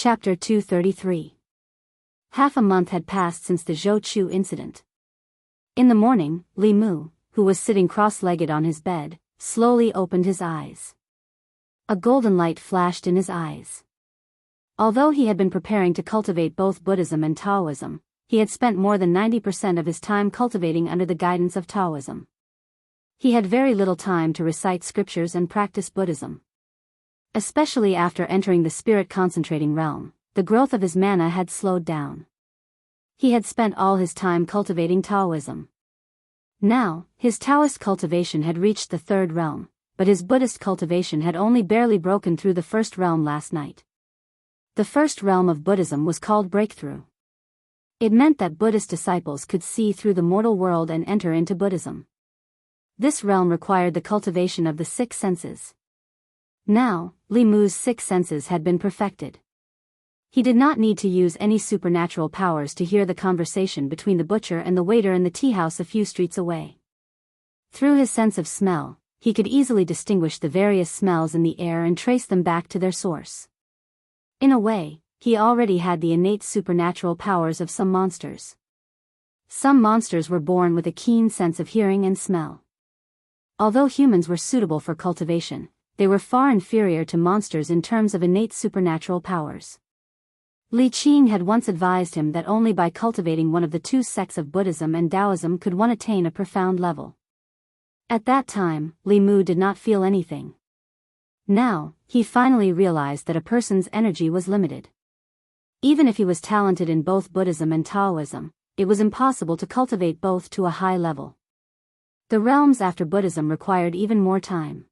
Chapter 233. Half a month had passed since the Zhou Chu incident. In the morning, Li Mu, who was sitting cross-legged on his bed, slowly opened his eyes. A golden light flashed in his eyes. Although he had been preparing to cultivate both Buddhism and Taoism, he had spent more than 90% of his time cultivating under the guidance of Taoism. He had very little time to recite scriptures and practice Buddhism. Especially after entering the spirit-concentrating realm, the growth of his mana had slowed down. He had spent all his time cultivating Taoism. Now, his Taoist cultivation had reached the third realm, but his Buddhist cultivation had only barely broken through the first realm last night. The first realm of Buddhism was called breakthrough. It meant that Buddhist disciples could see through the mortal world and enter into Buddhism. This realm required the cultivation of the six senses. Now, Li Mu's six senses had been perfected. He did not need to use any supernatural powers to hear the conversation between the butcher and the waiter in the tea house a few streets away. Through his sense of smell, he could easily distinguish the various smells in the air and trace them back to their source. In a way, he already had the innate supernatural powers of some monsters. Some monsters were born with a keen sense of hearing and smell. Although humans were suitable for cultivation, they were far inferior to monsters in terms of innate supernatural powers. Li Qing had once advised him that only by cultivating one of the two sects of Buddhism and Taoism could one attain a profound level. At that time, Li Mu did not feel anything. Now, he finally realized that a person's energy was limited. Even if he was talented in both Buddhism and Taoism, it was impossible to cultivate both to a high level. The realms after Buddhism required even more time.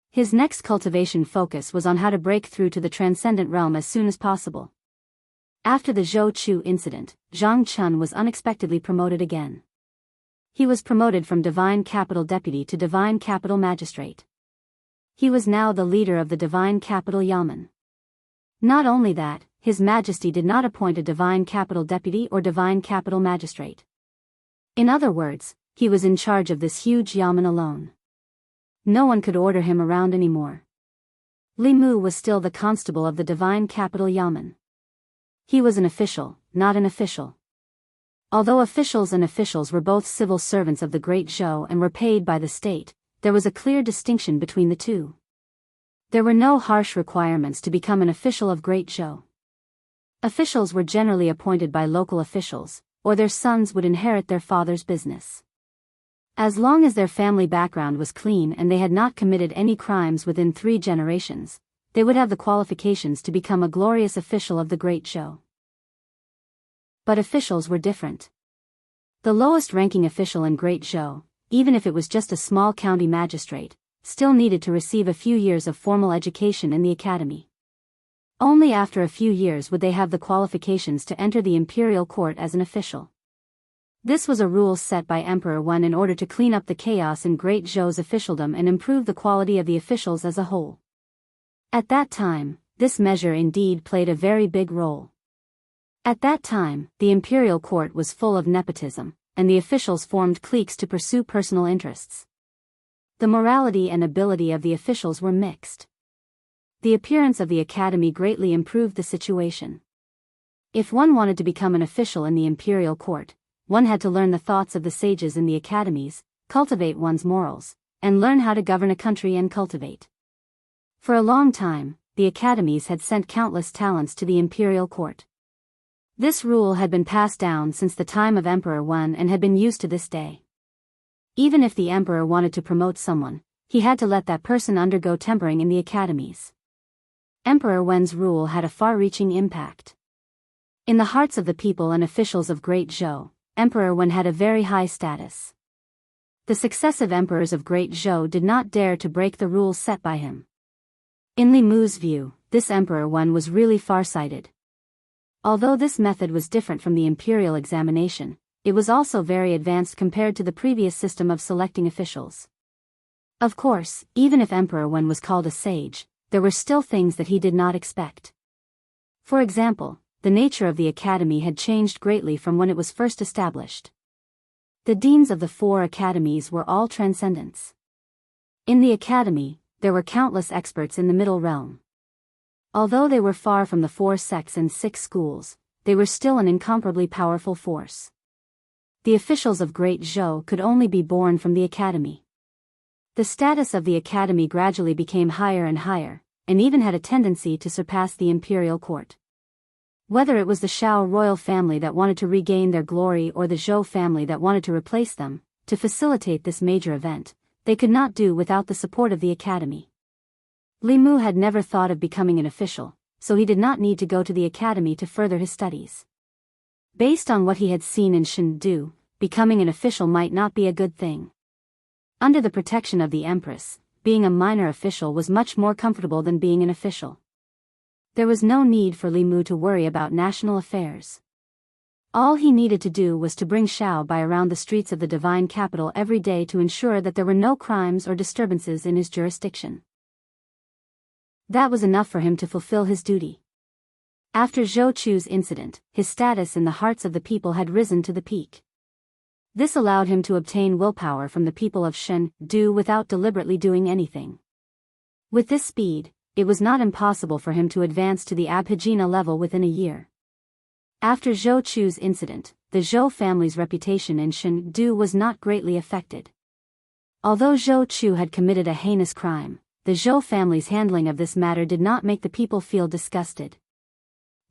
His next cultivation focus was on how to break through to the transcendent realm as soon as possible. After the Zhou Chu incident, Zhang Chun was unexpectedly promoted again. He was promoted from Divine Capital Deputy to Divine Capital Magistrate. He was now the leader of the Divine Capital Yamen. Not only that, His Majesty did not appoint a Divine Capital Deputy or Divine Capital Magistrate. In other words, he was in charge of this huge yamen alone. No one could order him around anymore. Li Mu was still the constable of the Divine Capital Yamen. He was an official, not an official. Although officials and officials were both civil servants of the Great Zhou and were paid by the state, there was a clear distinction between the two. There were no harsh requirements to become an official of Great Zhou. Officials were generally appointed by local officials, or their sons would inherit their father's business. As long as their family background was clean and they had not committed any crimes within 3 generations, they would have the qualifications to become a glorious official of the Great Zhou. But officials were different. The lowest-ranking official in Great Zhou, even if it was just a small county magistrate, still needed to receive a few years of formal education in the academy. Only after a few years would they have the qualifications to enter the imperial court as an official. This was a rule set by Emperor Wen in order to clean up the chaos in Great Zhou's officialdom and improve the quality of the officials as a whole. At that time, this measure indeed played a very big role. At that time, the imperial court was full of nepotism, and the officials formed cliques to pursue personal interests. The morality and ability of the officials were mixed. The appearance of the academy greatly improved the situation. If one wanted to become an official in the imperial court, one had to learn the thoughts of the sages in the academies, cultivate one's morals, and learn how to govern a country and cultivate. For a long time, the academies had sent countless talents to the imperial court. This rule had been passed down since the time of Emperor Wen and had been used to this day. Even if the emperor wanted to promote someone, he had to let that person undergo tempering in the academies. Emperor Wen's rule had a far-reaching impact. In the hearts of the people and officials of Great Zhou, Emperor Wen had a very high status. The successive emperors of Great Zhou did not dare to break the rules set by him. In Li Mu's view, this Emperor Wen was really far-sighted. Although this method was different from the imperial examination, it was also very advanced compared to the previous system of selecting officials. Of course, even if Emperor Wen was called a sage, there were still things that he did not expect. For example, the nature of the academy had changed greatly from when it was first established. The deans of the 4 academies were all transcendents. In the academy, there were countless experts in the middle realm. Although they were far from the 4 sects and 6 schools, they were still an incomparably powerful force. The officials of Great Zhou could only be born from the academy. The status of the academy gradually became higher and higher, and even had a tendency to surpass the imperial court. Whether it was the Shao royal family that wanted to regain their glory or the Zhou family that wanted to replace them, to facilitate this major event, they could not do without the support of the academy. Li Mu had never thought of becoming an official, so he did not need to go to the academy to further his studies. Based on what he had seen in Chengdu, becoming an official might not be a good thing. Under the protection of the Empress, being a minor official was much more comfortable than being an official. There was no need for Li Mu to worry about national affairs. All he needed to do was to bring Shao Bai around the streets of the divine capital every day to ensure that there were no crimes or disturbances in his jurisdiction. That was enough for him to fulfill his duty. After Zhou Chu's incident, his status in the hearts of the people had risen to the peak. This allowed him to obtain willpower from the people of Chengdu without deliberately doing anything. With this speed, it was not impossible for him to advance to the Abhijna level within a year. After Zhou Chu's incident, the Zhou family's reputation in Chengdu was not greatly affected. Although Zhou Chu had committed a heinous crime, the Zhou family's handling of this matter did not make the people feel disgusted.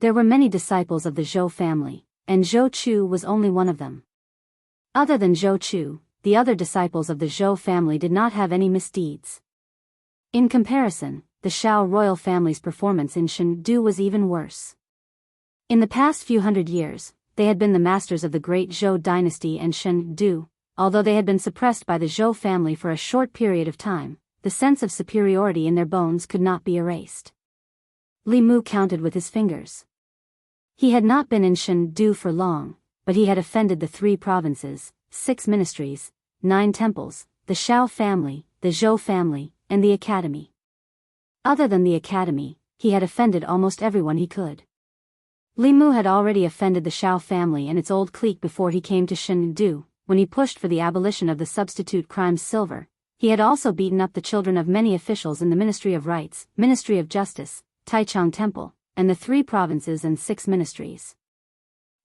There were many disciples of the Zhou family, and Zhou Chu was only one of them. Other than Zhou Chu, the other disciples of the Zhou family did not have any misdeeds. In comparison, the Shao royal family's performance in Chengdu was even worse. In the past few hundred years, they had been the masters of the great Zhou dynasty and Chengdu. Although they had been suppressed by the Zhou family for a short period of time, the sense of superiority in their bones could not be erased. Li Mu counted with his fingers. He had not been in Chengdu for long, but he had offended the 3 provinces, 6 ministries, 9 temples, the Shao family, the Zhou family, and the academy. Other than the academy, he had offended almost everyone he could. Li Mu had already offended the Shao family and its old clique before he came to Chengdu, when he pushed for the abolition of the substitute crimes silver. He had also beaten up the children of many officials in the Ministry of Rights, Ministry of Justice, Taichung Temple, and the 3 provinces and 6 ministries.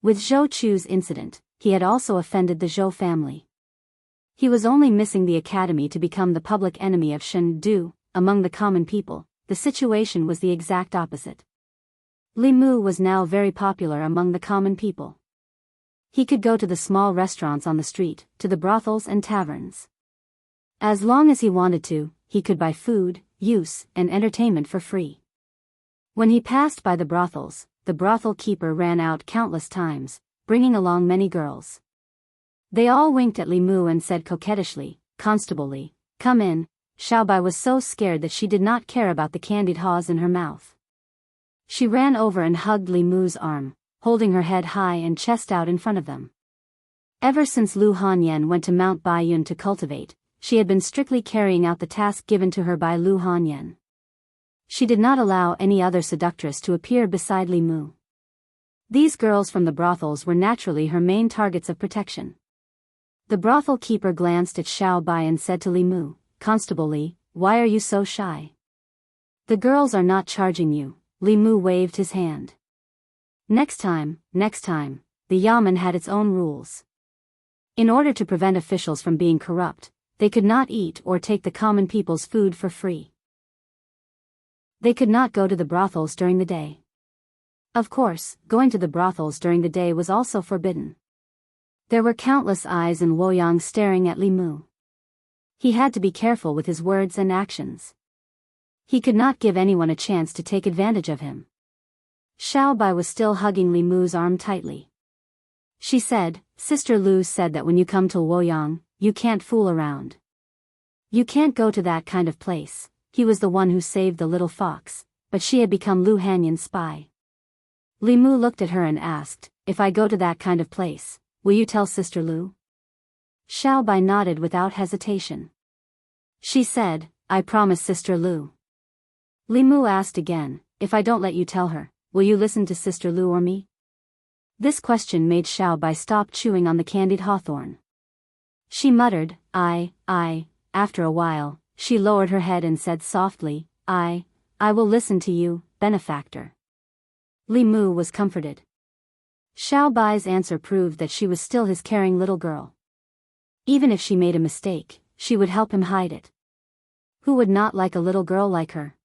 With Zhou Chu's incident, he had also offended the Zhou family. He was only missing the academy to become the public enemy of Chengdu. Among the common people, the situation was the exact opposite. Li Mu was now very popular among the common people. He could go to the small restaurants on the street, to the brothels and taverns. As long as he wanted to, he could buy food, use, and entertainment for free. When he passed by the brothels, the brothel keeper ran out countless times, bringing along many girls. They all winked at Li Mu and said coquettishly, "Constable, come in." Shao Bai was so scared that she did not care about the candied haws in her mouth. She ran over and hugged Li Mu's arm, holding her head high and chest out in front of them. Ever since Lu Hanyan went to Mount Baiyun to cultivate, she had been strictly carrying out the task given to her by Lu Hanyan. She did not allow any other seductress to appear beside Li Mu. These girls from the brothels were naturally her main targets of protection. The brothel keeper glanced at Shao Bai and said to Li Mu, "Constable Li, why are you so shy?" "The girls are not charging you." Li Mu waved his hand. Next time, the Yamen had its own rules. In order to prevent officials from being corrupt, they could not eat or take the common people's food for free. They could not go to the brothels during the day. Of course, going to the brothels during the day was also forbidden. There were countless eyes in Luoyang staring at Li Mu. He had to be careful with his words and actions. He could not give anyone a chance to take advantage of him. Shao Bai was still hugging Li Mu's arm tightly. She said, "Sister Lu said that when you come to Luoyang, you can't fool around. You can't go to that kind of place." He was the one who saved the little fox, but she had become Lu Hanyan's spy. Li Mu looked at her and asked, "If I go to that kind of place, will you tell Sister Lu?" Shao Bai nodded without hesitation. She said, "I promise Sister Lu." Li Mu asked again, "If I don't let you tell her, will you listen to Sister Lu or me?" This question made Shao Bai stop chewing on the candied hawthorn. She muttered, I. After a while, she lowered her head and said softly, I will listen to you, benefactor. Li Mu was comforted. Xiao Bai's answer proved that she was still his caring little girl. Even if she made a mistake, she would help him hide it. Who would not like a little girl like her?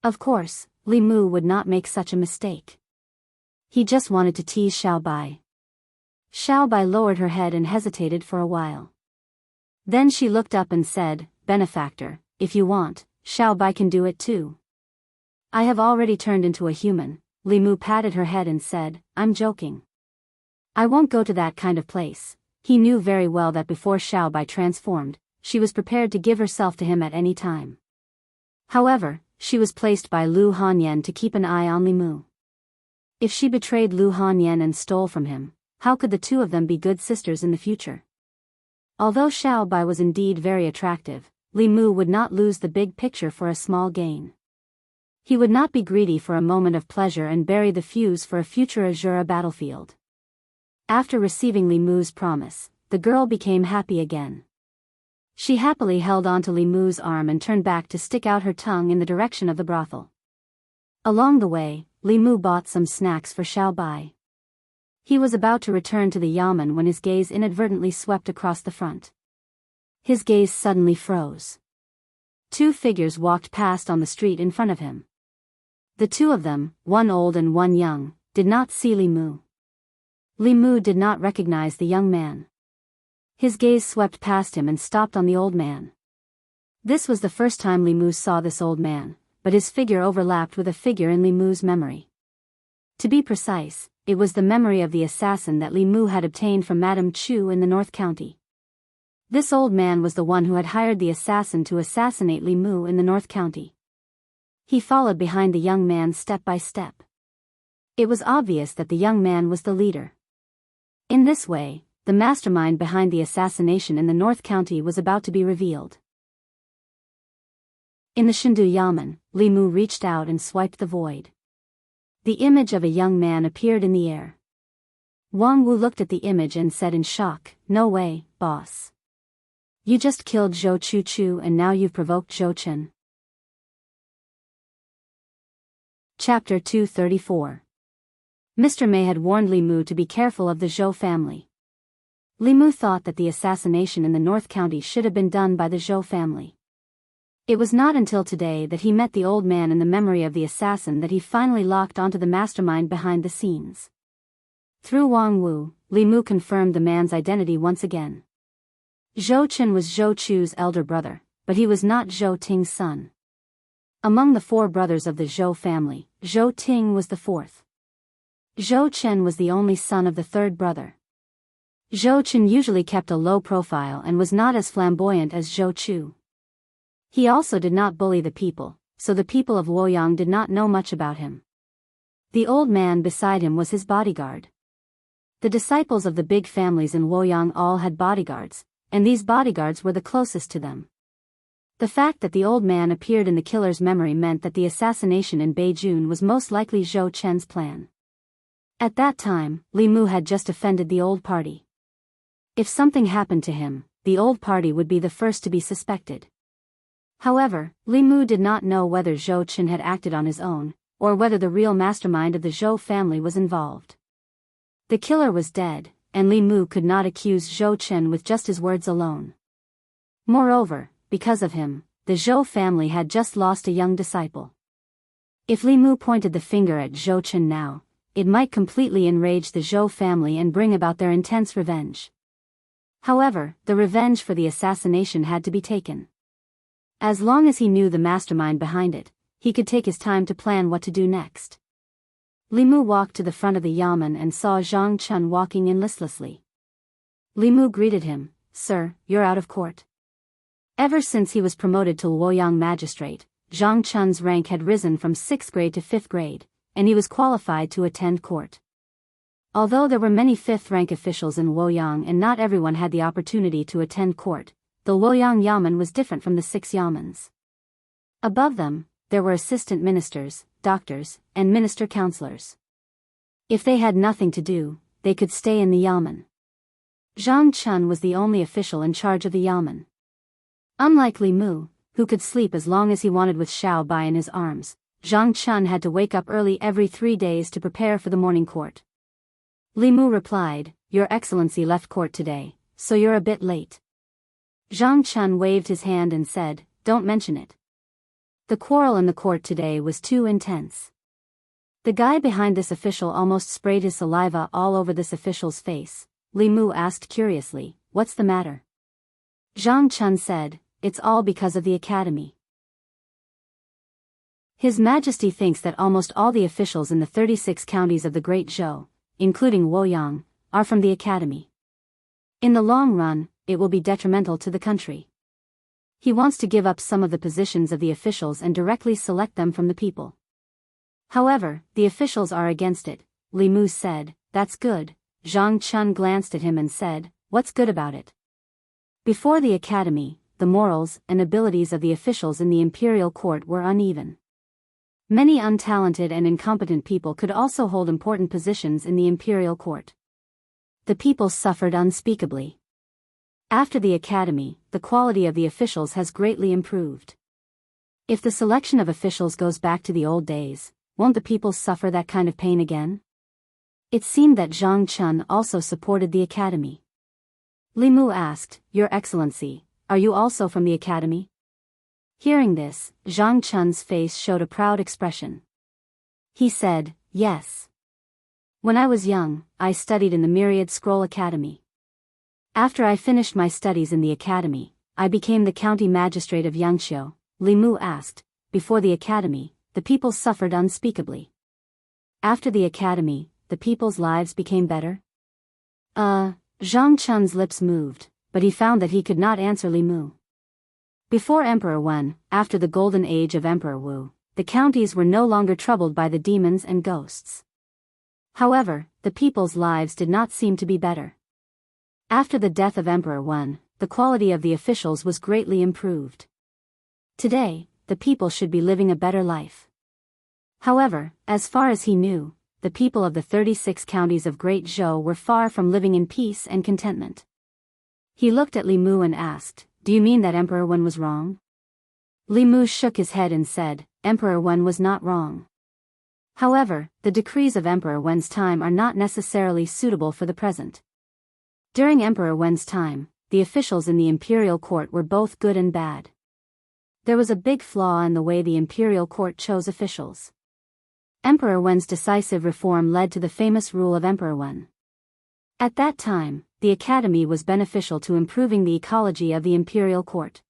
Of course, Li Mu would not make such a mistake. He just wanted to tease Xiao Bai. Xiao Bai lowered her head and hesitated for a while. Then she looked up and said, "Benefactor, if you want, Xiao Bai can do it too." "I have already turned into a human," Li Mu patted her head and said, "I'm joking. I won't go to that kind of place." He knew very well that before Xiao Bai transformed, she was prepared to give herself to him at any time. However, she was placed by Lu Hanyan to keep an eye on Li Mu. If she betrayed Lu Hanyan and stole from him, how could the two of them be good sisters in the future? Although Xiao Bai was indeed very attractive, Li Mu would not lose the big picture for a small gain. He would not be greedy for a moment of pleasure and bury the fuse for a future Azura battlefield. After receiving Li Mu's promise, the girl became happy again. She happily held onto Li Mu's arm and turned back to stick out her tongue in the direction of the brothel. Along the way, Li Mu bought some snacks for Xiao Bai. He was about to return to the yamen when his gaze inadvertently swept across the front. His gaze suddenly froze. Two figures walked past on the street in front of him. The two of them, one old and one young, did not see Li Mu. Li Mu did not recognize the young man. His gaze swept past him and stopped on the old man. This was the first time Li Mu saw this old man, but his figure overlapped with a figure in Li Mu's memory. To be precise, it was the memory of the assassin that Li Mu had obtained from Madame Chu in the North County. This old man was the one who had hired the assassin to assassinate Li Mu in the North County. He followed behind the young man step by step. It was obvious that the young man was the leader. In this way, the mastermind behind the assassination in the North County was about to be revealed. In the Shindu Yamen, Li Mu reached out and swiped the void. The image of a young man appeared in the air. Wang Wu looked at the image and said in shock, "No way, boss. You just killed Zhou Chu and now you've provoked Zhou Chen." Chapter 234. Mr. Mei had warned Li Mu to be careful of the Zhou family. Li Mu thought that the assassination in the North County should have been done by the Zhou family. It was not until today that he met the old man in the memory of the assassin that he finally locked onto the mastermind behind the scenes. Through Wang Wu, Li Mu confirmed the man's identity once again. Zhou Chen was Zhou Chu's elder brother, but he was not Zhou Ting's son. Among the four brothers of the Zhou family, Zhou Ting was the fourth. Zhou Chen was the only son of the third brother. Zhou Chen usually kept a low profile and was not as flamboyant as Zhou Chu. He also did not bully the people, so the people of Luoyang did not know much about him. The old man beside him was his bodyguard. The disciples of the big families in Luoyang all had bodyguards, and these bodyguards were the closest to them. The fact that the old man appeared in the killer's memory meant that the assassination in Beijing was most likely Zhou Chen's plan. At that time, Li Mu had just offended the old party. If something happened to him, the old party would be the first to be suspected. However, Li Mu did not know whether Zhou Chen had acted on his own, or whether the real mastermind of the Zhou family was involved. The killer was dead, and Li Mu could not accuse Zhou Chen with just his words alone. Moreover, because of him, the Zhou family had just lost a young disciple. If Li Mu pointed the finger at Zhou Chen now, it might completely enrage the Zhou family and bring about their intense revenge. However, the revenge for the assassination had to be taken. As long as he knew the mastermind behind it, he could take his time to plan what to do next. Li Mu walked to the front of the yamen and saw Zhang Chun walking in listlessly. Li Mu greeted him, "Sir, you're out of court." Ever since he was promoted to Luoyang magistrate, Zhang Chun's rank had risen from 6th grade to 5th grade, and he was qualified to attend court. Although there were many 5th-rank officials in Luoyang and not everyone had the opportunity to attend court, the Luoyang Yamen was different from the 6 yamens. Above them, there were assistant ministers, doctors, and minister counselors. If they had nothing to do, they could stay in the yamen. Zhang Chun was the only official in charge of the yamen. Unlike Li Mu, who could sleep as long as he wanted with Xiao Bai in his arms, Zhang Chun had to wake up early every 3 days to prepare for the morning court. Li Mu replied, "Your Excellency left court today, so you're a bit late." Zhang Chun waved his hand and said, "Don't mention it." The quarrel in the court today was too intense. The guy behind this official almost sprayed his saliva all over this official's face. Li Mu asked curiously, "What's the matter?" Zhang Chun said, "It's all because of the academy. His Majesty thinks that almost all the officials in the 36 counties of the Great Zhou, including Luoyang, are from the academy. In the long run, it will be detrimental to the country. He wants to give up some of the positions of the officials and directly select them from the people. However, the officials are against it." Li Mu said, "That's good." Zhang Chun glanced at him and said, "What's good about it?" Before the academy, the morals and abilities of the officials in the imperial court were uneven. Many untalented and incompetent people could also hold important positions in the imperial court. The people suffered unspeakably. After the academy, the quality of the officials has greatly improved. If the selection of officials goes back to the old days, won't the people suffer that kind of pain again? It seemed that Zhang Chun also supported the academy. Li Mu asked, "Your Excellency, are you also from the academy?" Hearing this, Zhang Chun's face showed a proud expression. He said, "Yes. When I was young, I studied in the Myriad Scroll Academy. After I finished my studies in the academy, I became the county magistrate of Yangqiu." Li Mu asked, "Before the academy, the people suffered unspeakably. After the academy, the people's lives became better?" Zhang Chun's lips moved, but he found that he could not answer Li Mu. Before Emperor Wen, after the golden age of Emperor Wu, the counties were no longer troubled by the demons and ghosts. However, the people's lives did not seem to be better. After the death of Emperor Wen, the quality of the officials was greatly improved. Today, the people should be living a better life. However, as far as he knew, the people of the 36 counties of Great Zhou were far from living in peace and contentment. He looked at Li Mu and asked, "Do you mean that Emperor Wen was wrong?" Li Mu shook his head and said, "Emperor Wen was not wrong. However, the decrees of Emperor Wen's time are not necessarily suitable for the present. During Emperor Wen's time, the officials in the imperial court were both good and bad. There was a big flaw in the way the imperial court chose officials. Emperor Wen's decisive reform led to the famous rule of Emperor Wen. At that time, the academy was beneficial to improving the ecology of the imperial court.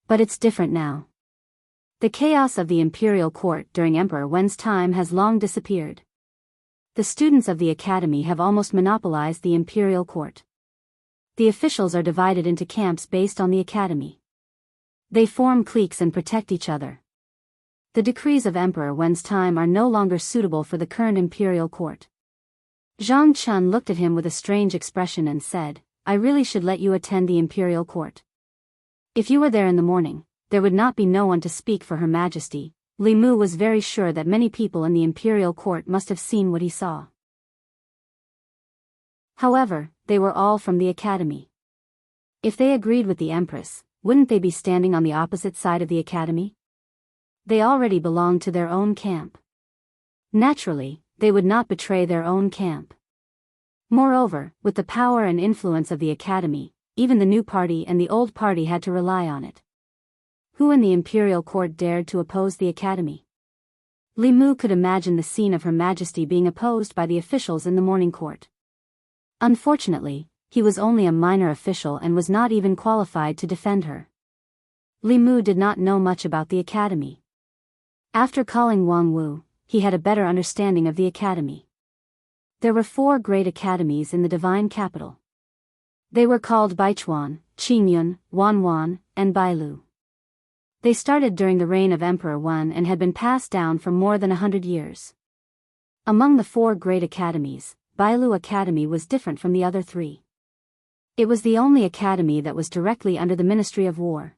But it's different now. The chaos of the imperial court during Emperor Wen's time has long disappeared. The students of the academy have almost monopolized the imperial court. The officials are divided into camps based on the academy. They form cliques and protect each other. The decrees of Emperor Wen's time are no longer suitable for the current imperial court." Zhang Chun looked at him with a strange expression and said, "I really should let you attend the imperial court. If you were there in the morning, there would not be no one to speak for Her Majesty." Li Mu was very sure that many people in the imperial court must have seen what he saw. However, they were all from the academy. If they agreed with the Empress, wouldn't they be standing on the opposite side of the academy? They already belonged to their own camp. Naturally, they would not betray their own camp. Moreover, with the power and influence of the academy, even the new party and the old party had to rely on it. Who in the imperial court dared to oppose the academy? Li Mu could imagine the scene of Her Majesty being opposed by the officials in the morning court. Unfortunately, he was only a minor official and was not even qualified to defend her. Li Mu did not know much about the academy. After calling Wang Wu, he had a better understanding of the academy. There were 4 great academies in the divine capital. They were called Baichuan, Qingyun, Wanwan, and Bailu. They started during the reign of Emperor Wen and had been passed down for more than 100 years. Among the 4 great academies, Bailu Academy was different from the other 3. It was the only academy that was directly under the Ministry of War.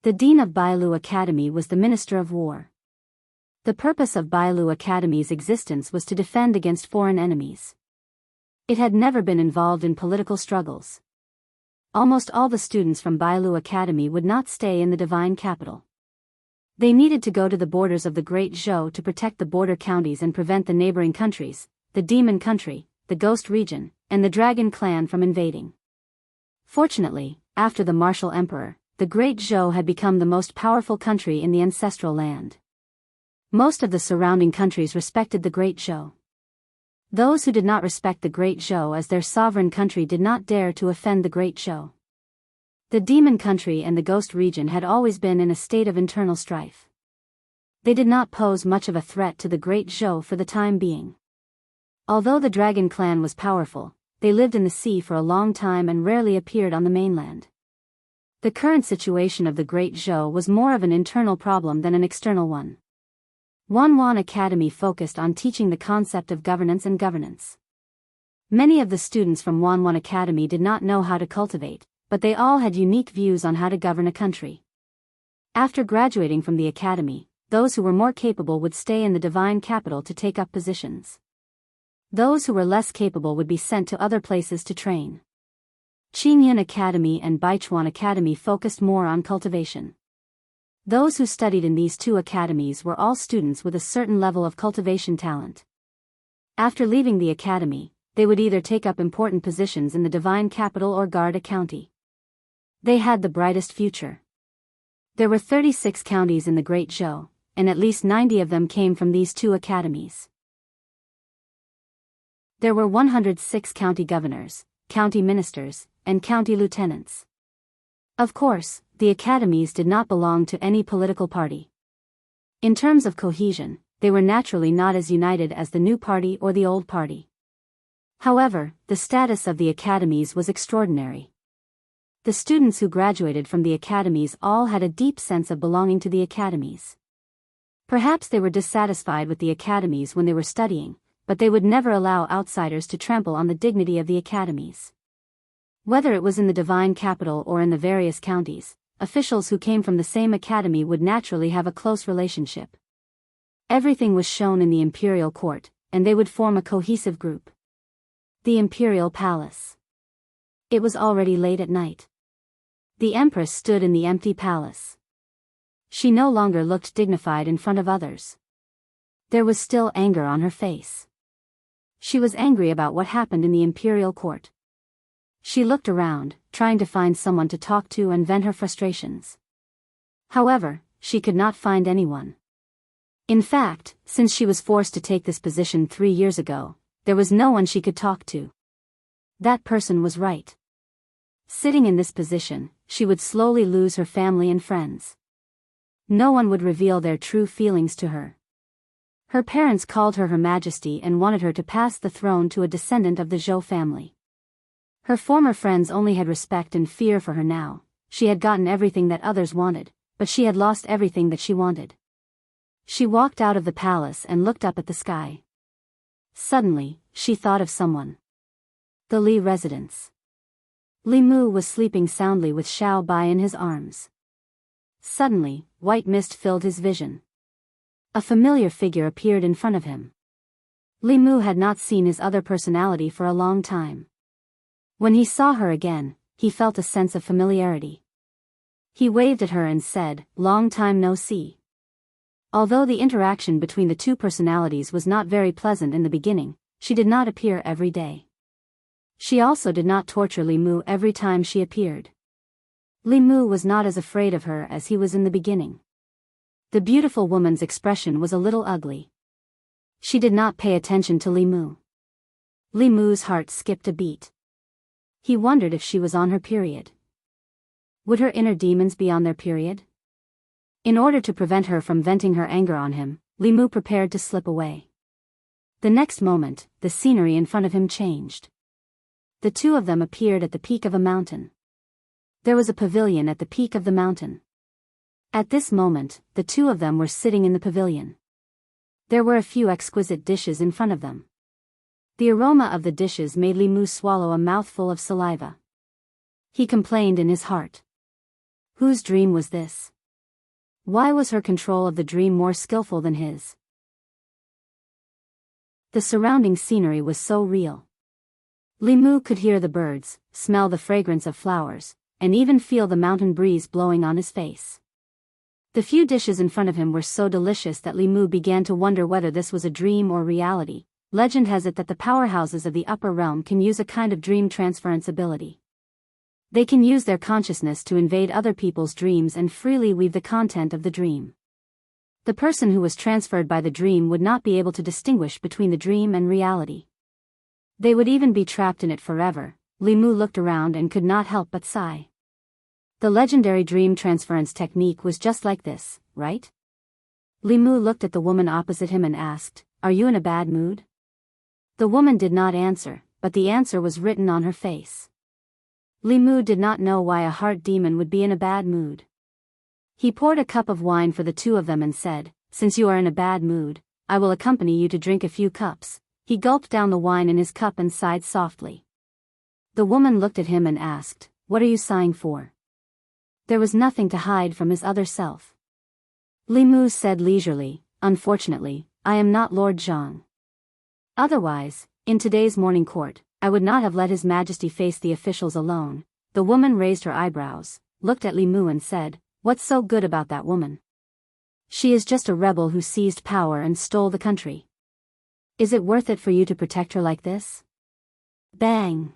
The dean of Bailu Academy was the Minister of War. The purpose of Bailu Academy's existence was to defend against foreign enemies. It had never been involved in political struggles. Almost all the students from Bailu Academy would not stay in the divine capital. They needed to go to the borders of the Great Zhou to protect the border counties and prevent the neighboring countries, the Demon Country, the Ghost Region, and the Dragon Clan from invading. Fortunately, after the martial emperor, the Great Zhou had become the most powerful country in the ancestral land. Most of the surrounding countries respected the Great Zhou. Those who did not respect the Great Zhou as their sovereign country did not dare to offend the Great Zhou. The Demon Country and the Ghost Region had always been in a state of internal strife. They did not pose much of a threat to the Great Zhou for the time being. Although the Dragon Clan was powerful, they lived in the sea for a long time and rarely appeared on the mainland. The current situation of the Great Zhou was more of an internal problem than an external one. Wanwan Academy focused on teaching the concept of governance and governance. Many of the students from Wanwan Academy did not know how to cultivate, but they all had unique views on how to govern a country. After graduating from the academy, those who were more capable would stay in the divine capital to take up positions. Those who were less capable would be sent to other places to train. Qingyun Academy and Baichuan Academy focused more on cultivation. Those who studied in these two academies were all students with a certain level of cultivation talent. After leaving the academy, they would either take up important positions in the divine capital or guard a county. They had the brightest future. There were 36 counties in the Great Zhou, and at least 90 of them came from these two academies. There were 106 county governors, county ministers, and county lieutenants. Of course, the academies did not belong to any political party. In terms of cohesion, they were naturally not as united as the new party or the old party. However, the status of the academies was extraordinary. The students who graduated from the academies all had a deep sense of belonging to the academies. Perhaps they were dissatisfied with the academies when they were studying, but they would never allow outsiders to trample on the dignity of the academies. Whether it was in the divine capital or in the various counties, officials who came from the same academy would naturally have a close relationship. Everything was shown in the imperial court, and they would form a cohesive group. The imperial palace. It was already late at night. The empress stood in the empty palace. She no longer looked dignified in front of others. There was still anger on her face. She was angry about what happened in the imperial court. She looked around, trying to find someone to talk to and vent her frustrations. However, she could not find anyone. In fact, since she was forced to take this position 3 years ago, there was no one she could talk to. That person was right. Sitting in this position, she would slowly lose her family and friends. No one would reveal their true feelings to her. Her parents called her Her Majesty and wanted her to pass the throne to a descendant of the Zhou family. Her former friends only had respect and fear for her now. She had gotten everything that others wanted, but she had lost everything that she wanted. She walked out of the palace and looked up at the sky. Suddenly, she thought of someone. The Li residence. Li Mu was sleeping soundly with Xiao Bai in his arms. Suddenly, white mist filled his vision. A familiar figure appeared in front of him. Li Mu had not seen his other personality for a long time. When he saw her again, he felt a sense of familiarity. He waved at her and said, "Long time no see." Although the interaction between the two personalities was not very pleasant in the beginning, she did not appear every day. She also did not torture Li Mu every time she appeared. Li Mu was not as afraid of her as he was in the beginning. The beautiful woman's expression was a little ugly. She did not pay attention to Li Mu. Li Mu's heart skipped a beat. He wondered if she was on her period. Would her inner demons be on their period? In order to prevent her from venting her anger on him, Li Mu prepared to slip away. The next moment, the scenery in front of him changed. The two of them appeared at the peak of a mountain. There was a pavilion at the peak of the mountain. At this moment, the two of them were sitting in the pavilion. There were a few exquisite dishes in front of them. The aroma of the dishes made Li Mu swallow a mouthful of saliva. He complained in his heart. Whose dream was this? Why was her control of the dream more skillful than his? The surrounding scenery was so real. Li Mu could hear the birds, smell the fragrance of flowers, and even feel the mountain breeze blowing on his face. The few dishes in front of him were so delicious that Li Mu began to wonder whether this was a dream or reality. Legend has it that the powerhouses of the upper realm can use a kind of dream transference ability. They can use their consciousness to invade other people's dreams and freely weave the content of the dream. The person who was transferred by the dream would not be able to distinguish between the dream and reality. They would even be trapped in it forever. Li Mu looked around and could not help but sigh. The legendary dream transference technique was just like this, right? Li Mu looked at the woman opposite him and asked, "Are you in a bad mood?" The woman did not answer, but the answer was written on her face. Li Mu did not know why a heart demon would be in a bad mood. He poured a cup of wine for the two of them and said, "Since you are in a bad mood, I will accompany you to drink a few cups." He gulped down the wine in his cup and sighed softly. The woman looked at him and asked, "What are you sighing for?" There was nothing to hide from his other self. Li Mu said leisurely, "Unfortunately, I am not Lord Zhang. Otherwise, in today's morning court, I would not have let His Majesty face the officials alone." The woman raised her eyebrows, looked at Li Mu and said, "What's so good about that woman? She is just a rebel who seized power and stole the country. Is it worth it for you to protect her like this?" Bang!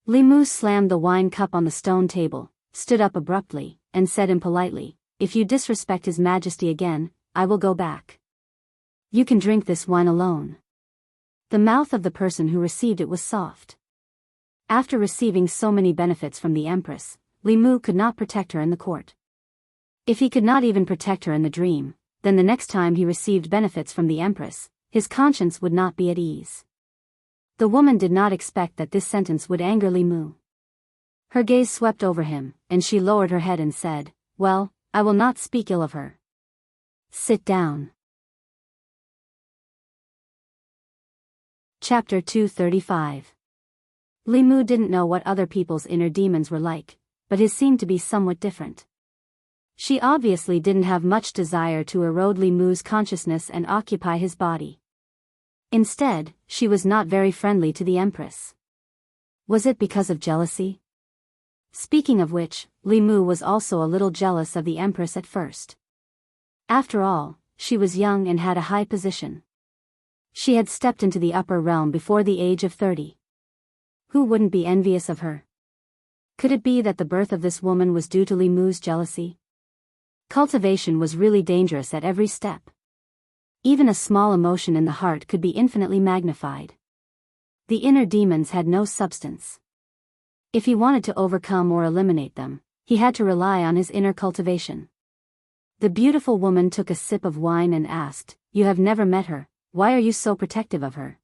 Li Mu slammed the wine cup on the stone table, stood up abruptly, and said impolitely, "If you disrespect His Majesty again, I will go back. You can drink this wine alone." The mouth of the person who received it was soft. After receiving so many benefits from the Empress, Li Mu could not protect her in the court. If he could not even protect her in the dream, then the next time he received benefits from the Empress, his conscience would not be at ease. The woman did not expect that this sentence would anger Li Mu. Her gaze swept over him, and she lowered her head and said, "Well, I will not speak ill of her. Sit down." Chapter 235. Li Mu didn't know what other people's inner demons were like, but his seemed to be somewhat different. She obviously didn't have much desire to erode Li Mu's consciousness and occupy his body. Instead, she was not very friendly to the Empress. Was it because of jealousy? Speaking of which, Li Mu was also a little jealous of the Empress at first. After all, she was young and had a high position. She had stepped into the upper realm before the age of 30. Who wouldn't be envious of her? Could it be that the birth of this woman was due to Li Mu's jealousy? Cultivation was really dangerous at every step. Even a small emotion in the heart could be infinitely magnified. The inner demons had no substance. If he wanted to overcome or eliminate them, he had to rely on his inner cultivation. The beautiful woman took a sip of wine and asked, "You have never met her, why are you so protective of her?"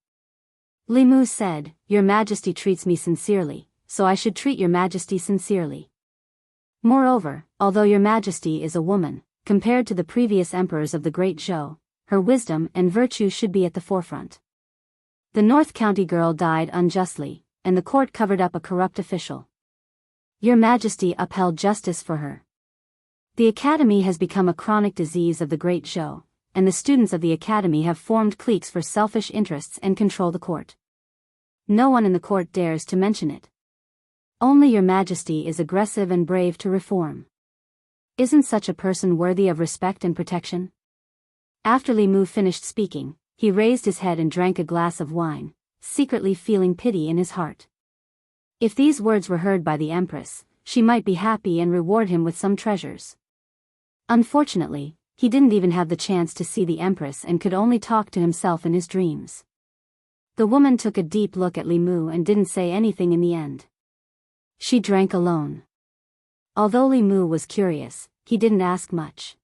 Li Mu said, "Your Majesty treats me sincerely, so I should treat Your Majesty sincerely. Moreover, although Your Majesty is a woman, compared to the previous emperors of the Great Zhou, her wisdom and virtue should be at the forefront. The North County girl died unjustly, and the court covered up a corrupt official. Your Majesty upheld justice for her. The Academy has become a chronic disease of the Great Zhou, and the students of the Academy have formed cliques for selfish interests and control the court. No one in the court dares to mention it. Only Your Majesty is aggressive and brave to reform. Isn't such a person worthy of respect and protection?" After Li Mu finished speaking, he raised his head and drank a glass of wine, secretly feeling pity in his heart. If these words were heard by the Empress, she might be happy and reward him with some treasures. Unfortunately, he didn't even have the chance to see the Empress and could only talk to himself in his dreams. The woman took a deep look at Li Mu and didn't say anything in the end. She drank alone. Although Li Mu was curious, he didn't ask much.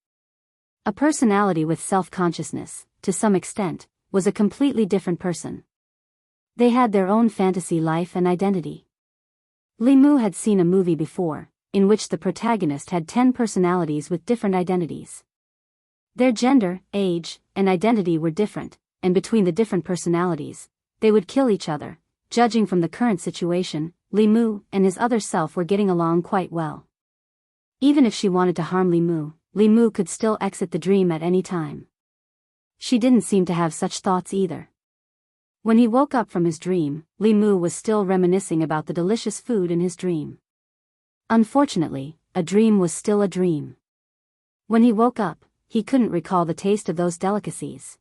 A personality with self-consciousness, to some extent, was a completely different person. They had their own fantasy life and identity. Li Mu had seen a movie before, in which the protagonist had 10 personalities with different identities. Their gender, age, and identity were different, and between the different personalities, they would kill each other. Judging from the current situation, Li Mu and his other self were getting along quite well. Even if she wanted to harm Li Mu could still exit the dream at any time. She didn't seem to have such thoughts either. When he woke up from his dream, Li Mu was still reminiscing about the delicious food in his dream. Unfortunately, a dream was still a dream. When he woke up, he couldn't recall the taste of those delicacies.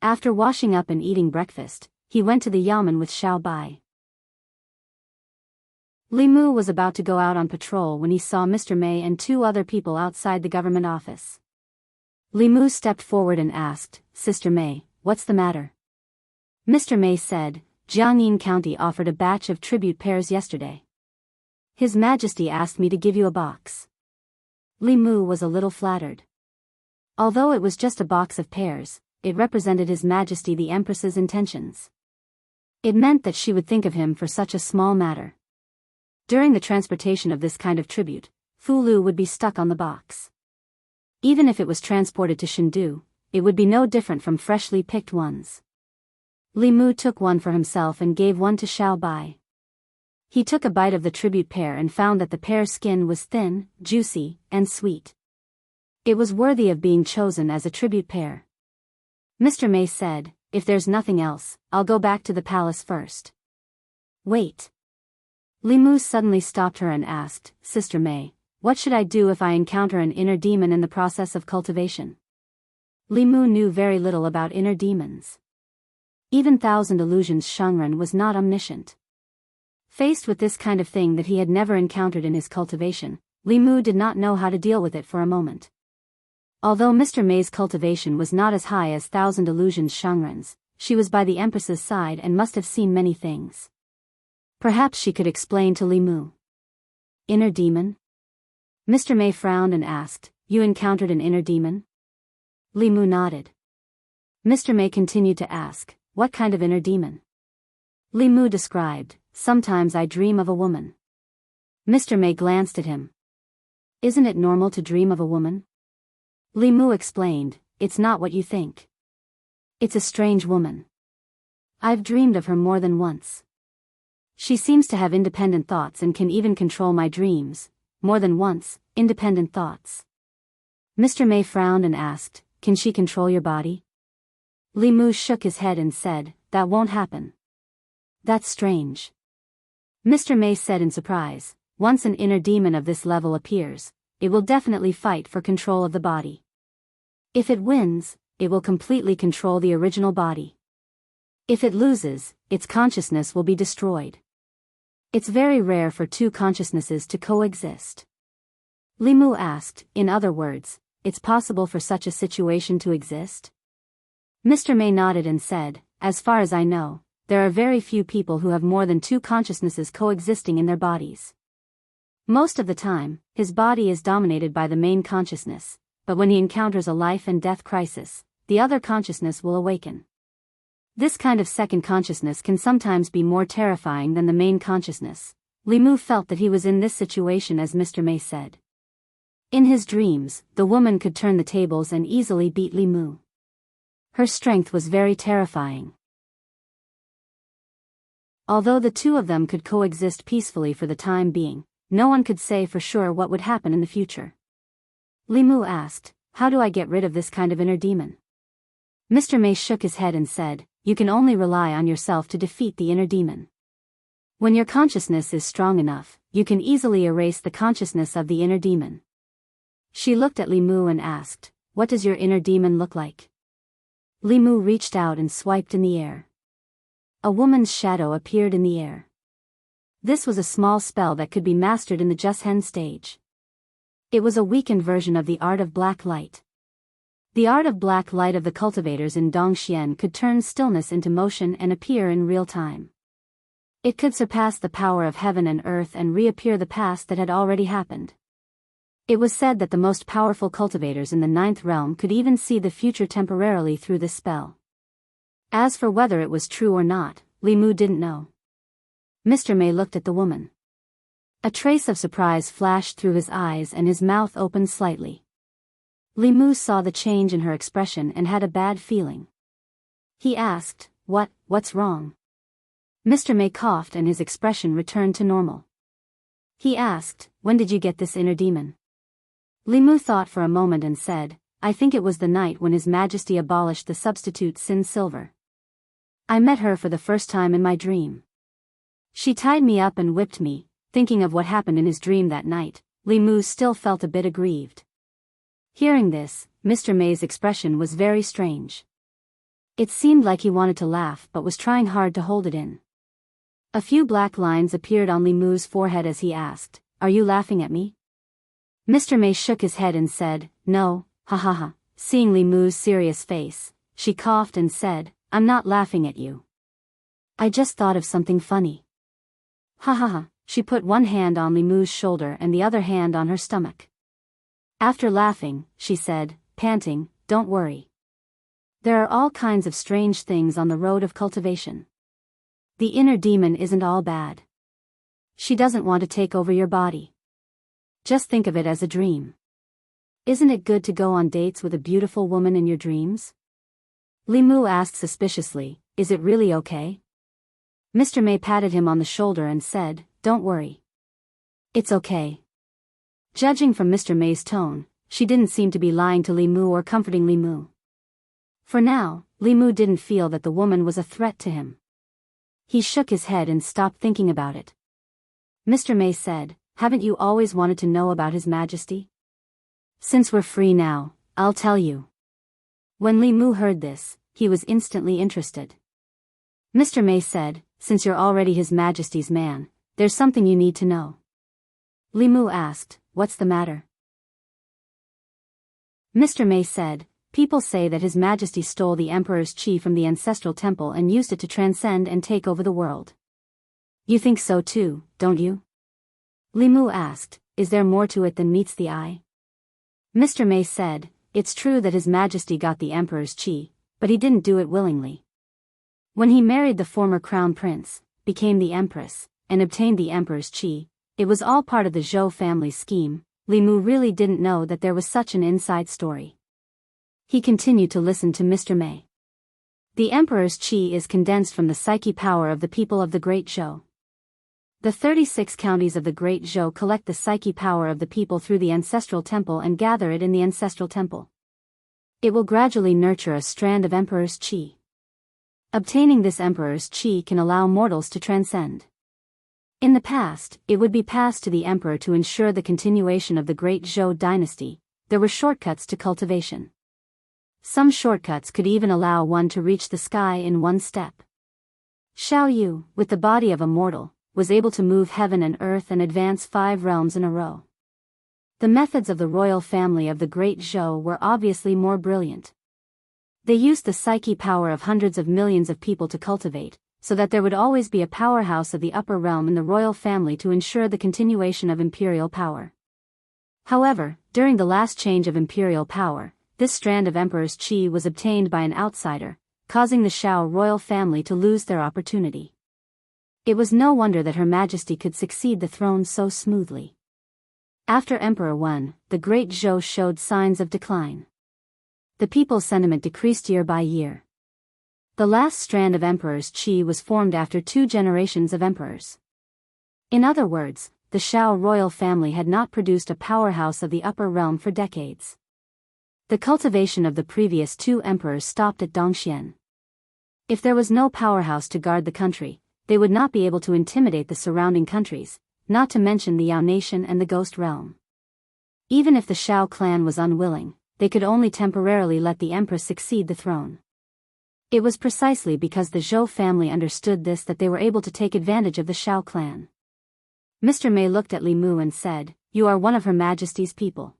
After washing up and eating breakfast, he went to the yamen with Xiao Bai. Li Mu was about to go out on patrol when he saw Mr. Mei and two other people outside the government office. Li Mu stepped forward and asked, "Sister Mei, what's the matter?" Mr. Mei said, "Jiangyin County offered a batch of tribute pears yesterday. His Majesty asked me to give you a box." Li Mu was a little flattered. Although it was just a box of pears, it represented His Majesty the Empress's intentions. It meant that she would think of him for such a small matter. During the transportation of this kind of tribute, Fu Lu would be stuck on the box. Even if it was transported to Chengdu, it would be no different from freshly picked ones. Li Mu took one for himself and gave one to Xiao Bai. He took a bite of the tribute pear and found that the pear skin was thin, juicy, and sweet. It was worthy of being chosen as a tribute pear. Mr. Mei said, "If there's nothing else, I'll go back to the palace first." "Wait." Li Mu suddenly stopped her and asked, "Sister Mei, what should I do if I encounter an inner demon in the process of cultivation?" Li Mu knew very little about inner demons. Even Thousand Illusions Shangren was not omniscient. Faced with this kind of thing that he had never encountered in his cultivation, Li Mu did not know how to deal with it for a moment. Although Mr. Mei's cultivation was not as high as Thousand Illusions Shangren's, she was by the Empress's side and must have seen many things. Perhaps she could explain to Li Mu. Inner demon? Mr. Mei frowned and asked, "You encountered an inner demon?" Li Mu nodded. Mr. Mei continued to ask, "What kind of inner demon?" Li Mu described, "Sometimes I dream of a woman." Mr. Mei glanced at him. "Isn't it normal to dream of a woman?" Li Mu explained, "It's not what you think. It's a strange woman. I've dreamed of her more than once. She seems to have independent thoughts and can even control my dreams. More than once, independent thoughts." Mr. Mei frowned and asked, "Can she control your body?" Li Mu shook his head and said, "That won't happen." "That's strange." Mr. Mei said in surprise, "Once an inner demon of this level appears, it will definitely fight for control of the body. If it wins, it will completely control the original body. If it loses, its consciousness will be destroyed. It's very rare for two consciousnesses to coexist." Li Mu asked, "In other words, it's possible for such a situation to exist?" Mr. Mei nodded and said, "As far as I know, there are very few people who have more than two consciousnesses coexisting in their bodies. Most of the time, his body is dominated by the main consciousness, but when he encounters a life and death crisis, the other consciousness will awaken. This kind of second consciousness can sometimes be more terrifying than the main consciousness." Li Mu felt that he was in this situation as Mr. Mei said. In his dreams, the woman could turn the tables and easily beat Li Mu. Her strength was very terrifying. Although the two of them could coexist peacefully for the time being, no one could say for sure what would happen in the future. Li Mu asked, "How do I get rid of this kind of inner demon?" Mr. Mei shook his head and said, "You can only rely on yourself to defeat the inner demon. When your consciousness is strong enough, you can easily erase the consciousness of the inner demon." She looked at Li Mu and asked, "What does your inner demon look like?" Li Mu reached out and swiped in the air. A woman's shadow appeared in the air. This was a small spell that could be mastered in the Jushen stage. It was a weakened version of the art of black light. The art of black light of the cultivators in Dongxian could turn stillness into motion and appear in real time. It could surpass the power of heaven and earth and reappear the past that had already happened. It was said that the most powerful cultivators in the ninth realm could even see the future temporarily through this spell. As for whether it was true or not, Li Mu didn't know. Mr. Mei looked at the woman. A trace of surprise flashed through his eyes and his mouth opened slightly. Li Mu saw the change in her expression and had a bad feeling. He asked, What's wrong?" Mr. Mei coughed and his expression returned to normal. He asked, "When did you get this inner demon?" Li Mu thought for a moment and said, "I think it was the night when His Majesty abolished the substitute sin silver. I met her for the first time in my dream. She tied me up and whipped me." Thinking of what happened in his dream that night, Li Mu still felt a bit aggrieved. Hearing this, Mr. May's expression was very strange. It seemed like he wanted to laugh but was trying hard to hold it in. A few black lines appeared on Li Mu's forehead as he asked, "Are you laughing at me?" Mr. May shook his head and said, "No, ha ha ha." Seeing Li Mu's serious face, she coughed and said, "I'm not laughing at you. I just thought of something funny." Ha ha ha. She put one hand on Li Mu's shoulder and the other hand on her stomach. After laughing, she said, panting, "Don't worry. There are all kinds of strange things on the road of cultivation. The inner demon isn't all bad. She doesn't want to take over your body. Just think of it as a dream. Isn't it good to go on dates with a beautiful woman in your dreams?" Li Mu asked suspiciously, "Is it really okay?" Mr. May patted him on the shoulder and said, "Don't worry. It's okay." Judging from Mr. May's tone, she didn't seem to be lying to Li Mu or comforting Li Mu. For now, Li Mu didn't feel that the woman was a threat to him. He shook his head and stopped thinking about it. Mr. May said, "Haven't you always wanted to know about His Majesty? Since we're free now, I'll tell you." When Li Mu heard this, he was instantly interested. Mr. May said, "Since you're already His Majesty's man, there's something you need to know." Li Mu asked, "What's the matter?" Mr. May said, "People say that His Majesty stole the Emperor's chi from the ancestral temple and used it to transcend and take over the world. You think so too, don't you?" Li Mu asked, "Is there more to it than meets the eye?" Mr. May said, "It's true that His Majesty got the Emperor's chi, but he didn't do it willingly. When he married the former crown prince, became the empress, and obtained the Emperor's chi, it was all part of the Zhou family's scheme." Li Mu really didn't know that there was such an inside story. He continued to listen to Mr. May. The Emperor's chi is condensed from the psyche power of the people of the Great Zhou. The 36 counties of the Great Zhou collect the psyche power of the people through the ancestral temple and gather it in the ancestral temple. It will gradually nurture a strand of Emperor's chi. Obtaining this Emperor's chi can allow mortals to transcend. In the past, it would be passed to the Emperor to ensure the continuation of the Great Zhou dynasty. There were shortcuts to cultivation. Some shortcuts could even allow one to reach the sky in one step. Xiao Yu, with the body of a mortal, was able to move heaven and earth and advance 5 realms in a row. The methods of the royal family of the Great Zhou were obviously more brilliant. They used the psyche power of hundreds of millions of people to cultivate, so that there would always be a powerhouse of the upper realm in the royal family to ensure the continuation of imperial power. However, during the last change of imperial power, this strand of Emperor's chi was obtained by an outsider, causing the Shao royal family to lose their opportunity. It was no wonder that Her Majesty could succeed the throne so smoothly. After Emperor Wen, the Great Zhou showed signs of decline. The people's sentiment decreased year by year. The last strand of Emperor's chi was formed after 2 generations of emperors. In other words, the Shao royal family had not produced a powerhouse of the upper realm for decades. The cultivation of the previous 2 emperors stopped at Dongxian. If there was no powerhouse to guard the country, they would not be able to intimidate the surrounding countries, not to mention the Yao nation and the Ghost realm. Even if the Shao clan was unwilling, they could only temporarily let the empress succeed the throne. It was precisely because the Zhou family understood this that they were able to take advantage of the Shao clan. Mr. May looked at Li Mu and said, "You are one of Her Majesty's people.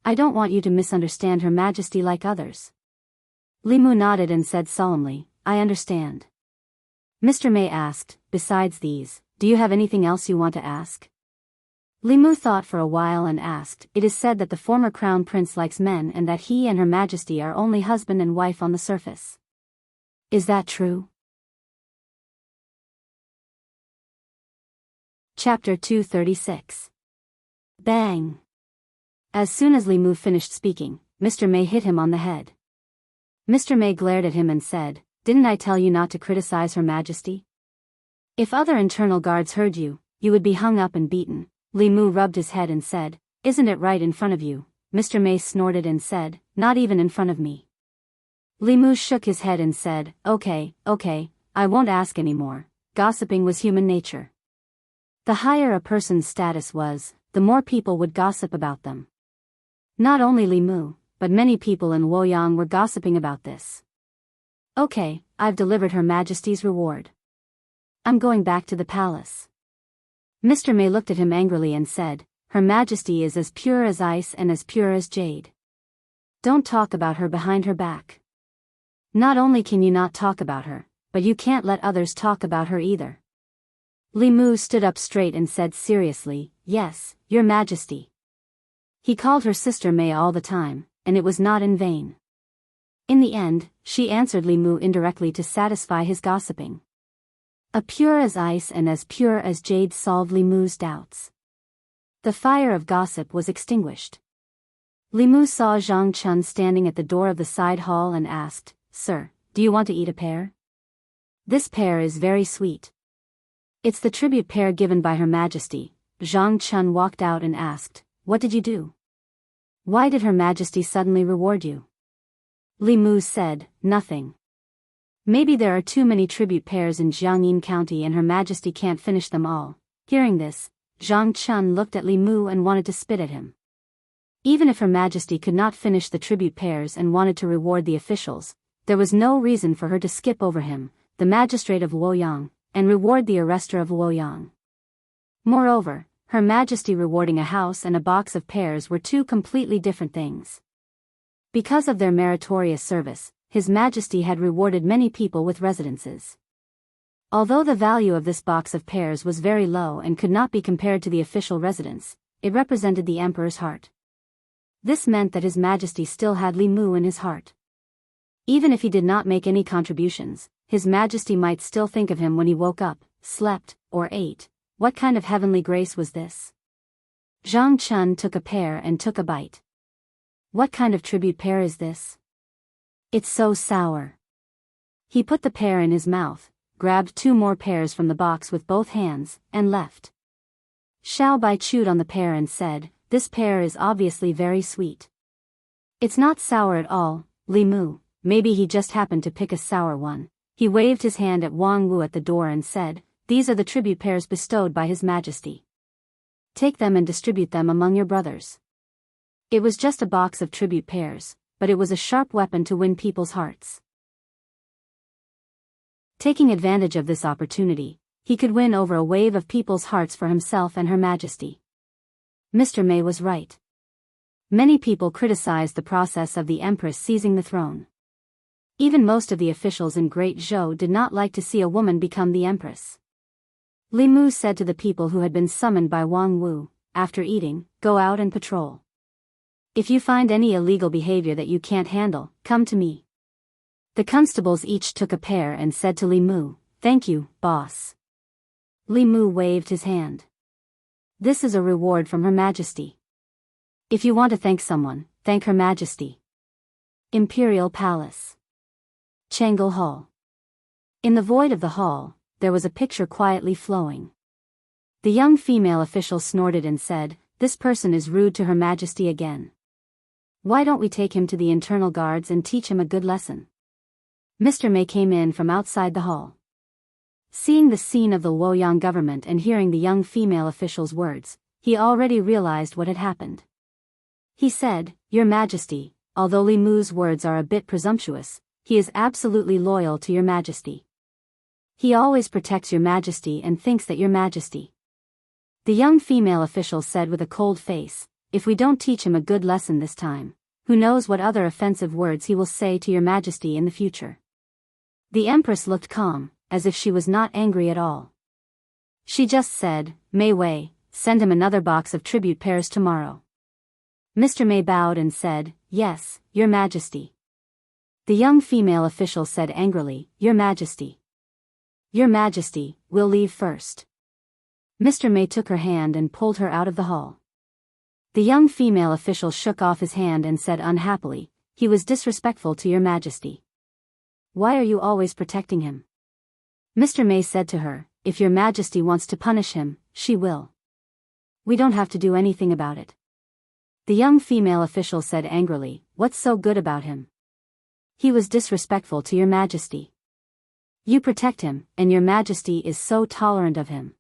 I don't want you to misunderstand Her Majesty like others." Li Mu nodded and said solemnly, "I understand." Mr. May asked, "Besides these, do you have anything else you want to ask?" Li Mu thought for a while and asked, "It is said that the former crown prince likes men and that he and Her Majesty are only husband and wife on the surface. Is that true?" Chapter 236. Bang! As soon as Li Mu finished speaking, Mr. May hit him on the head. Mr. May glared at him and said, "Didn't I tell you not to criticize Her Majesty? If other internal guards heard you, you would be hung up and beaten." Li Mu rubbed his head and said, "Isn't it right in front of you?" Mr. May snorted and said, "Not even in front of me." Li Mu shook his head and said, Okay, I won't ask anymore." Gossiping was human nature. The higher a person's status was, the more people would gossip about them. Not only Li Mu, but many people in Luoyang were gossiping about this. Okay, I've delivered Her Majesty's reward. I'm going back to the palace. Mr. May looked at him angrily and said, Her Majesty is as pure as ice and as pure as jade. Don't talk about her behind her back. Not only can you not talk about her, but you can't let others talk about her either. Li Mu stood up straight and said seriously, Yes, Your Majesty. He called her sister May all the time, and it was not in vain. In the end, she answered Li Mu indirectly to satisfy his gossiping. A pure as ice and as pure as jade solved Li Mu's doubts. The fire of gossip was extinguished. Li Mu saw Zhang Chun standing at the door of the side hall and asked, Sir, do you want to eat a pear? This pear is very sweet. It's the tribute pear given by Her Majesty. Zhang Chun walked out and asked, What did you do? Why did Her Majesty suddenly reward you? Li Mu said, Nothing. Maybe there are too many tribute pears in Jiangyin County and Her Majesty can't finish them all. Hearing this, Zhang Chun looked at Li Mu and wanted to spit at him. Even if Her Majesty could not finish the tribute pears and wanted to reward the officials, there was no reason for her to skip over him, the magistrate of Luoyang, and reward the arrester of Luoyang. Moreover, Her Majesty rewarding a house and a box of pears were two completely different things. Because of their meritorious service, His Majesty had rewarded many people with residences. Although the value of this box of pears was very low and could not be compared to the official residence, it represented the emperor's heart. This meant that His Majesty still had Li Mu in his heart. Even if he did not make any contributions, His Majesty might still think of him when he woke up, slept, or ate. What kind of heavenly grace was this? Zhang Chun took a pear and took a bite. What kind of tribute pear is this? It's so sour. He put the pear in his mouth, grabbed 2 more pears from the box with both hands, and left. Xiao Bai chewed on the pear and said, This pear is obviously very sweet. It's not sour at all, Li Mu, maybe he just happened to pick a sour one. He waved his hand at Wang Wu at the door and said, These are the tribute pears bestowed by His Majesty. Take them and distribute them among your brothers. It was just a box of tribute pears, but it was a sharp weapon to win people's hearts. Taking advantage of this opportunity, he could win over a wave of people's hearts for himself and Her Majesty. Mr. May was right. Many people criticized the process of the Empress seizing the throne. Even most of the officials in Great Zhou did not like to see a woman become the Empress. Li Mu said to the people who had been summoned by Wang Wu, after eating, Go out and patrol. If you find any illegal behavior that you can't handle, come to me. The constables each took a pear and said to Li Mu, Thank you, boss. Li Mu waved his hand. This is a reward from Her Majesty. If you want to thank someone, thank Her Majesty. Imperial Palace. Changel Hall. In the void of the hall, there was a picture quietly flowing. The young female official snorted and said, This person is rude to Her Majesty again. Why don't we take him to the internal guards and teach him a good lesson? Mr. May came in from outside the hall. Seeing the scene of the Luoyang government and hearing the young female official's words, he already realized what had happened. He said, Your Majesty, although Li Mu's words are a bit presumptuous, he is absolutely loyal to Your Majesty. He always protects Your Majesty and thinks that Your Majesty. The young female official said with a cold face, If we don't teach him a good lesson this time, who knows what other offensive words he will say to Your Majesty in the future. The Empress looked calm, as if she was not angry at all. She just said, Mei Wei, send him another box of tribute pears tomorrow. Mr. May bowed and said, Yes, Your Majesty. The young female official said angrily, Your Majesty. Your Majesty, we'll leave first. Mr. May took her hand and pulled her out of the hall. The young female official shook off his hand and said unhappily, He was disrespectful to Your Majesty. Why are you always protecting him? Mr. May said to her, If Your Majesty wants to punish him, she will. We don't have to do anything about it. The young female official said angrily, What's so good about him? He was disrespectful to Your Majesty. You protect him, and Your Majesty is so tolerant of him.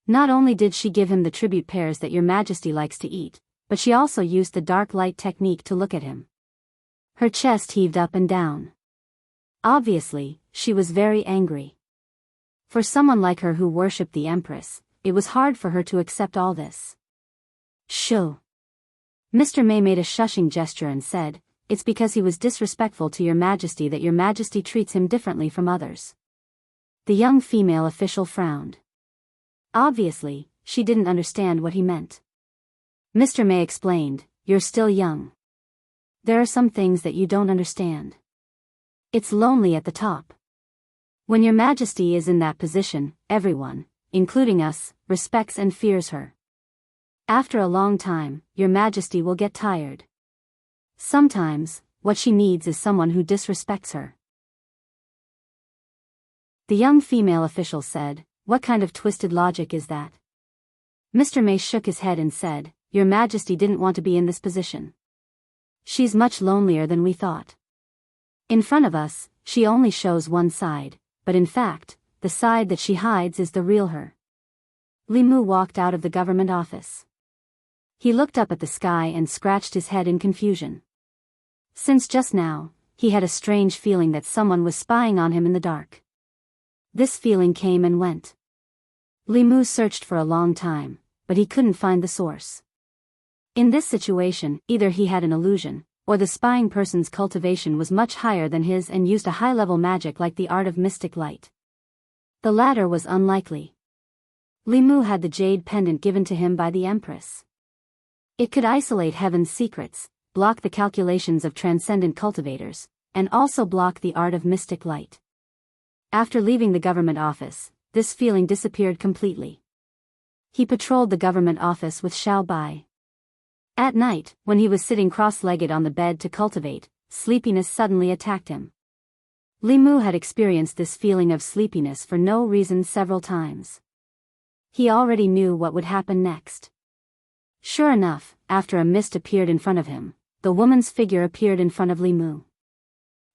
Not only did she give him the tribute pears that Your Majesty likes to eat, but she also used the dark light technique to look at him. Her chest heaved up and down. Obviously, she was very angry. For someone like her who worshipped the Empress, it was hard for her to accept all this. Shoo. Mr. May made a shushing gesture and said, "It's because he was disrespectful to your Majesty that your Majesty treats him differently from others." The young female official frowned. Obviously, she didn't understand what he meant. Mr. May explained, "You're still young. There are some things that you don't understand. It's lonely at the top. When your Majesty is in that position, everyone, including us, respects and fears her. After a long time, your Majesty will get tired. Sometimes, what she needs is someone who disrespects her." The young female official said, "What kind of twisted logic is that?" Mr. May shook his head and said, "Your Majesty didn't want to be in this position. She's much lonelier than we thought. In front of us, she only shows one side, but in fact, the side that she hides is the real her." Li Mu walked out of the government office. He looked up at the sky and scratched his head in confusion. Since just now, he had a strange feeling that someone was spying on him in the dark. This feeling came and went. Li Mu searched for a long time, but he couldn't find the source. In this situation, either he had an illusion, or the spying person's cultivation was much higher than his and used a high-level magic like the art of mystic light. The latter was unlikely. Li Mu had the jade pendant given to him by the Empress. It could isolate heaven's secrets, block the calculations of transcendent cultivators, and also block the art of mystic light. After leaving the government office, this feeling disappeared completely. He patrolled the government office with Xiao Bai. At night, when he was sitting cross-legged on the bed to cultivate, sleepiness suddenly attacked him. Li Mu had experienced this feeling of sleepiness for no reason several times. He already knew what would happen next. Sure enough, after a mist appeared in front of him, the woman's figure appeared in front of Li Mu.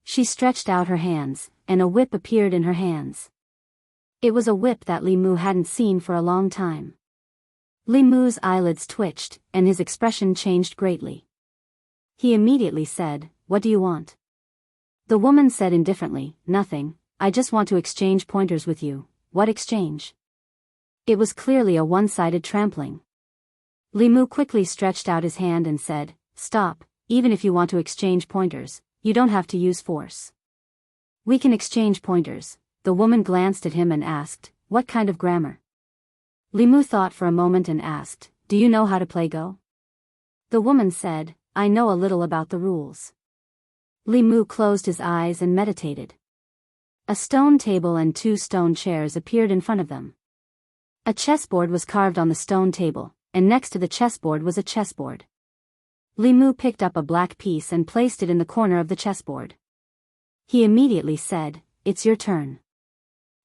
She stretched out her hands, and a whip appeared in her hands. It was a whip that Li Mu hadn't seen for a long time. Li Mu's eyelids twitched, and his expression changed greatly. He immediately said, "What do you want?" The woman said indifferently, "Nothing, I just want to exchange pointers with you." "What exchange?" It was clearly a one-sided trampling. Li Mu quickly stretched out his hand and said, "Stop, even if you want to exchange pointers, you don't have to use force. We can exchange pointers." The woman glanced at him and asked, "What kind of grammar?" Li Mu thought for a moment and asked, "Do you know how to play Go?" The woman said, "I know a little about the rules." Li Mu closed his eyes and meditated. A stone table and 2 stone chairs appeared in front of them. A chessboard was carved on the stone table, and next to the chessboard was a chessboard. Li Mu picked up a black piece and placed it in the corner of the chessboard. He immediately said, "It's your turn."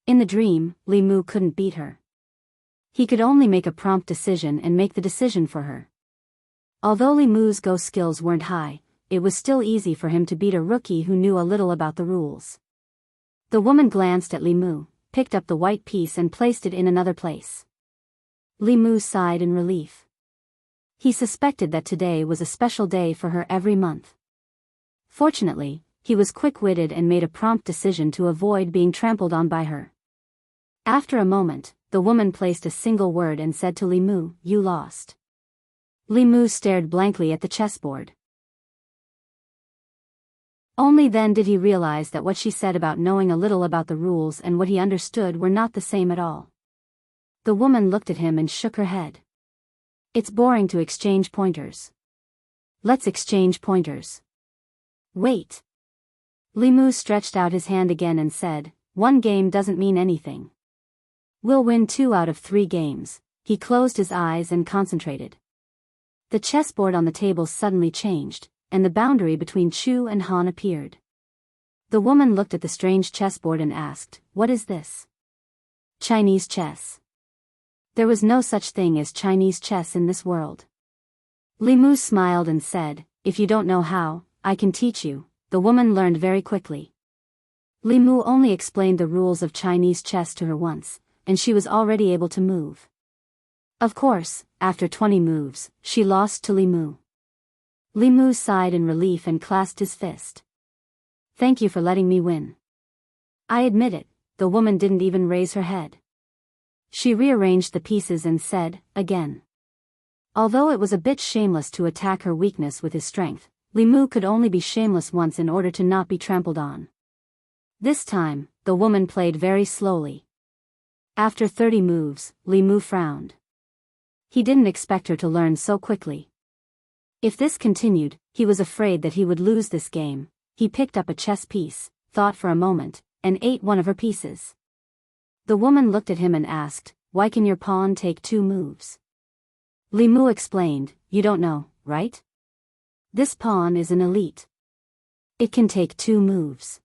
In the dream, Li Mu couldn't beat her. He could only make a prompt decision and make the decision for her. Although Li Mu's Go skills weren't high, it was still easy for him to beat a rookie who knew a little about the rules. The woman glanced at Li Mu, picked up the white piece and placed it in another place. Li Mu sighed in relief. He suspected that today was a special day for her every month. Fortunately, he was quick-witted and made a prompt decision to avoid being trampled on by her. After a moment, the woman placed a single word and said to Li Mu, "You lost." Li Mu stared blankly at the chessboard. Only then did he realize that what she said about knowing a little about the rules and what he understood were not the same at all. The woman looked at him and shook her head. "It's boring to exchange pointers. Let's exchange pointers." "Wait." Li Mu stretched out his hand again and said, "One game doesn't mean anything. We'll win 2 out of 3 games." He closed his eyes and concentrated. The chessboard on the table suddenly changed, and the boundary between Chu and Han appeared. The woman looked at the strange chessboard and asked, "What is this?" "Chinese chess." There was no such thing as Chinese chess in this world. Li Mu smiled and said, "If you don't know how, I can teach you." The woman learned very quickly. Li Mu only explained the rules of Chinese chess to her once, and she was already able to move. Of course, after 20 moves, she lost to Li Mu. Li Mu sighed in relief and clasped his fist. Thank you for letting me win. I admit it, the woman didn't even raise her head. She rearranged the pieces and said, again. Although it was a bit shameless to attack her weakness with his strength, Li Mu could only be shameless once in order to not be trampled on. This time, the woman played very slowly. After 30 moves, Li Mu frowned. He didn't expect her to learn so quickly. If this continued, he was afraid that he would lose this game. He picked up a chess piece, thought for a moment, and ate one of her pieces. The woman looked at him and asked, why can your pawn take 2 moves? Li Mu explained, you don't know, right? This pawn is an elite. It can take 2 moves.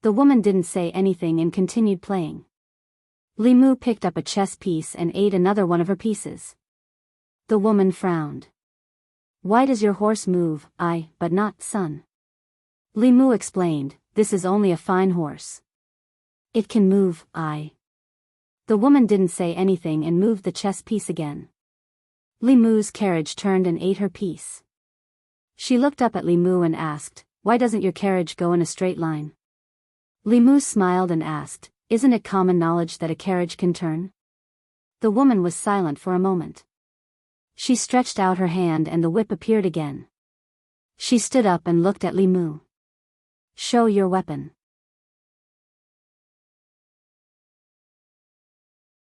The woman didn't say anything and continued playing. Li Mu picked up a chess piece and ate another one of her pieces. The woman frowned. Why does your horse move, but not son? Li Mu explained, this is only a fine horse. It can move, The woman didn't say anything and moved the chess piece again. Li Mu's carriage turned and ate her piece. She looked up at Li Mu and asked, why doesn't your carriage go in a straight line? Li Mu smiled and asked, isn't it common knowledge that a carriage can turn? The woman was silent for a moment. She stretched out her hand and the whip appeared again. She stood up and looked at Li Mu. Show your weapon.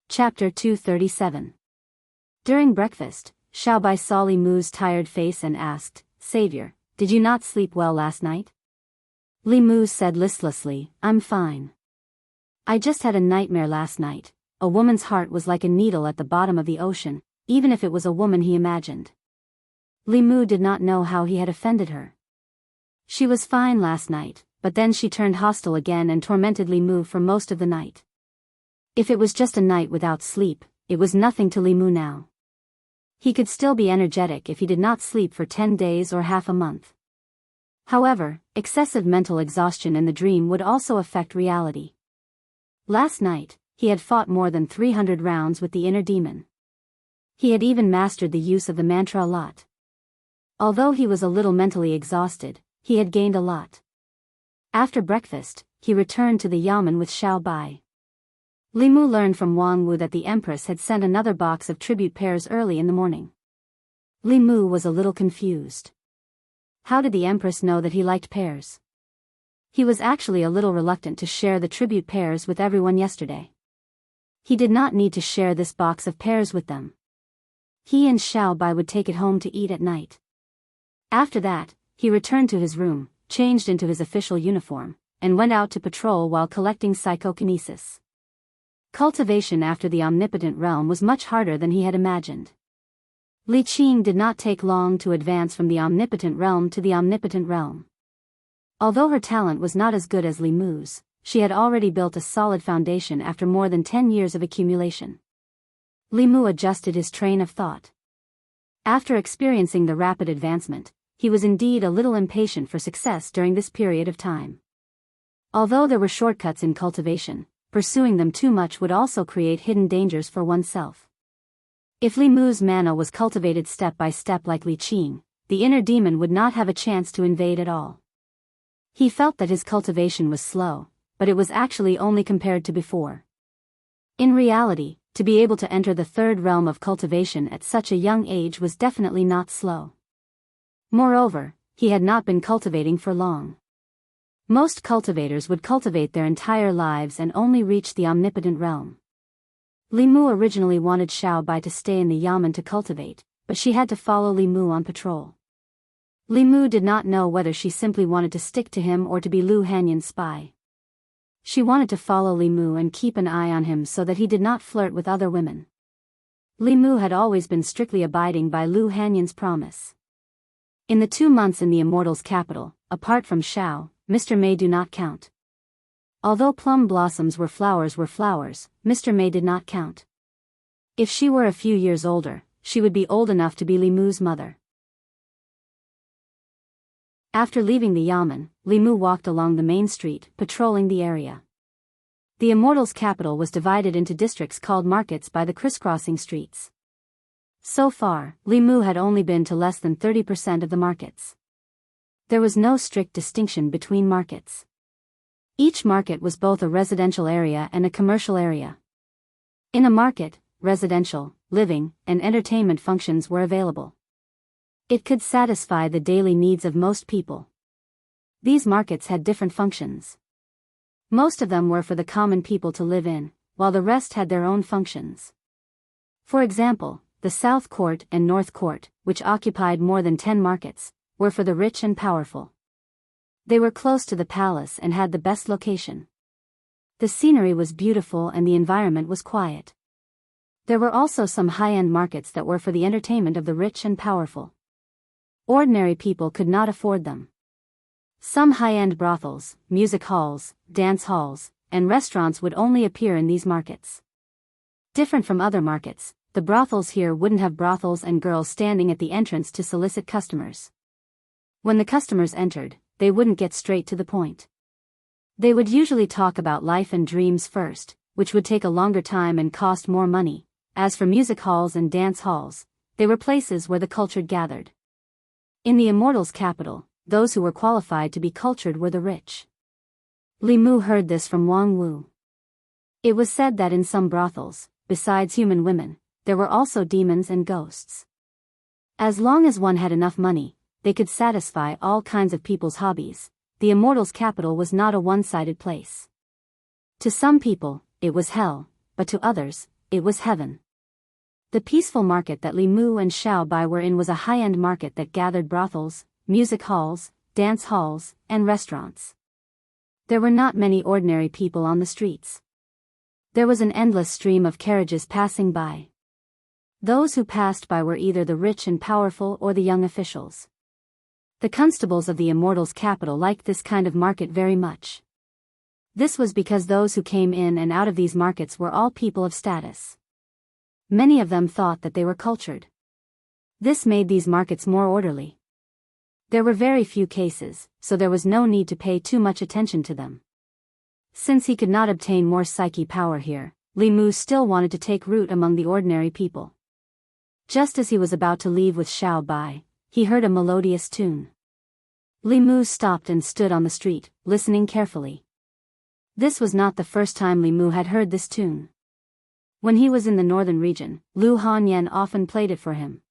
Chapter 237. During breakfast, Xiaobai saw Li Mu's tired face and asked, Savior, did you not sleep well last night? Li Mu said listlessly, I'm fine. I just had a nightmare last night. A woman's heart was like a needle at the bottom of the ocean, even if it was a woman he imagined. Li Mu did not know how he had offended her. She was fine last night, but then she turned hostile again and tormented Li Mu for most of the night. If it was just a night without sleep, it was nothing to Li Mu now. He could still be energetic if he did not sleep for 10 days or half a month. However, excessive mental exhaustion in the dream would also affect reality. Last night, he had fought more than 300 rounds with the inner demon. He had even mastered the use of the mantra a lot. Although he was a little mentally exhausted, he had gained a lot. After breakfast, he returned to the yamen with Xiao Bai. Li Mu learned from Wang Wu that the Empress had sent another box of tribute pears early in the morning. Li Mu was a little confused. How did the Empress know that he liked pears? He was actually a little reluctant to share the tribute pears with everyone yesterday. He did not need to share this box of pears with them. He and Xiao Bai would take it home to eat at night. After that, he returned to his room, changed into his official uniform, and went out to patrol while collecting psychokinesis. Cultivation after the omnipotent realm was much harder than he had imagined. Li Qing did not take long to advance from the omnipotent realm to the omnipotent realm. Although her talent was not as good as Li Mu's, she had already built a solid foundation after more than 10 years of accumulation. Li Mu adjusted his train of thought. After experiencing the rapid advancement, he was indeed a little impatient for success during this period of time. Although there were shortcuts in cultivation, pursuing them too much would also create hidden dangers for oneself. If Li Mu's mana was cultivated step by step like Li Qing, the inner demon would not have a chance to invade at all. He felt that his cultivation was slow, but it was actually only compared to before. In reality, to be able to enter the third realm of cultivation at such a young age was definitely not slow. Moreover, he had not been cultivating for long. Most cultivators would cultivate their entire lives and only reach the omnipotent realm. Li Mu originally wanted Xiao Bai to stay in the yamen to cultivate, but she had to follow Li Mu on patrol. Li Mu did not know whether she simply wanted to stick to him or to be Lu Hanyan's spy. She wanted to follow Li Mu and keep an eye on him so that he did not flirt with other women. Li Mu had always been strictly abiding by Lu Hanyan's promise. In the 2 months in the Immortals' capital, apart from Xiao, Mr. May do not count. Although plum blossoms were flowers, Mr. May did not count. If she were a few years older, she would be old enough to be Li Mu's mother. After leaving the yamen, Li Mu walked along the main street, patrolling the area. The Immortals' capital was divided into districts called markets by the crisscrossing streets. So far, Li Mu had only been to less than 30% of the markets. There was no strict distinction between markets. Each market was both a residential area and a commercial area. In a market, residential, living, and entertainment functions were available. It could satisfy the daily needs of most people. These markets had different functions. Most of them were for the common people to live in, while the rest had their own functions. For example, the South Court and North Court, which occupied more than 10 markets, were for the rich and powerful. They were close to the palace and had the best location. The scenery was beautiful and the environment was quiet. There were also some high-end markets that were for the entertainment of the rich and powerful. Ordinary people could not afford them. Some high-end brothels, music halls, dance halls, and restaurants would only appear in these markets. Different from other markets, the brothels here wouldn't have brothels and girls standing at the entrance to solicit customers. When the customers entered, they wouldn't get straight to the point. They would usually talk about life and dreams first, which would take a longer time and cost more money. As for music halls and dance halls, they were places where the cultured gathered. In the immortals' capital, those who were qualified to be cultured were the rich. Li Mu heard this from Wang Wu. It was said that in some brothels, besides human women, there were also demons and ghosts. As long as one had enough money, they could satisfy all kinds of people's hobbies. The immortals' capital was not a one-sided place. To some people, it was hell, but to others, it was heaven. The peaceful market that Li Mu and Xiao Bai were in was a high-end market that gathered brothels, music halls, dance halls, and restaurants. There were not many ordinary people on the streets. There was an endless stream of carriages passing by. Those who passed by were either the rich and powerful or the young officials. The constables of the immortals' capital liked this kind of market very much. This was because those who came in and out of these markets were all people of status. Many of them thought that they were cultured. This made these markets more orderly. There were very few cases, so there was no need to pay too much attention to them. Since he could not obtain more psyche power here, Li Mu still wanted to take root among the ordinary people. Just as he was about to leave with Xiao Bai, he heard a melodious tune. Li Mu stopped and stood on the street, listening carefully. This was not the first time Li Mu had heard this tune. When he was in the northern region, Lu Hanyan often played it for him.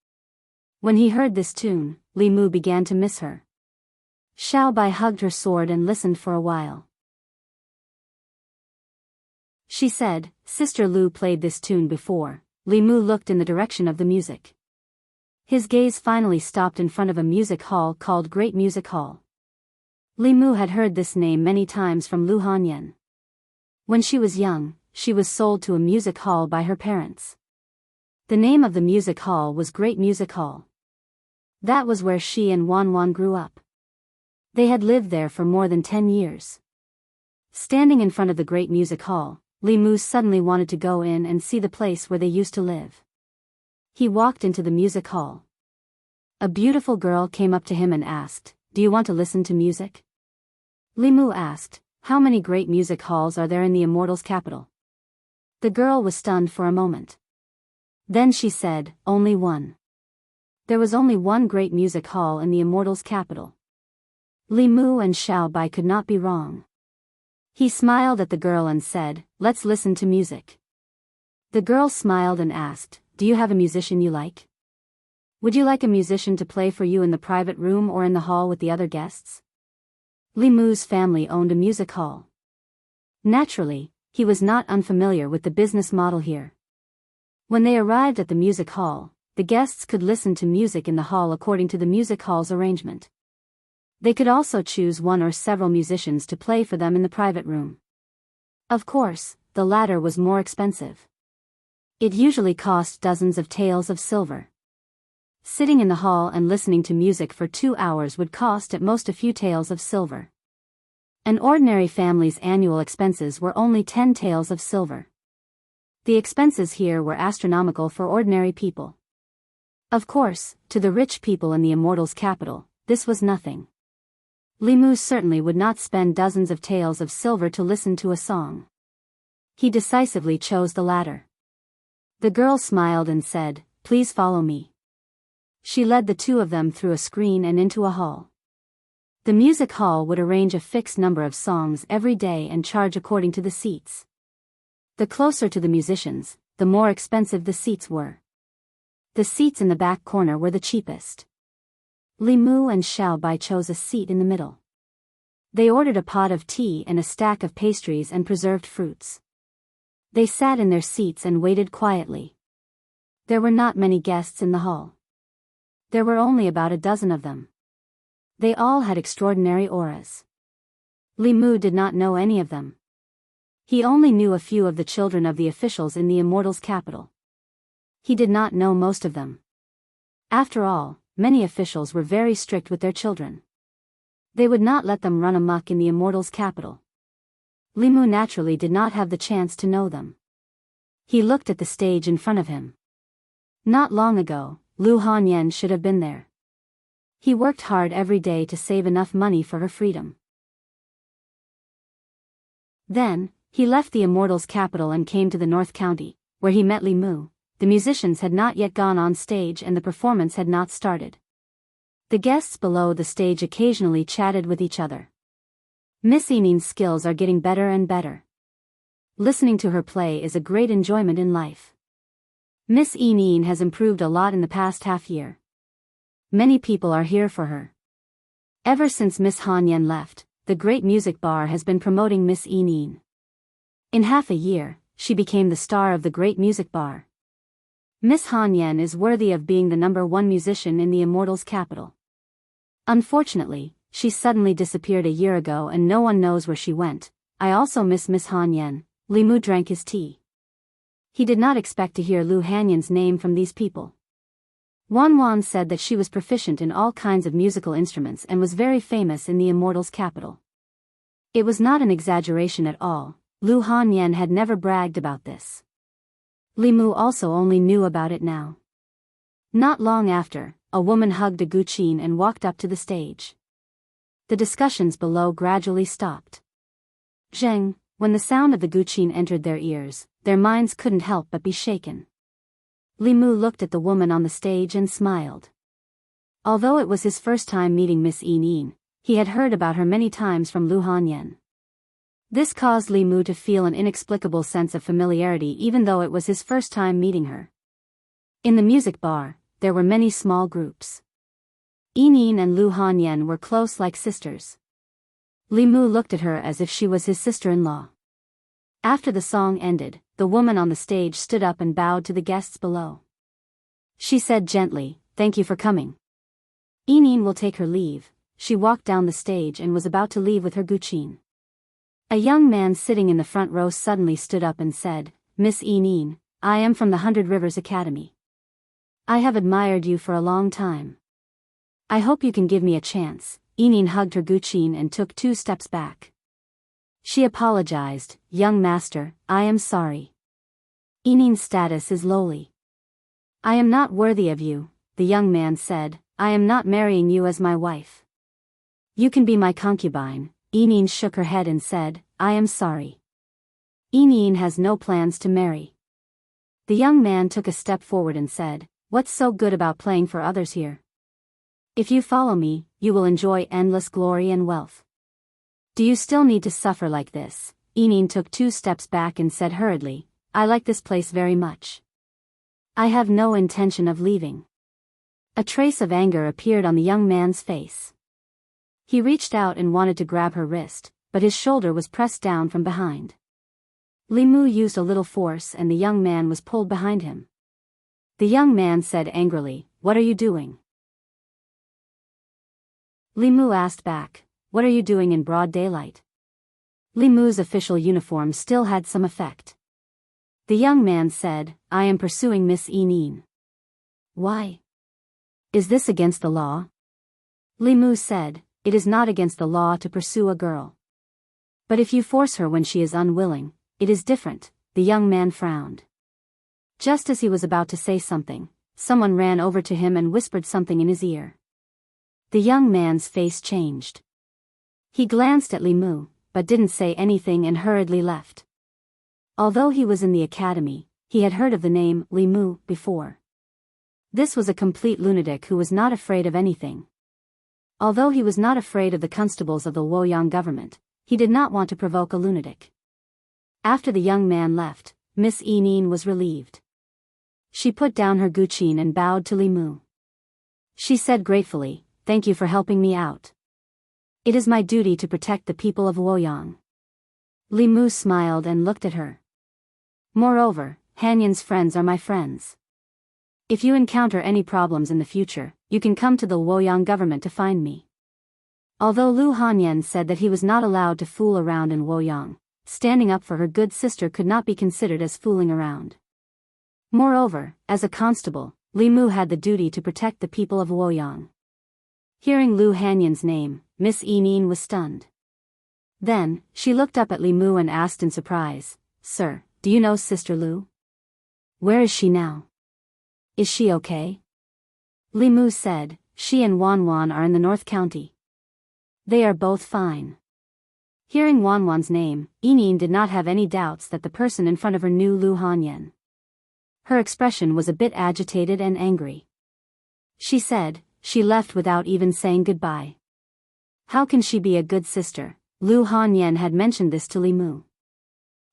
When he heard this tune, Li Mu began to miss her. Xiao Bai hugged her sword and listened for a while. She said, "Sister Lu played this tune before." Li Mu looked in the direction of the music. His gaze finally stopped in front of a music hall called Great Music Hall. Li Mu had heard this name many times from Lu Hanyan. When she was young, she was sold to a music hall by her parents. The name of the music hall was Great Music Hall. That was where she and Wan Wan grew up. They had lived there for more than 10 years. Standing in front of the Great Music Hall, Li Mu suddenly wanted to go in and see the place where they used to live. He walked into the music hall. A beautiful girl came up to him and asked, "Do you want to listen to music?" Li Mu asked, "How many great music halls are there in the immortals' capital?" The girl was stunned for a moment. Then she said, "Only one." There was only one great music hall in the immortals' capital. Li Mu and Xiao Bai could not be wrong. He smiled at the girl and said, "Let's listen to music." The girl smiled and asked, "Do you have a musician you like? Would you like a musician to play for you in the private room or in the hall with the other guests?" Li Mu's family owned a music hall. Naturally, he was not unfamiliar with the business model here. When they arrived at the music hall, the guests could listen to music in the hall according to the music hall's arrangement. They could also choose one or several musicians to play for them in the private room. Of course, the latter was more expensive. It usually cost dozens of taels of silver. Sitting in the hall and listening to music for 2 hours would cost at most a few taels of silver. An ordinary family's annual expenses were only 10 taels of silver. The expenses here were astronomical for ordinary people. Of course, to the rich people in the immortals' capital, this was nothing. Li Mu certainly would not spend dozens of taels of silver to listen to a song. He decisively chose the latter. The girl smiled and said, please follow me. She led the two of them through a screen and into a hall. The music hall would arrange a fixed number of songs every day and charge according to the seats. The closer to the musicians, the more expensive the seats were. The seats in the back corner were the cheapest. Li Mu and Xiao Bai chose a seat in the middle. They ordered a pot of tea and a stack of pastries and preserved fruits. They sat in their seats and waited quietly. There were not many guests in the hall. There were only about a dozen of them. They all had extraordinary auras. Li Mu did not know any of them. He only knew a few of the children of the officials in the Immortals' capital. He did not know most of them. After all, many officials were very strict with their children. They would not let them run amok in the Immortals' capital. Li Mu naturally did not have the chance to know them. He looked at the stage in front of him. Not long ago, Lu Hanyan should have been there. He worked hard every day to save enough money for her freedom. Then, he left the Immortals' capital and came to the North County, where he met Li Mu. The musicians had not yet gone on stage and the performance had not started. The guests below the stage occasionally chatted with each other. Miss Ening's skills are getting better and better. Listening to her play is a great enjoyment in life. Miss Ening has improved a lot in the past half year. Many people are here for her. Ever since Miss Hanyan left, the Great Music Bar has been promoting Miss Ening. In half a year, she became the star of the Great Music Bar. Miss Hanyan is worthy of being the #1 musician in the Immortals' capital. Unfortunately, she suddenly disappeared a year ago and no one knows where she went. I also miss Miss Hanyan. Li Mu drank his tea. He did not expect to hear Lu Hanyan's name from these people. Wan said that she was proficient in all kinds of musical instruments and was very famous in the Immortals' capital. It was not an exaggeration at all. Lu Hanyan had never bragged about this. Li Mu also only knew about it now. Not long after, a woman hugged a guqin and walked up to the stage. The discussions below gradually stopped. Zheng, when the sound of the guqin entered their ears, their minds couldn't help but be shaken. Li Mu looked at the woman on the stage and smiled. Although it was his first time meeting Miss Ening, he had heard about her many times from Lu Hanyan. This caused Li Mu to feel an inexplicable sense of familiarity even though it was his first time meeting her. In the music bar, there were many small groups. Ening and Lu Hanyan were close like sisters. Li Mu looked at her as if she was his sister-in-law. After the song ended, the woman on the stage stood up and bowed to the guests below. She said gently, "Thank you for coming." Ening will take her leave. She walked down the stage and was about to leave with her guqin. A young man sitting in the front row suddenly stood up and said, "Miss Ening, I am from the 100 Rivers Academy. I have admired you for a long time. I hope you can give me a chance." Ening hugged her guqin and took 2 steps back. She apologized, "Young master, I am sorry. Ening's status is lowly. I am not worthy of you," the young man said. "I am not marrying you as my wife. You can be my concubine." Ening shook her head and said, "I am sorry. Ening has no plans to marry." The young man took a step forward and said, "What's so good about playing for others here? If you follow me, you will enjoy endless glory and wealth. Do you still need to suffer like this?" Ening took 2 steps back and said hurriedly, "I like this place very much. I have no intention of leaving." A trace of anger appeared on the young man's face. He reached out and wanted to grab her wrist, but his shoulder was pressed down from behind. Li Mu used a little force and the young man was pulled behind him. The young man said angrily, "What are you doing?" Li Mu asked back, "What are you doing in broad daylight?" Li Mu's official uniform still had some effect. The young man said, "I am pursuing Miss Ening." "Why? Is this against the law?" Li Mu said, "It is not against the law to pursue a girl. But if you force her when she is unwilling, it is different." The young man frowned. Just as he was about to say something, someone ran over to him and whispered something in his ear. The young man's face changed. He glanced at Li Mu, but didn't say anything and hurriedly left. Although he was in the academy, he had heard of the name Li Mu before. This was a complete lunatic who was not afraid of anything. Although he was not afraid of the constables of the Luoyang government, he did not want to provoke a lunatic. After the young man left, Miss Enin was relieved. She put down her guqin and bowed to Li Mu. She said gratefully, "Thank you for helping me out. It is my duty to protect the people of Luoyang." Li Mu smiled and looked at her. "Moreover, Hanyan's friends are my friends. If you encounter any problems in the future, you can come to the Luoyang government to find me." Although Lu Hanyan said that he was not allowed to fool around in Luoyang, standing up for her good sister could not be considered as fooling around. Moreover, as a constable, Li Mu had the duty to protect the people of Luoyang. Hearing Lu Hanyan's name, Miss Enin was stunned. Then, she looked up at Li Mu and asked in surprise, "Sir, do you know Sister Lu? Where is she now? Is she okay?" Li Mu said, "She and Wanwan are in the North County. They are both fine." Hearing Wanwan's name, Enin did not have any doubts that the person in front of her knew Lu Hanyan. Her expression was a bit agitated and angry. She said, "She left without even saying goodbye. How can she be a good sister?" Lu Hanyan had mentioned this to Li Mu.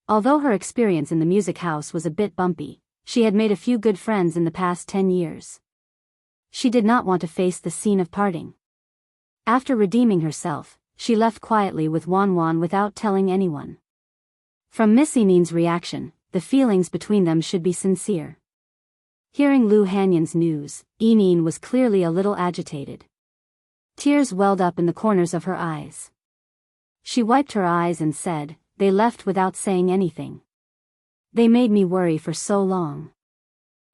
Although her experience in the music house was a bit bumpy, she had made a few good friends in the past 10 years. She did not want to face the scene of parting. After redeeming herself, she left quietly with Wanwan without telling anyone. From Miss Enin's reaction, the feelings between them should be sincere. Hearing Lu Hanyan's news, Enin was clearly a little agitated. Tears welled up in the corners of her eyes. She wiped her eyes and said, "They left without saying anything. They made me worry for so long.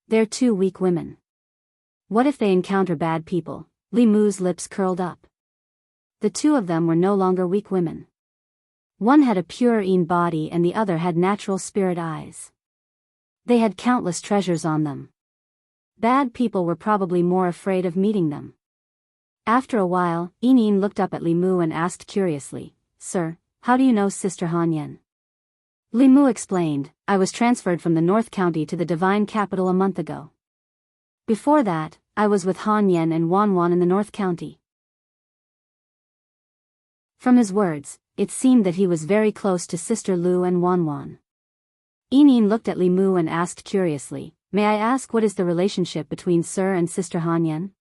They're two weak women. What if they encounter bad people?" Li Mu's lips curled up. The two of them were no longer weak women. One had a pure Yin body and the other had natural spirit eyes. They had countless treasures on them. Bad people were probably more afraid of meeting them. After a while, Enin looked up at Li Mu and asked curiously, "Sir, how do you know Sister Hanyan?" Li Mu explained, "I was transferred from the North County to the Divine Capital a month ago. Before that, I was with Hanyan and Wanwan in the North County." From his words, it seemed that he was very close to Sister Lu and Wanwan. Enin looked at Li Mu and asked curiously, "May I ask what is the relationship between Sir and Sister Hanyan?"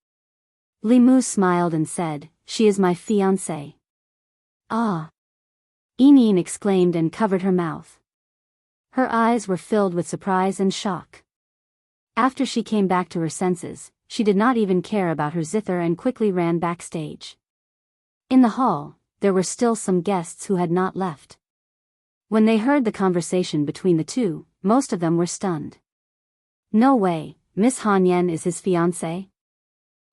Li Mu smiled and said, "She is my fiancée." "Ah!" Enin exclaimed and covered her mouth. Her eyes were filled with surprise and shock. After she came back to her senses, she did not even care about her zither and quickly ran backstage. In the hall, there were still some guests who had not left. When they heard the conversation between the two, most of them were stunned. "No way, Miss Hanyan is his fiancée?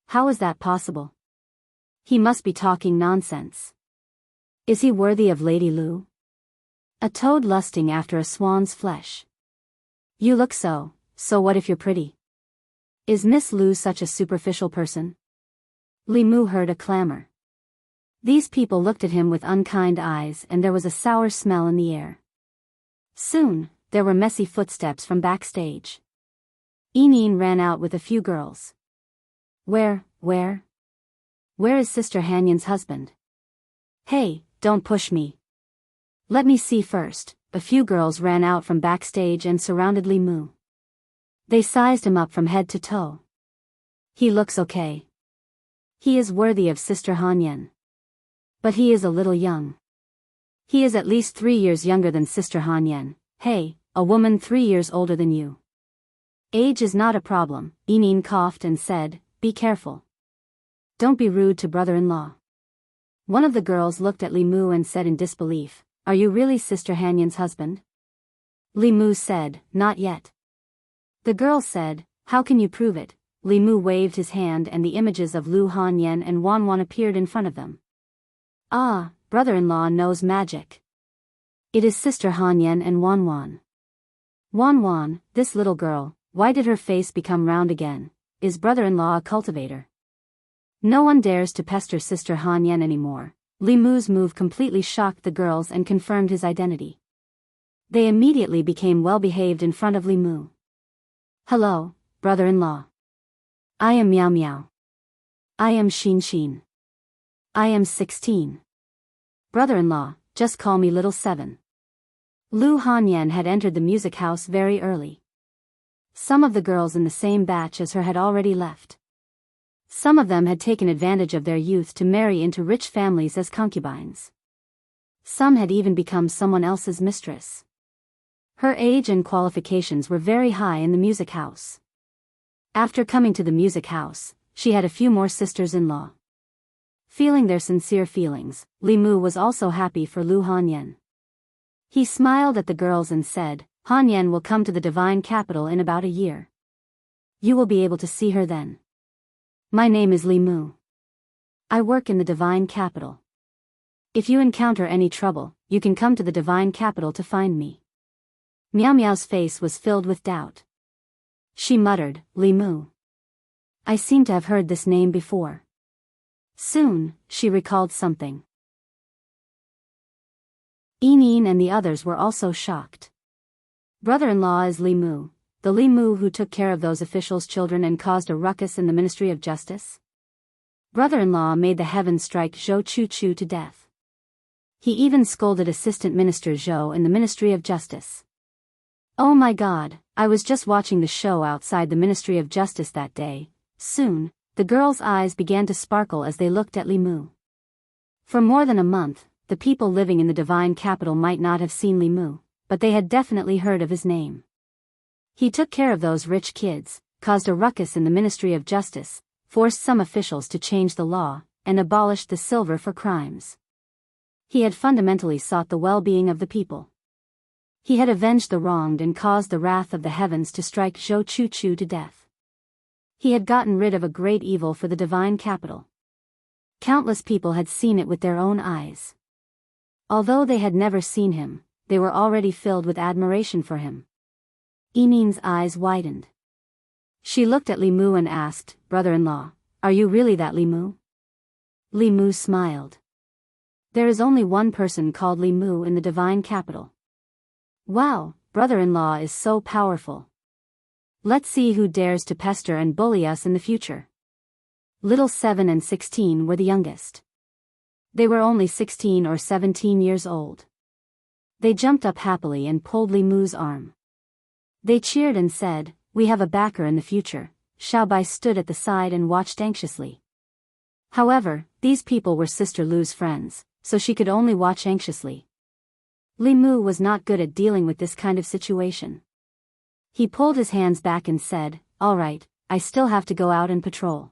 How is that possible? He must be talking nonsense. Is he worthy of Lady Lu? A toad lusting after a swan's flesh. You look so what if you're pretty? Is Miss Lu such a superficial person?" Li Mu heard a clamor. These people looked at him with unkind eyes and there was a sour smell in the air. Soon, there were messy footsteps from backstage. Enin ran out with a few girls. Where is Sister Hanyan's husband? Hey, don't push me. Let me see first." A few girls ran out from backstage and surrounded Li Mu. They sized him up from head to toe. "He looks okay. He is worthy of Sister Hanyan. But he is a little young. He is at least 3 years younger than Sister Hanyan. Hey, a woman 3 years older than you. Age is not a problem." Enin coughed and said, "Be careful. Don't be rude to brother-in-law." One of the girls looked at Li Mu and said in disbelief, "Are you really Sister Hanyan's husband?" Li Mu said, "Not yet." The girl said, "How can you prove it?" Li Mu waved his hand and the images of Lu Hanyan and Wanwan appeared in front of them. "Ah, brother-in-law knows magic. It is Sister Hanyan and Wanwan." "Wanwan, this little girl, why did her face become round again? Is brother-in-law a cultivator?" No one dares to pester Sister Hanyan anymore. Li Mu's move completely shocked the girls and confirmed his identity. They immediately became well-behaved in front of Li Mu. "Hello, brother-in-law. I am Meow Meow. I am Xin Xin. I am 16. Brother-in-law, just call me Little 7. Lu Hanyan had entered the music house very early. Some of the girls in the same batch as her had already left. Some of them had taken advantage of their youth to marry into rich families as concubines. Some had even become someone else's mistress. Her age and qualifications were very high in the music house. After coming to the music house, she had a few more sisters-in-law. Feeling their sincere feelings, Li Mu was also happy for Lu Hanyan. He smiled at the girls and said, Hanyan will come to the divine capital in about a year. You will be able to see her then. My name is Li Mu. I work in the divine capital. If you encounter any trouble, you can come to the divine capital to find me. Meow Meow's face was filled with doubt. She muttered, Li Mu. I seem to have heard this name before. Soon, she recalled something. Enin and the others were also shocked. Brother-in-law is Li Mu, the Li Mu who took care of those officials' children and caused a ruckus in the Ministry of Justice? Brother-in-law made the heavens strike Zhou Chu to death. He even scolded Assistant Minister Zhou in the Ministry of Justice. Oh my God, I was just watching the show outside the Ministry of Justice that day. Soon, the girls' eyes began to sparkle as they looked at Li Mu. For more than a month, the people living in the divine capital might not have seen Li Mu, but they had definitely heard of his name. He took care of those rich kids, caused a ruckus in the Ministry of Justice, forced some officials to change the law, and abolished the silver for crimes. He had fundamentally sought the well-being of the people. He had avenged the wronged and caused the wrath of the heavens to strike Zhou Chu to death. He had gotten rid of a great evil for the divine capital. Countless people had seen it with their own eyes. Although they had never seen him, they were already filled with admiration for him. Enin's eyes widened. She looked at Li Mu and asked, Brother-in-law, are you really that Li Mu? Li Mu smiled. There is only one person called Li Mu in the divine capital. Wow, brother-in-law is so powerful. Let's see who dares to pester and bully us in the future. Little 7 and 16 were the youngest. They were only 16 or 17 years old. They jumped up happily and pulled Li Mu's arm. They cheered and said, we have a backer in the future. Xiaobai stood at the side and watched anxiously. However, these people were Sister Lu's friends, so she could only watch anxiously. Li Mu was not good at dealing with this kind of situation. He pulled his hands back and said, all right, I still have to go out and patrol.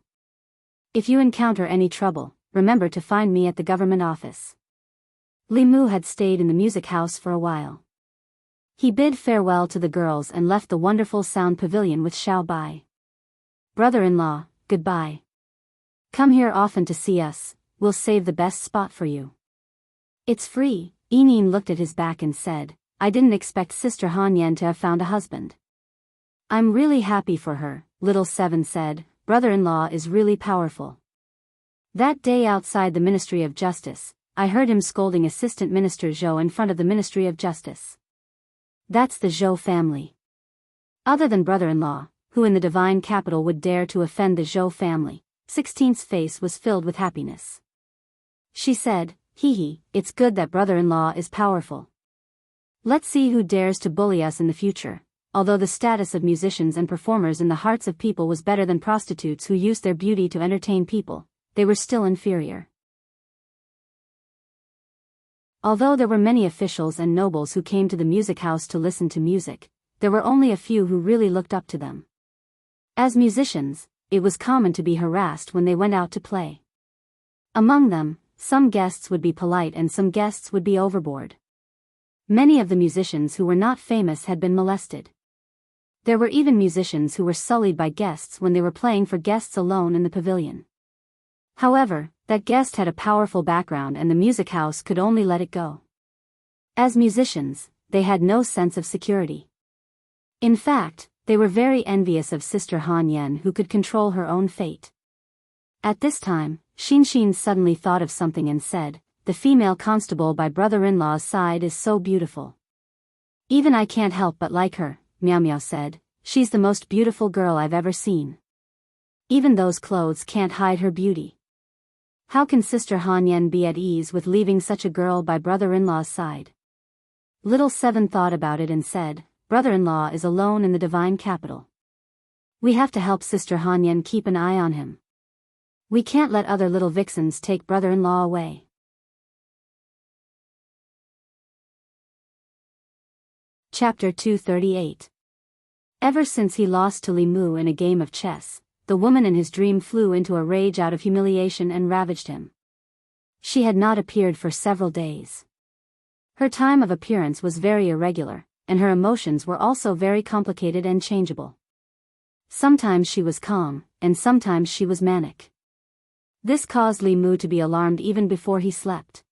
If you encounter any trouble, remember to find me at the government office. Li Mu had stayed in the music house for a while. He bid farewell to the girls and left the wonderful sound pavilion with Xiaobai. Brother-in-law, goodbye. Come here often to see us, we'll save the best spot for you. It's free. Enin looked at his back and said, I didn't expect Sister Hanyan to have found a husband. I'm really happy for her, Little 7 said, brother-in-law is really powerful. That day outside the Ministry of Justice, I heard him scolding Assistant Minister Zhou in front of the Ministry of Justice. That's the Zhou family. Other than brother-in-law, who in the divine capital would dare to offend the Zhou family? 16's face was filled with happiness. She said, hee, it's good that brother-in-law is powerful. Let's see who dares to bully us in the future. Although the status of musicians and performers in the hearts of people was better than prostitutes who used their beauty to entertain people, they were still inferior. Although there were many officials and nobles who came to the music house to listen to music, there were only a few who really looked up to them. As musicians, it was common to be harassed when they went out to play. Among them, some guests would be polite and some guests would be overboard. Many of the musicians who were not famous had been molested. There were even musicians who were sullied by guests when they were playing for guests alone in the pavilion. However, that guest had a powerful background and the music house could only let it go. As musicians, they had no sense of security. In fact, they were very envious of Sister Hanyan who could control her own fate. At this time, Xin suddenly thought of something and said, the female constable by brother-in-law's side is so beautiful. Even I can't help but like her, Meow Meow said, she's the most beautiful girl I've ever seen. Even those clothes can't hide her beauty. How can Sister Han Yen be at ease with leaving such a girl by brother-in-law's side? Little Seven thought about it and said, brother-in-law is alone in the divine capital. We have to help Sister Han Yen keep an eye on him. We can't let other little vixens take brother-in-law away. Chapter 238. Ever since he lost to Li Mu in a game of chess, the woman in his dream flew into a rage out of humiliation and ravaged him. She had not appeared for several days. Her time of appearance was very irregular, and her emotions were also very complicated and changeable. Sometimes she was calm, and sometimes she was manic. This caused Li Mu to be alarmed even before he slept.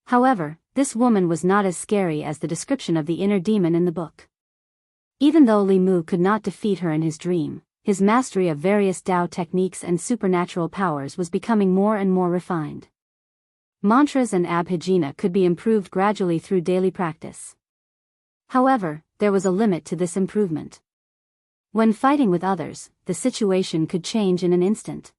However, this woman was not as scary as the description of the inner demon in the book. Even though Li Mu could not defeat her in his dream, his mastery of various Tao techniques and supernatural powers was becoming more and more refined. Mantras and abhijna could be improved gradually through daily practice. However, there was a limit to this improvement. When fighting with others, the situation could change in an instant.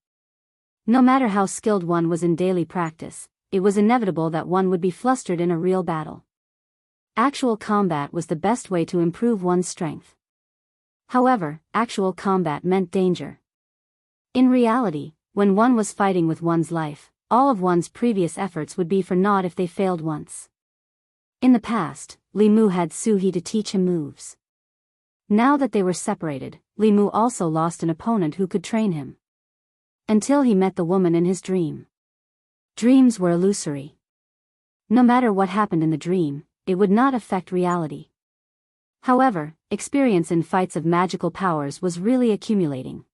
No matter how skilled one was in daily practice, it was inevitable that one would be flustered in a real battle. Actual combat was the best way to improve one's strength. However, actual combat meant danger. In reality, when one was fighting with one's life, all of one's previous efforts would be for naught if they failed once. In the past, Li Mu had Su He to teach him moves. Now that they were separated, Li Mu also lost an opponent who could train him. Until he met the woman in his dream. Dreams were illusory. No matter what happened in the dream, it would not affect reality. However, experience in fights of magical powers was really accumulating.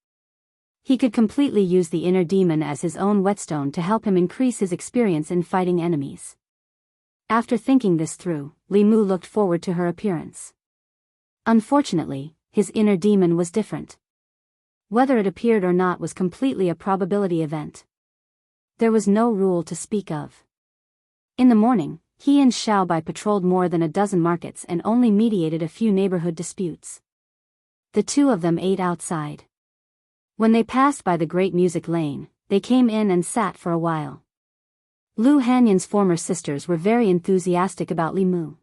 He could completely use the inner demon as his own whetstone to help him increase his experience in fighting enemies. After thinking this through, Li Mu looked forward to her appearance. Unfortunately, his inner demon was different. Whether it appeared or not was completely a probability event. There was no rule to speak of. In the morning, he and Xiaobai patrolled more than a dozen markets and only mediated a few neighborhood disputes. The two of them ate outside. When they passed by the Great Music Lane, they came in and sat for a while. Lu Hanyan's former sisters were very enthusiastic about Li Mu.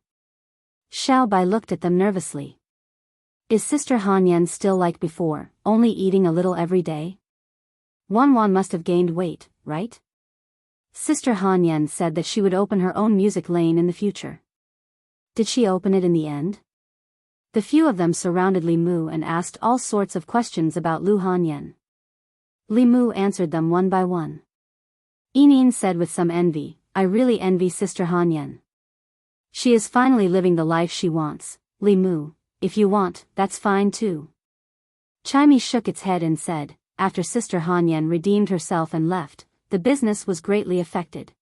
Xiaobai looked at them nervously. Is Sister Han Yan still like before, only eating a little every day? Wan must have gained weight, right? Sister Han Yan said that she would open her own music lane in the future. Did she open it in the end? The few of them surrounded Li Mu and asked all sorts of questions about Lu Han Yan. Li Mu answered them one by one. Enin said with some envy, I really envy Sister Han Yan. She is finally living the life she wants. Li Mu, if you want, that's fine too. Chimey shook its head and said, after Sister Han Yan redeemed herself and left, the business was greatly affected.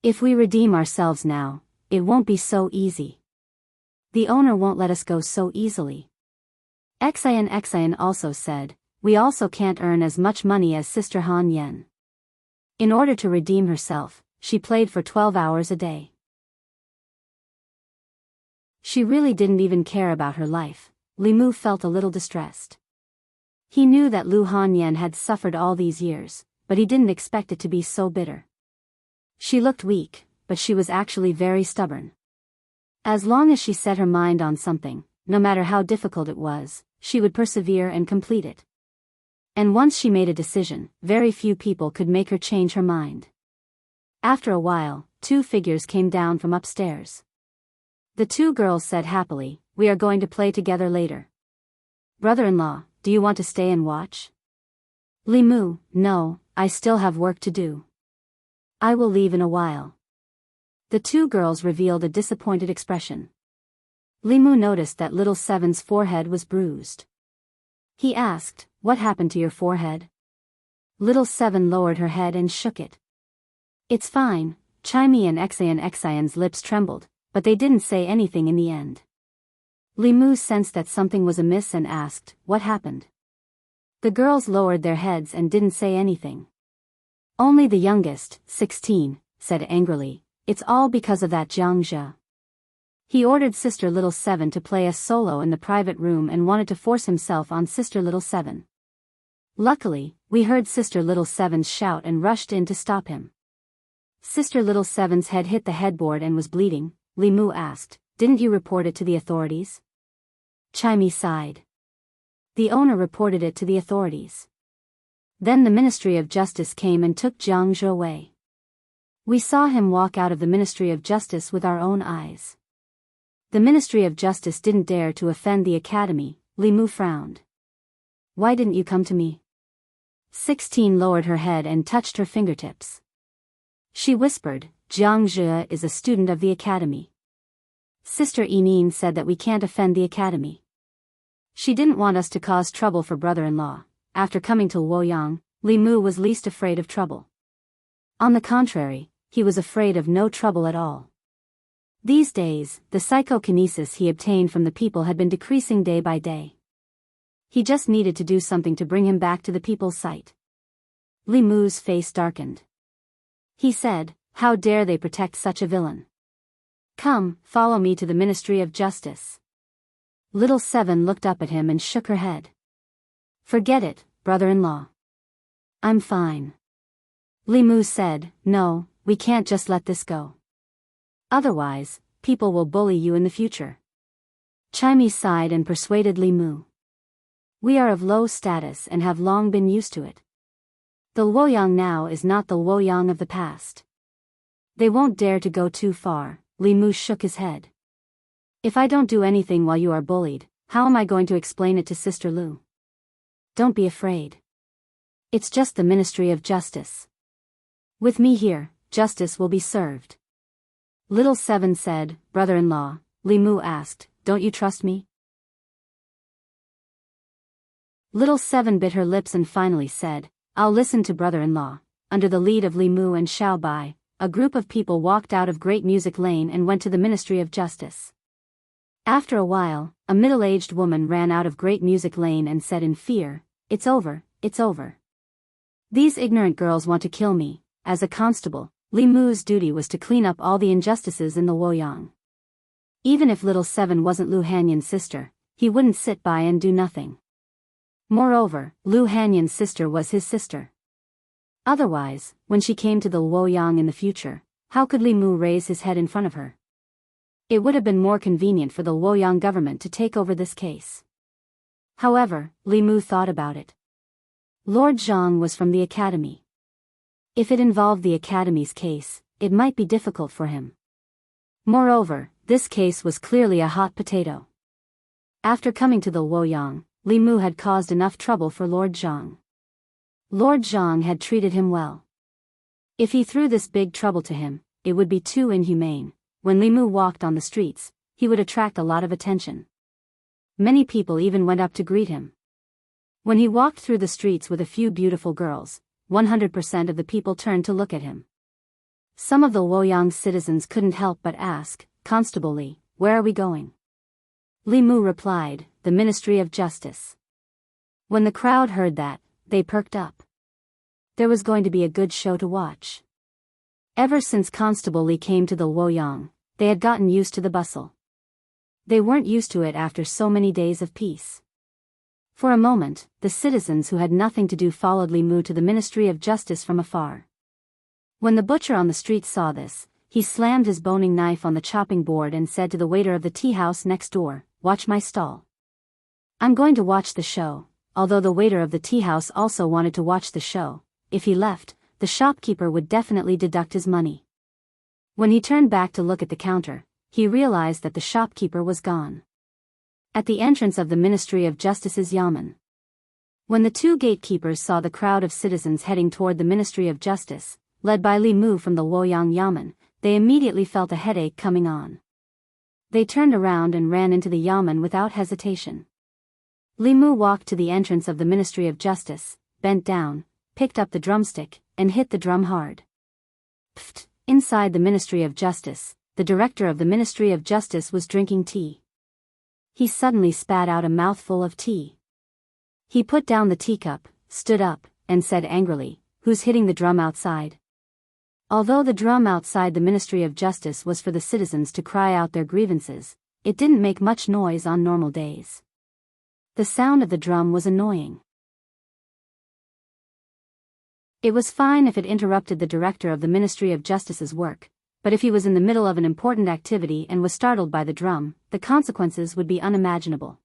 If we redeem ourselves now, it won't be so easy. The owner won't let us go so easily. Xian also said, we also can't earn as much money as Sister Han Yan. In order to redeem herself, she played for 12 hours a day. She really didn't even care about her life. Li Mu felt a little distressed. He knew that Lu Han Yan had suffered all these years, but he didn't expect it to be so bitter. She looked weak, but she was actually very stubborn. As long as she set her mind on something, no matter how difficult it was, she would persevere and complete it. And once she made a decision, very few people could make her change her mind. After a while, two figures came down from upstairs. The two girls said happily, we are going to play together later. Brother-in-law, do you want to stay and watch? Li Mu, no, I still have work to do. I will leave in a while. The two girls revealed a disappointed expression. Li Mu noticed that little Seven's forehead was bruised. He asked, what happened to your forehead? Little Seven lowered her head and shook it. It's fine. Chimey and Xian's lips trembled, but they didn't say anything in the end. Li Mu sensed that something was amiss and asked, what happened? The girls lowered their heads and didn't say anything. Only the youngest, 16, said angrily, it's all because of that Jiang Zhe. He ordered Sister Little Seven to play a solo in the private room and wanted to force himself on Sister Little Seven. Luckily, we heard Sister Little Seven's shout and rushed in to stop him. Sister Little Seven's head hit the headboard and was bleeding. Li Mu asked, "Didn't you report it to the authorities?" Chimey sighed. "The owner reported it to the authorities. Then the Ministry of Justice came and took Jiang Zhe away. We saw him walk out of the Ministry of Justice with our own eyes." "The Ministry of Justice didn't dare to offend the Academy," Li Mu frowned. "Why didn't you come to me?" 16 lowered her head and touched her fingertips. She whispered, "Jiang Zhe is a student of the Academy. Sister Enin said that we can't offend the Academy. She didn't want us to cause trouble for brother-in-law." After coming to Luoyang, Li Mu was least afraid of trouble. On the contrary, he was afraid of no trouble at all. These days, the psychokinesis he obtained from the people had been decreasing day by day. He just needed to do something to bring him back to the people's sight. Li Mu's face darkened. He said, "How dare they protect such a villain? Come, follow me to the Ministry of Justice." Little Seven looked up at him and shook her head. "Forget it, brother-in-law. I'm fine." Li Mu said, "No, we can't just let this go. Otherwise, people will bully you in the future." Chimey sighed and persuaded Li Mu. "We are of low status and have long been used to it. The Luoyang now is not the Luoyang of the past. They won't dare to go too far." Li Mu shook his head. "If I don't do anything while you are bullied, how am I going to explain it to Sister Lu? Don't be afraid. It's just the Ministry of Justice. With me here, justice will be served." Little Seven said, "Brother-in-law," Li Mu asked, "don't you trust me?" Little Seven bit her lips and finally said, "I'll listen to brother-in-law." Under the lead of Li Mu and Xiao Bai, a group of people walked out of Great Music Lane and went to the Ministry of Justice. After a while, a middle-aged woman ran out of Great Music Lane and said in fear, "It's over, it's over. These ignorant girls want to kill me." As a constable, Li Mu's duty was to clean up all the injustices in the Luoyang. Even if Little Seven wasn't Lu Hanyan's sister, he wouldn't sit by and do nothing. Moreover, Lu Hanyan's sister was his sister. Otherwise, when she came to the Luoyang in the future, how could Li Mu raise his head in front of her? It would have been more convenient for the Luoyang government to take over this case. However, Li Mu thought about it. Lord Zhang was from the Academy. If it involved the Academy's case, it might be difficult for him. Moreover, this case was clearly a hot potato. After coming to the Luoyang, Li Mu had caused enough trouble for Lord Zhang. Lord Zhang had treated him well. If he threw this big trouble to him, it would be too inhumane. When Li Mu walked on the streets, he would attract a lot of attention. Many people even went up to greet him. When he walked through the streets with a few beautiful girls, 100% of the people turned to look at him. Some of the Luoyang citizens couldn't help but ask, "Constable Li, where are we going?" Li Mu replied, "The Ministry of Justice." When the crowd heard that, they perked up. There was going to be a good show to watch. Ever since Constable Li came to the Luoyang, they had gotten used to the bustle. They weren't used to it after so many days of peace. For a moment, the citizens who had nothing to do followed Li Mu to the Ministry of Justice from afar. When the butcher on the street saw this, he slammed his boning knife on the chopping board and said to the waiter of the tea house next door, "Watch my stall. I'm going to watch the show." Although the waiter of the tea house also wanted to watch the show, if he left, the shopkeeper would definitely deduct his money. When he turned back to look at the counter, he realized that the shopkeeper was gone. At the entrance of the Ministry of Justice's Yamen. When the two gatekeepers saw the crowd of citizens heading toward the Ministry of Justice, led by Li Mu from the Luoyang Yamen, they immediately felt a headache coming on. They turned around and ran into the Yamen without hesitation. Li Mu walked to the entrance of the Ministry of Justice, bent down, picked up the drumstick, and hit the drum hard. Pfft! Inside the Ministry of Justice, the director of the Ministry of Justice was drinking tea. He suddenly spat out a mouthful of tea. He put down the teacup, stood up, and said angrily, "Who's hitting the drum outside?" Although the drum outside the Ministry of Justice was for the citizens to cry out their grievances, it didn't make much noise on normal days. The sound of the drum was annoying. It was fine if it interrupted the director of the Ministry of Justice's work, but if he was in the middle of an important activity and was startled by the drum, the consequences would be unimaginable.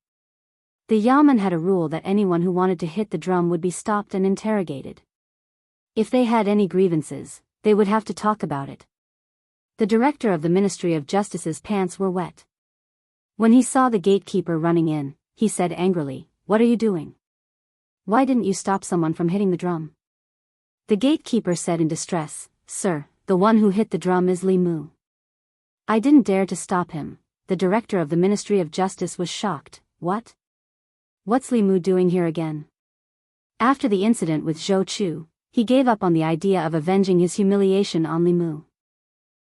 The Yamen had a rule that anyone who wanted to hit the drum would be stopped and interrogated. If they had any grievances, they would have to talk about it. The director of the Ministry of Justice's pants were wet. When he saw the gatekeeper running in, he said angrily, "What are you doing? Why didn't you stop someone from hitting the drum?" The gatekeeper said in distress, "Sir, the one who hit the drum is Li Mu." "I didn't dare to stop him." The director of the Ministry of Justice was shocked. "What? What's Li Mu doing here again?" After the incident with Zhou Chu, he gave up on the idea of avenging his humiliation on Li Mu.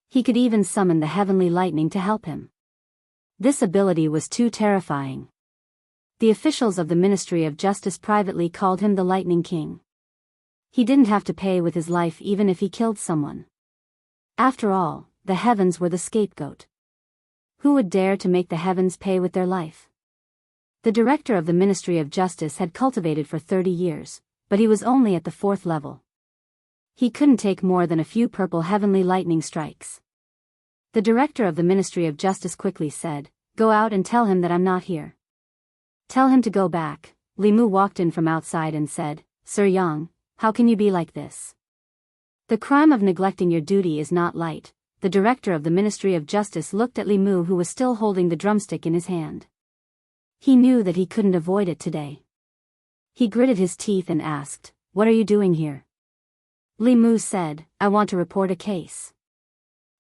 He could even summon the heavenly lightning to help him. This ability was too terrifying. The officials of the Ministry of Justice privately called him the Lightning King. He didn't have to pay with his life even if he killed someone. After all, the heavens were the scapegoat. Who would dare to make the heavens pay with their life? The director of the Ministry of Justice had cultivated for 30 years, but he was only at the 4th level. He couldn't take more than a few purple heavenly lightning strikes. The director of the Ministry of Justice quickly said, "Go out and tell him that I'm not here. Tell him to go back." Li Mu walked in from outside and said, "Sir Yang, how can you be like this? The crime of neglecting your duty is not light." The director of the Ministry of Justice looked at Li Mu, who was still holding the drumstick in his hand. He knew that he couldn't avoid it today. He gritted his teeth and asked, "What are you doing here?" Li Mu said, "I want to report a case."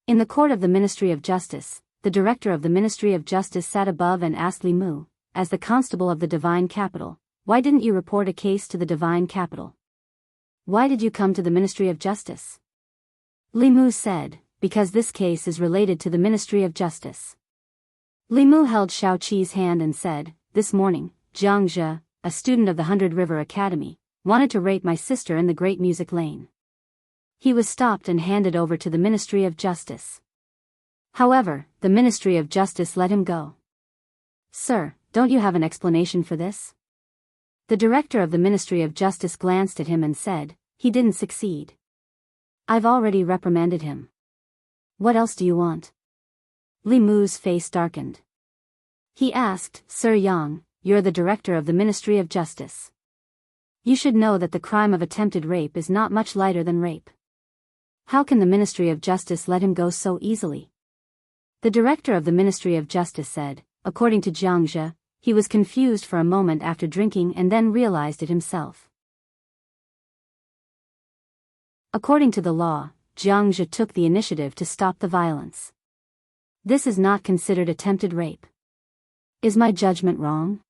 In the court of the Ministry of Justice, the director of the Ministry of Justice sat above and asked Li Mu, as the constable of the divine capital, "Why didn't you report a case to the divine capital? Why did you come to the Ministry of Justice?" Li Mu said, "Because this case is related to the Ministry of Justice." Li Mu held Shao Qi's hand and said, "This morning, Jiang Zhe, a student of the 100 River Academy, wanted to rape my sister in the Great Music Lane. He was stopped and handed over to the Ministry of Justice. However, the Ministry of Justice let him go." "Sir, don't you have an explanation for this?" The director of the Ministry of Justice glanced at him and said, "He didn't succeed. I've already reprimanded him. What else do you want?" Li Mu's face darkened. He asked, "Sir Yang, you're the director of the Ministry of Justice. You should know that the crime of attempted rape is not much lighter than rape. How can the Ministry of Justice let him go so easily?" The director of the Ministry of Justice said, "According to Jiang Zhe, he was confused for a moment after drinking and then realized it himself. According to the law, Jiang Zhe took the initiative to stop the violence. This is not considered attempted rape. Is my judgment wrong?"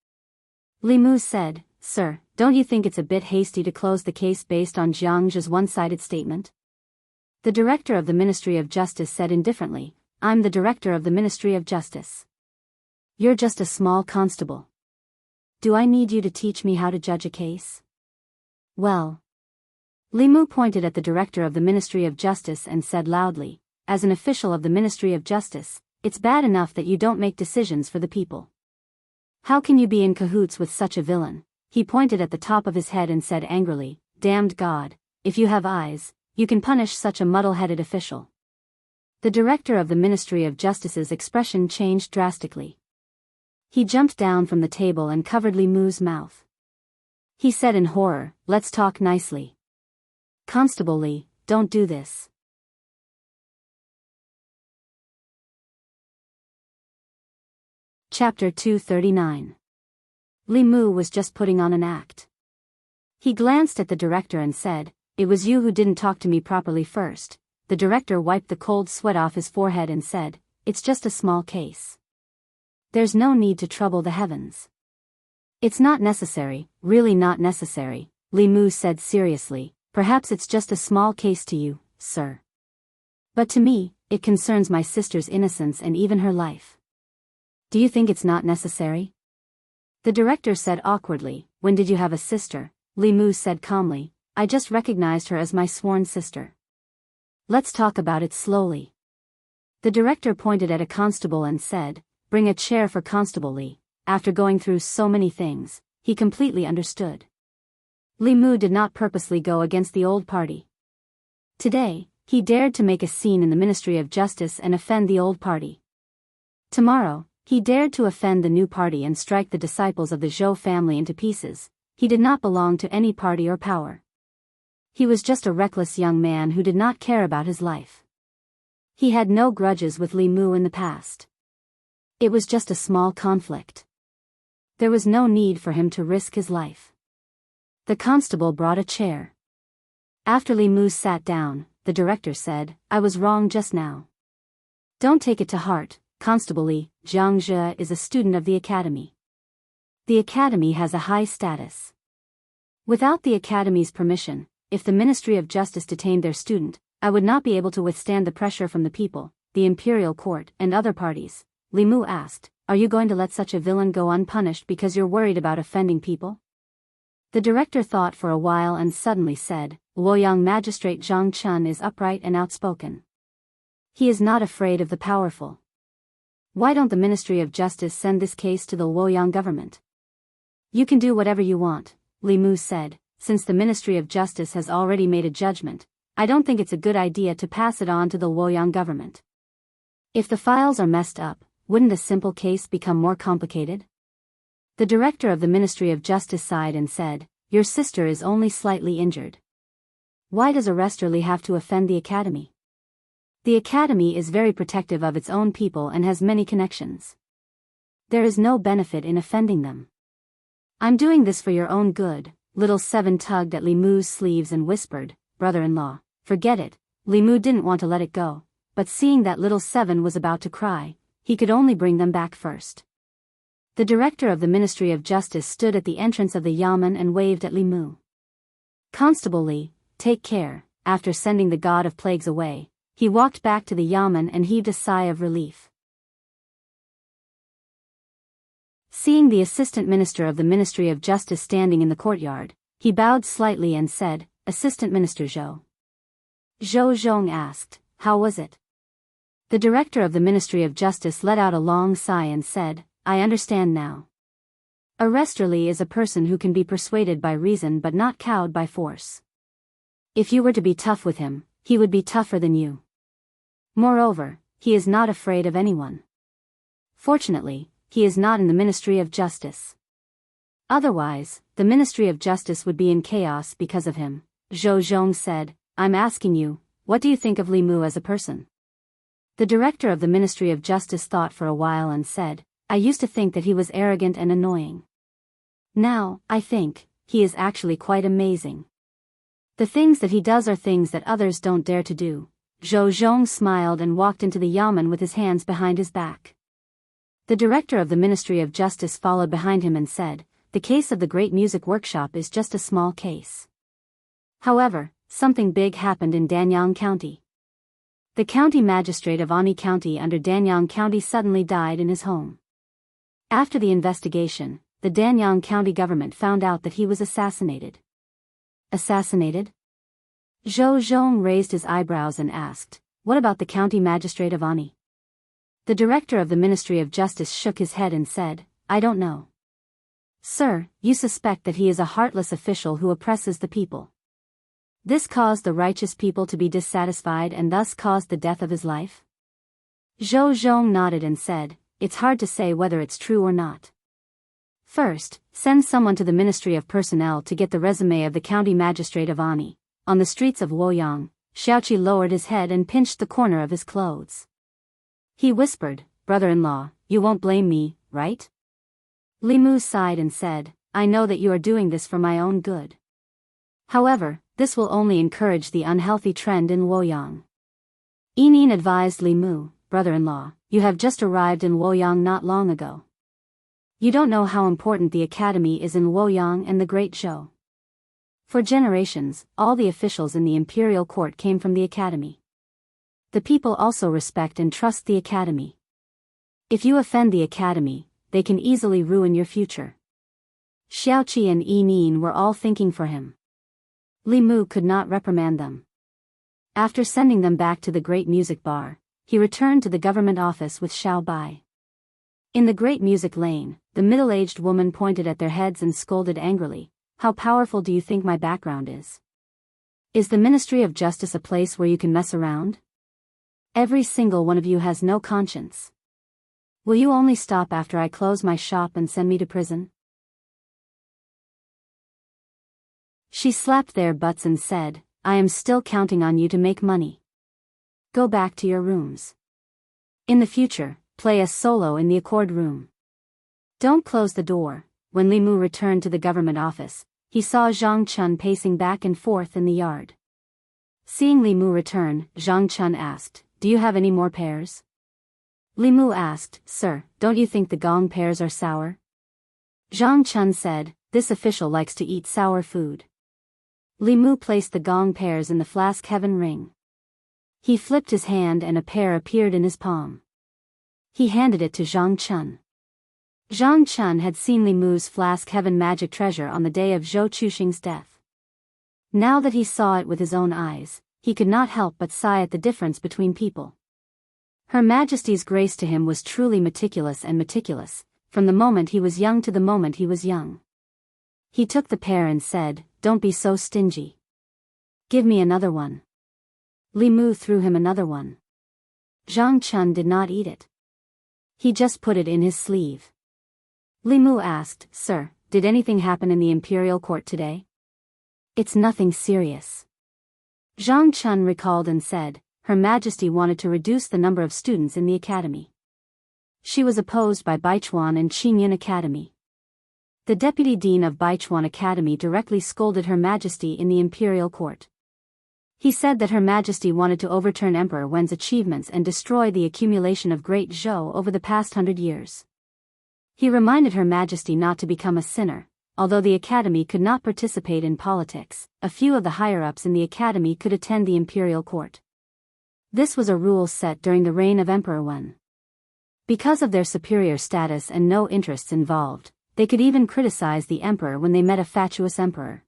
Li Mu said, "Sir, don't you think it's a bit hasty to close the case based on Jiang Zhe's one-sided statement?" The director of the Ministry of Justice said indifferently, "I'm the director of the Ministry of Justice. You're just a small constable. Do I need you to teach me how to judge a case?" "Well." Li Mu pointed at the director of the Ministry of Justice and said loudly, "As an official of the Ministry of Justice, it's bad enough that you don't make decisions for the people. How can you be in cahoots with such a villain?" He pointed at the top of his head and said angrily, "Damned God, if you have eyes, you can punish such a muddle-headed official." The director of the Ministry of Justice's expression changed drastically. He jumped down from the table and covered Li Mu's mouth. He said in horror, "Let's talk nicely. Constable Li, don't do this." Chapter 239. Li Mu was just putting on an act. He glanced at the director and said, "It was you who didn't talk to me properly first." The director wiped the cold sweat off his forehead and said, "It's just a small case. There's no need to trouble the heavens." "It's not necessary, really not necessary," Li Mu said seriously. "Perhaps it's just a small case to you, sir. But to me, it concerns my sister's innocence and even her life. Do you think it's not necessary?" The director said awkwardly, "When did you have a sister?" Li Mu said calmly, "I just recognized her as my sworn sister. Let's talk about it slowly." The director pointed at a constable and said, "Bring a chair for Constable Li." After going through so many things, he completely understood. Li Mu did not purposely go against the old party. Today, he dared to make a scene in the Ministry of Justice and offend the old party. Tomorrow, he dared to offend the new party and strike the disciples of the Zhou family into pieces. He did not belong to any party or power. He was just a reckless young man who did not care about his life. He had no grudges with Li Mu in the past. It was just a small conflict. There was no need for him to risk his life. The constable brought a chair. After Li Mu sat down, the director said, "I was wrong just now. Don't take it to heart, Constable Li. Jiangzhe is a student of the academy. The academy has a high status. Without the academy's permission, if the Ministry of Justice detained their student, I would not be able to withstand the pressure from the people, the imperial court, and other parties." Li Mu asked, "Are you going to let such a villain go unpunished because you're worried about offending people?" The director thought for a while and suddenly said, "Luoyang Magistrate Zhang Chun is upright and outspoken. He is not afraid of the powerful. Why don't the Ministry of Justice send this case to the Luoyang government?" "You can do whatever you want," Li Mu said. "Since the Ministry of Justice has already made a judgment, I don't think it's a good idea to pass it on to the Luoyang government. If the files are messed up, wouldn't a simple case become more complicated?" The director of the Ministry of Justice sighed and said, "Your sister is only slightly injured. Why does a Resterly have to offend the academy? The academy is very protective of its own people and has many connections. There is no benefit in offending them. I'm doing this for your own good." Little Seven tugged at Li Mu's sleeves and whispered, "Brother-in-law, forget it." Li Mu didn't want to let it go, but seeing that Little Seven was about to cry, he could only bring them back first. The director of the Ministry of Justice stood at the entrance of the yamen and waved at Li Mu. "Constable Li, take care." After sending the god of plagues away, he walked back to the yamen and heaved a sigh of relief. Seeing the assistant minister of the Ministry of Justice standing in the courtyard, he bowed slightly and said, "Assistant Minister Zhou." Zhou Zhong asked, "How was it?" The director of the Ministry of Justice let out a long sigh and said, "I understand now. A Resterly is a person who can be persuaded by reason but not cowed by force. If you were to be tough with him, he would be tougher than you. Moreover, he is not afraid of anyone. Fortunately, he is not in the Ministry of Justice. Otherwise, the Ministry of Justice would be in chaos because of him." Zhou Zhong said, "I'm asking you, what do you think of Li Mu as a person?" The director of the Ministry of Justice thought for a while and said, "I used to think that he was arrogant and annoying. Now, I think, he is actually quite amazing. The things that he does are things that others don't dare to do." Zhou Zhong smiled and walked into the yamen with his hands behind his back. The director of the Ministry of Justice followed behind him and said, "The case of the Great Music Workshop is just a small case. However, something big happened in Danyang County. The county magistrate of Ani County under Danyang County suddenly died in his home. After the investigation, the Danyang County government found out that he was assassinated." "Assassinated?" Zhou Zhong raised his eyebrows and asked, "What about the county magistrate of Ani?" The director of the Ministry of Justice shook his head and said, "I don't know. Sir, you suspect that he is a heartless official who oppresses the people. This caused the righteous people to be dissatisfied and thus caused the death of his life?" Zhou Zhong nodded and said, "It's hard to say whether it's true or not. First, send someone to the Ministry of Personnel to get the resume of the county magistrate of Ani." On the streets of Luoyang, Xiaoqi lowered his head and pinched the corner of his clothes. He whispered, "Brother-in-law, you won't blame me, right?" Li Mu sighed and said, "I know that you are doing this for my own good. However, this will only encourage the unhealthy trend in Luoyang." Yinin advised Li Mu, "Brother-in-law, you have just arrived in Luoyang not long ago. You don't know how important the academy is in Luoyang and the Great Zhou. For generations, all the officials in the imperial court came from the academy. The people also respect and trust the academy. If you offend the academy, they can easily ruin your future." Xiaoqi and Yinin were all thinking for him. Li Mu could not reprimand them. After sending them back to the great music bar, he returned to the government office with Xiao Bai. In the great music lane, the middle-aged woman pointed at their heads and scolded angrily, How powerful do you think my background is? Is the Ministry of Justice a place where you can mess around? Every single one of you has no conscience. Will you only stop after I close my shop and send me to prison? She slapped their butts and said, I am still counting on you to make money. Go back to your rooms. In the future, play a solo in the accord room. Don't close the door. When Li Mu returned to the government office, he saw Zhang Chun pacing back and forth in the yard. Seeing Li Mu return, Zhang Chun asked, Do you have any more pears? Li Mu asked, Sir, don't you think the gong pears are sour? Zhang Chun said, This official likes to eat sour food. Li Mu placed the gong pears in the flask heaven ring. He flipped his hand and a pear appeared in his palm. He handed it to Zhang Chun. Zhang Chun had seen Li Mu's flask heaven magic treasure on the day of Zhou Chuxing's death. Now that he saw it with his own eyes, he could not help but sigh at the difference between people. Her Majesty's grace to him was truly meticulous, from the moment he was young to the moment he was young. He took the pear and said, Don't be so stingy. Give me another one. Li Mu threw him another one. Zhang Chun did not eat it. He just put it in his sleeve. Li Mu asked, Sir, did anything happen in the imperial court today? It's nothing serious. Zhang Chun recalled and said, Her Majesty wanted to reduce the number of students in the academy. She was opposed by Baichuan and Qingyan Academy. The deputy dean of Baichuan Academy directly scolded Her Majesty in the imperial court. He said that Her Majesty wanted to overturn Emperor Wen's achievements and destroy the accumulation of great Zhou over the past 100 years. He reminded Her Majesty not to become a sinner. Although the academy could not participate in politics, a few of the higher-ups in the academy could attend the imperial court. This was a rule set during the reign of Emperor Wen. Because of their superior status and no interests involved, they could even criticize the emperor when they met a fatuous emperor.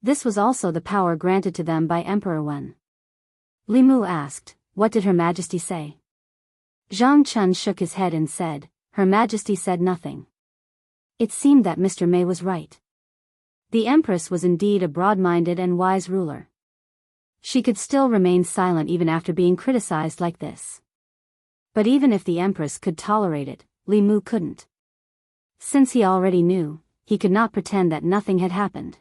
This was also the power granted to them by Emperor Wen. Li Mu asked, What did Her Majesty say? Zhang Chun shook his head and said, Her Majesty said nothing. It seemed that Mr. Mei was right. The Empress was indeed a broad-minded and wise ruler. She could still remain silent even after being criticized like this. But even if the Empress could tolerate it, Li Mu couldn't. Since he already knew, he could not pretend that nothing had happened.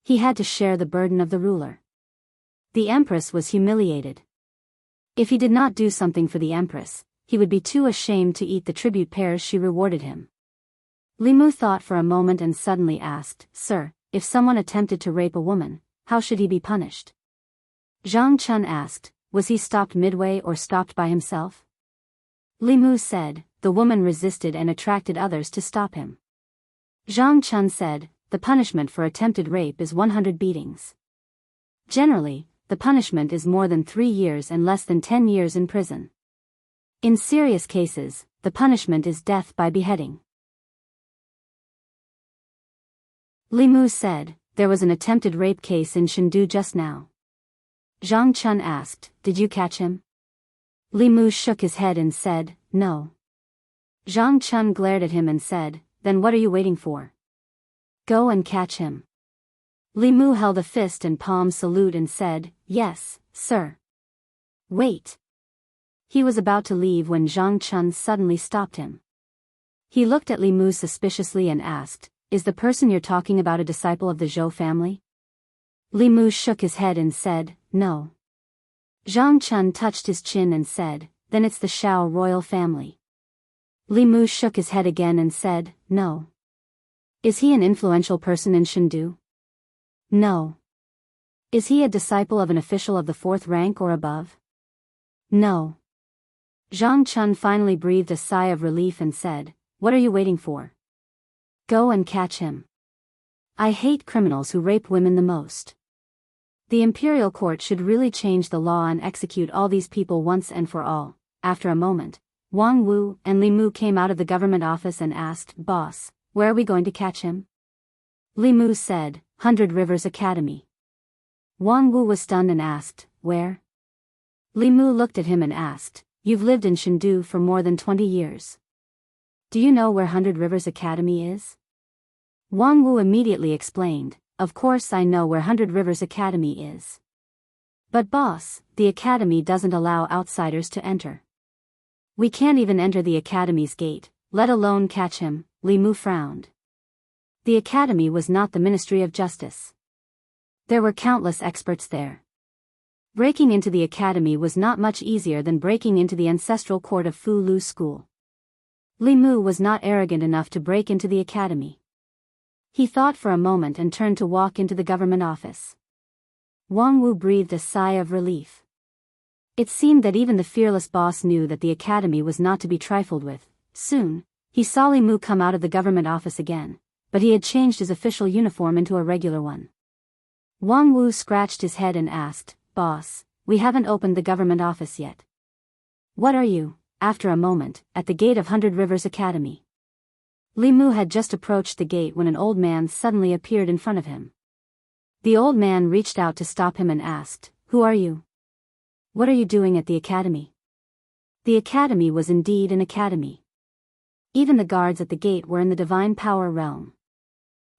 He had to share the burden of the ruler. The Empress was humiliated. If he did not do something for the Empress, he would be too ashamed to eat the tribute pears she rewarded him. Li Mu thought for a moment and suddenly asked, Sir, if someone attempted to rape a woman, how should he be punished? Zhang Chun asked, Was he stopped midway or stopped by himself? Li Mu said, The woman resisted and attracted others to stop him. Zhang Chun said, The punishment for attempted rape is 100 beatings. Generally, the punishment is more than 3 years and less than 10 years in prison. In serious cases, the punishment is death by beheading. Li Mu said, There was an attempted rape case in Chengdu just now. Zhang Chun asked, Did you catch him? Li Mu shook his head and said, No. Zhang Chun glared at him and said, Then what are you waiting for? Go and catch him. Li Mu held a fist and palm salute and said, Yes, sir. Wait. He was about to leave when Zhang Chun suddenly stopped him. He looked at Li Mu suspiciously and asked, Is the person you're talking about a disciple of the Zhou family? Li Mu shook his head and said, No. Zhang Chun touched his chin and said, Then it's the Shao royal family. Li Mu shook his head again and said, No. Is he an influential person in Chengdu? No. Is he a disciple of an official of the 4th rank or above? No. Zhang Chun finally breathed a sigh of relief and said, What are you waiting for? Go and catch him. I hate criminals who rape women the most. The imperial court should really change the law and execute all these people once and for all. After a moment, Wang Wu and Li Mu came out of the government office and asked, Boss, where are we going to catch him? Li Mu said, 100 Rivers Academy. Wang Wu was stunned and asked, Where? Li Mu looked at him and asked, You've lived in Chengdu for more than 20 years. Do you know where 100 Rivers Academy is? Wang Wu immediately explained, of course I know where Hundred Rivers Academy is. But boss, the academy doesn't allow outsiders to enter. We can't even enter the academy's gate, let alone catch him, Li Mu frowned. The academy was not the Ministry of Justice. There were countless experts there. Breaking into the academy was not much easier than breaking into the ancestral court of Fu Lu School. Li Mu was not arrogant enough to break into the academy. He thought for a moment and turned to walk into the government office. Wang Wu breathed a sigh of relief. It seemed that even the fearless boss knew that the academy was not to be trifled with. Soon, he saw Li Mu come out of the government office again, but he had changed his official uniform into a regular one. Wang Wu scratched his head and asked, Boss, we haven't opened the government office yet. What are you, after a moment, at the gate of Hundred Rivers Academy? Li Mu had just approached the gate when an old man suddenly appeared in front of him. The old man reached out to stop him and asked, Who are you? What are you doing at the academy? The academy was indeed an academy. Even the guards at the gate were in the divine power realm.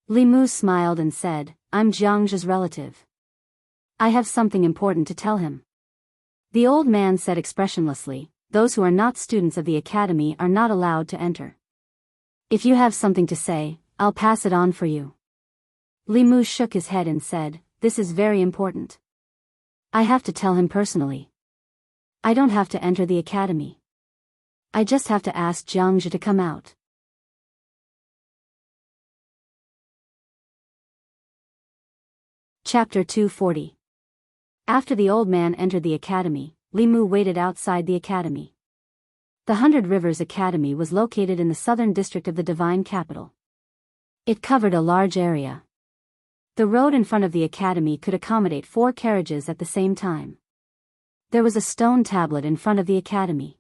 Li Mu smiled and said, I'm Jiang's relative. I have something important to tell him. The old man said expressionlessly, those who are not students of the academy are not allowed to enter. If you have something to say, I'll pass it on for you. Li Mu shook his head and said, this is very important. I have to tell him personally. I don't have to enter the academy. I just have to ask Jiang to come out. Chapter 240. After the old man entered the academy, Li Mu waited outside the academy. The Hundred Rivers Academy was located in the southern district of the divine capital. It covered a large area. The road in front of the academy could accommodate 4 carriages at the same time. There was a stone tablet in front of the academy.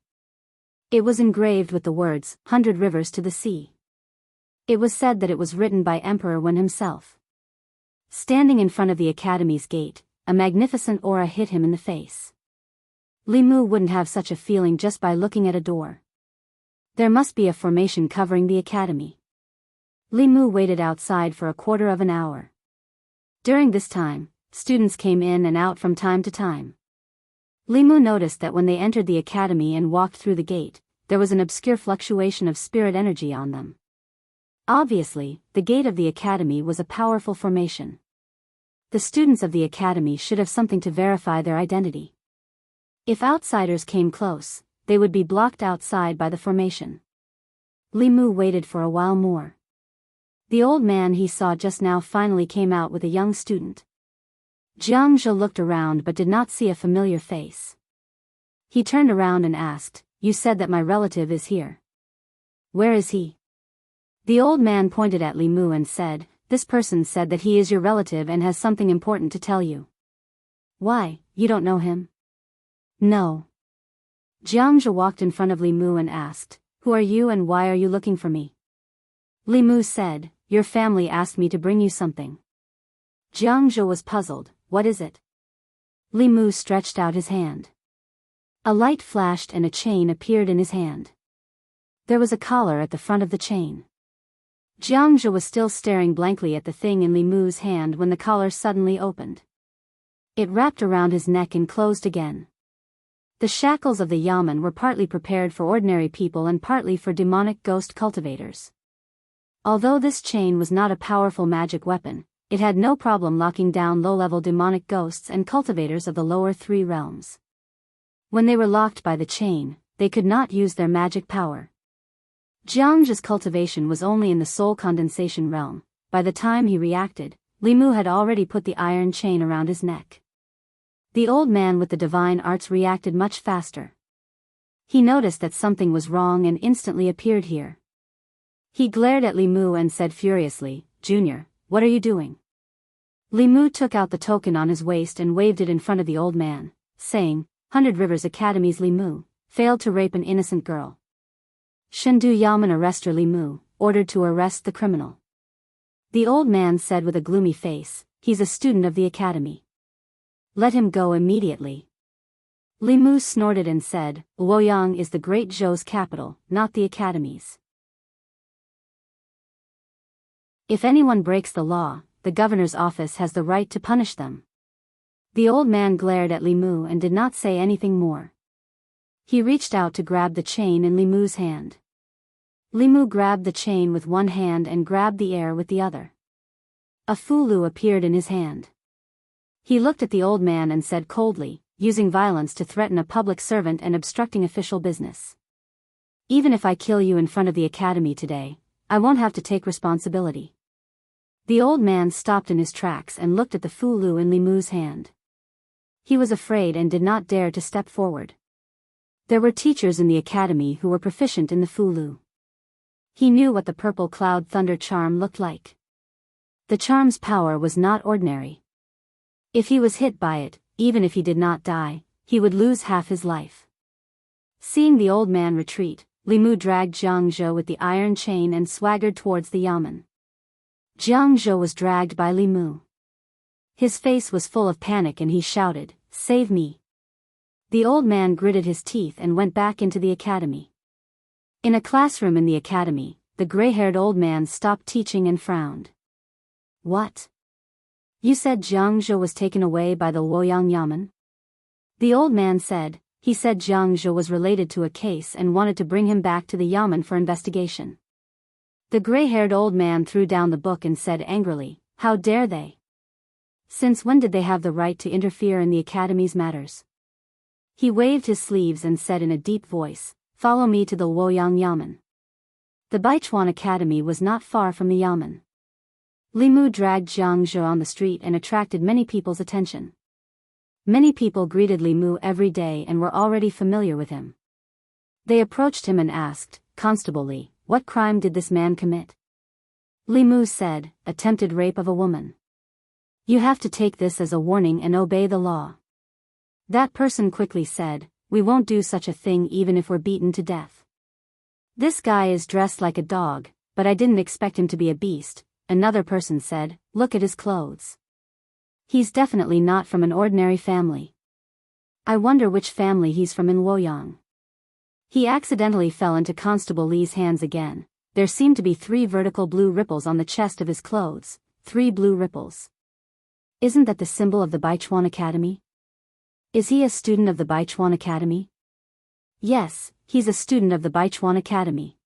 It was engraved with the words, 100 Rivers to the Sea. It was said that it was written by Emperor Wen himself. Standing in front of the academy's gate, a magnificent aura hit him in the face. Li Mu wouldn't have such a feeling just by looking at a door. There must be a formation covering the academy. Li Mu waited outside for a quarter of an hour. During this time, students came in and out from time to time. Li Mu noticed that when they entered the academy and walked through the gate, there was an obscure fluctuation of spirit energy on them. Obviously, the gate of the academy was a powerful formation. The students of the academy should have something to verify their identity. If outsiders came close, they would be blocked outside by the formation. Li Mu waited for a while more. The old man he saw just now finally came out with a young student. Jiang Zhe looked around but did not see a familiar face. He turned around and asked, "You said that my relative is here. Where is he?" The old man pointed at Li Mu and said, "This person said that he is your relative and has something important to tell you." "Why, you don't know him?" "No." Jiang Zhe walked in front of Li Mu and asked, "Who are you and why are you looking for me?" Li Mu said, "Your family asked me to bring you something." Jiang Zhe was puzzled. "What is it?" Li Mu stretched out his hand. A light flashed and a chain appeared in his hand. There was a collar at the front of the chain. Jiang Zhe was still staring blankly at the thing in Li Mu's hand when the collar suddenly opened. It wrapped around his neck and closed again. The shackles of the yamen were partly prepared for ordinary people and partly for demonic ghost cultivators. Although this chain was not a powerful magic weapon, it had no problem locking down low-level demonic ghosts and cultivators of the lower 3 realms. When they were locked by the chain, they could not use their magic power. Jiang Zhe's cultivation was only in the soul condensation realm. By the time he reacted, Li Mu had already put the iron chain around his neck. The old man with the divine arts reacted much faster. He noticed that something was wrong and instantly appeared here. He glared at Li Mu and said furiously, "Junior, what are you doing?" Li Mu took out the token on his waist and waved it in front of the old man, saying, "100 Rivers Academy's Li Mu, failed to rape an innocent girl. Shendu Yamen arrestor Li Mu, ordered to arrest the criminal." The old man said with a gloomy face, "He's a student of the academy. Let him go immediately." Li Mu snorted and said, "Luoyang is the great Zhou's capital, not the academy's." If anyone breaks the law, the governor's office has the right to punish them. The old man glared at Li Mu and did not say anything more. He reached out to grab the chain in Li Mu's hand. Li Mu grabbed the chain with one hand and grabbed the air with the other. A fulu appeared in his hand. He looked at the old man and said coldly, using violence to threaten a public servant and obstructing official business. Even if I kill you in front of the academy today, I won't have to take responsibility. The old man stopped in his tracks and looked at the fulu in Li Mu's hand. He was afraid and did not dare to step forward. There were teachers in the academy who were proficient in the fulu. He knew what the purple cloud thunder charm looked like. The charm's power was not ordinary. If he was hit by it, even if he did not die, he would lose half his life. Seeing the old man retreat, Li Mu dragged Jiang Zhou with the iron chain and swaggered towards the yamen. Jiang Zhou was dragged by Li Mu. His face was full of panic and he shouted, "Save me!" The old man gritted his teeth and went back into the academy. In a classroom in the academy, the gray-haired old man stopped teaching and frowned. "What? You said Jiang Zhou was taken away by the Luoyang yamen?" The old man said, "He said Jiang Zhou was related to a case and wanted to bring him back to the yamen for investigation." The gray-haired old man threw down the book and said angrily, "How dare they? Since when did they have the right to interfere in the academy's matters?" He waved his sleeves and said in a deep voice, "Follow me to the Luoyang yamen." The Baichuan Academy was not far from the yamen. Li Mu dragged Jiang Zhou on the street and attracted many people's attention. Many people greeted Li Mu every day and were already familiar with him. They approached him and asked, "Constable Li, what crime did this man commit?" Li Mu said, "Attempted rape of a woman. You have to take this as a warning and obey the law." That person quickly said, "We won't do such a thing even if we're beaten to death. This guy is dressed like a dog, but I didn't expect him to be a beast." Another person said, "Look at his clothes. He's definitely not from an ordinary family. I wonder which family he's from in Luoyang." He accidentally fell into Constable Li's hands again. There seemed to be 3 vertical blue ripples on the chest of his clothes, 3 blue ripples. Isn't that the symbol of the Baichuan Academy? Is he a student of the Baichuan Academy? Yes, he's a student of the Baichuan Academy.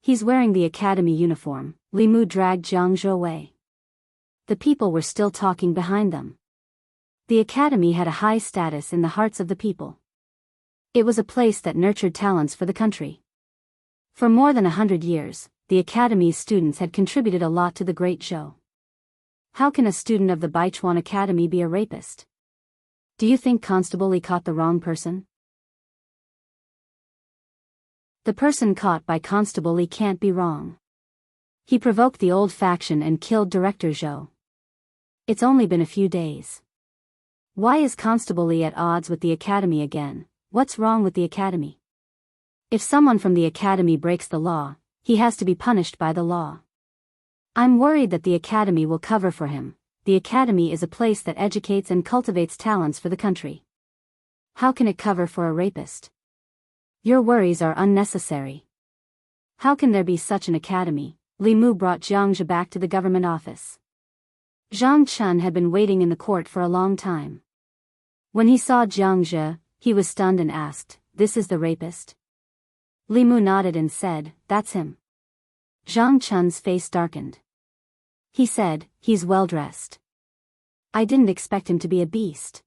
He's wearing the academy uniform. Li Mu dragged Jiang Zhou away. The people were still talking behind them. The academy had a high status in the hearts of the people. It was a place that nurtured talents for the country. For more than 100 years, the academy's students had contributed a lot to the Great Zhou. How can a student of the Baichuan Academy be a rapist? Do you think Constable Li caught the wrong person? The person caught by Constable Li can't be wrong. He provoked the old faction and killed Director Zhou. It's only been a few days. Why is Constable Li at odds with the academy again? What's wrong with the academy? If someone from the academy breaks the law, he has to be punished by the law. I'm worried that the academy will cover for him. The academy is a place that educates and cultivates talents for the country. How can it cover for a rapist? Your worries are unnecessary. How can there be such an academy? Li Mu brought Jiang Zhe back to the government office. Zhang Chun had been waiting in the court for a long time. When he saw Jiang Zhe, he was stunned and asked, "This is the rapist?" Li Mu nodded and said, "That's him." Zhang Chun's face darkened. He said, "He's well dressed. I didn't expect him to be a beast."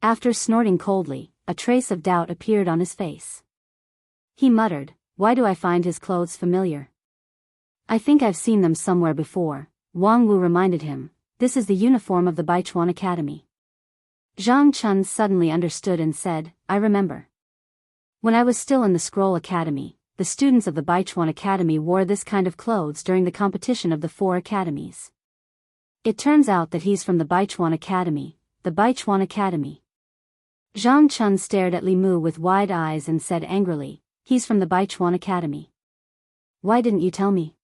After snorting coldly, a trace of doubt appeared on his face. He muttered, "Why do I find his clothes familiar? I think I've seen them somewhere before." Wang Wu reminded him, "This is the uniform of the Baichuan Academy." Zhang Chun suddenly understood and said, "I remember. When I was still in the Scroll Academy, the students of the Baichuan Academy wore this kind of clothes during the competition of the 4 academies. It turns out that he's from the Baichuan Academy, the Baichuan Academy." Zhang Chun stared at Li Mu with wide eyes and said angrily, "He's from the Baichuan Academy. Why didn't you tell me?"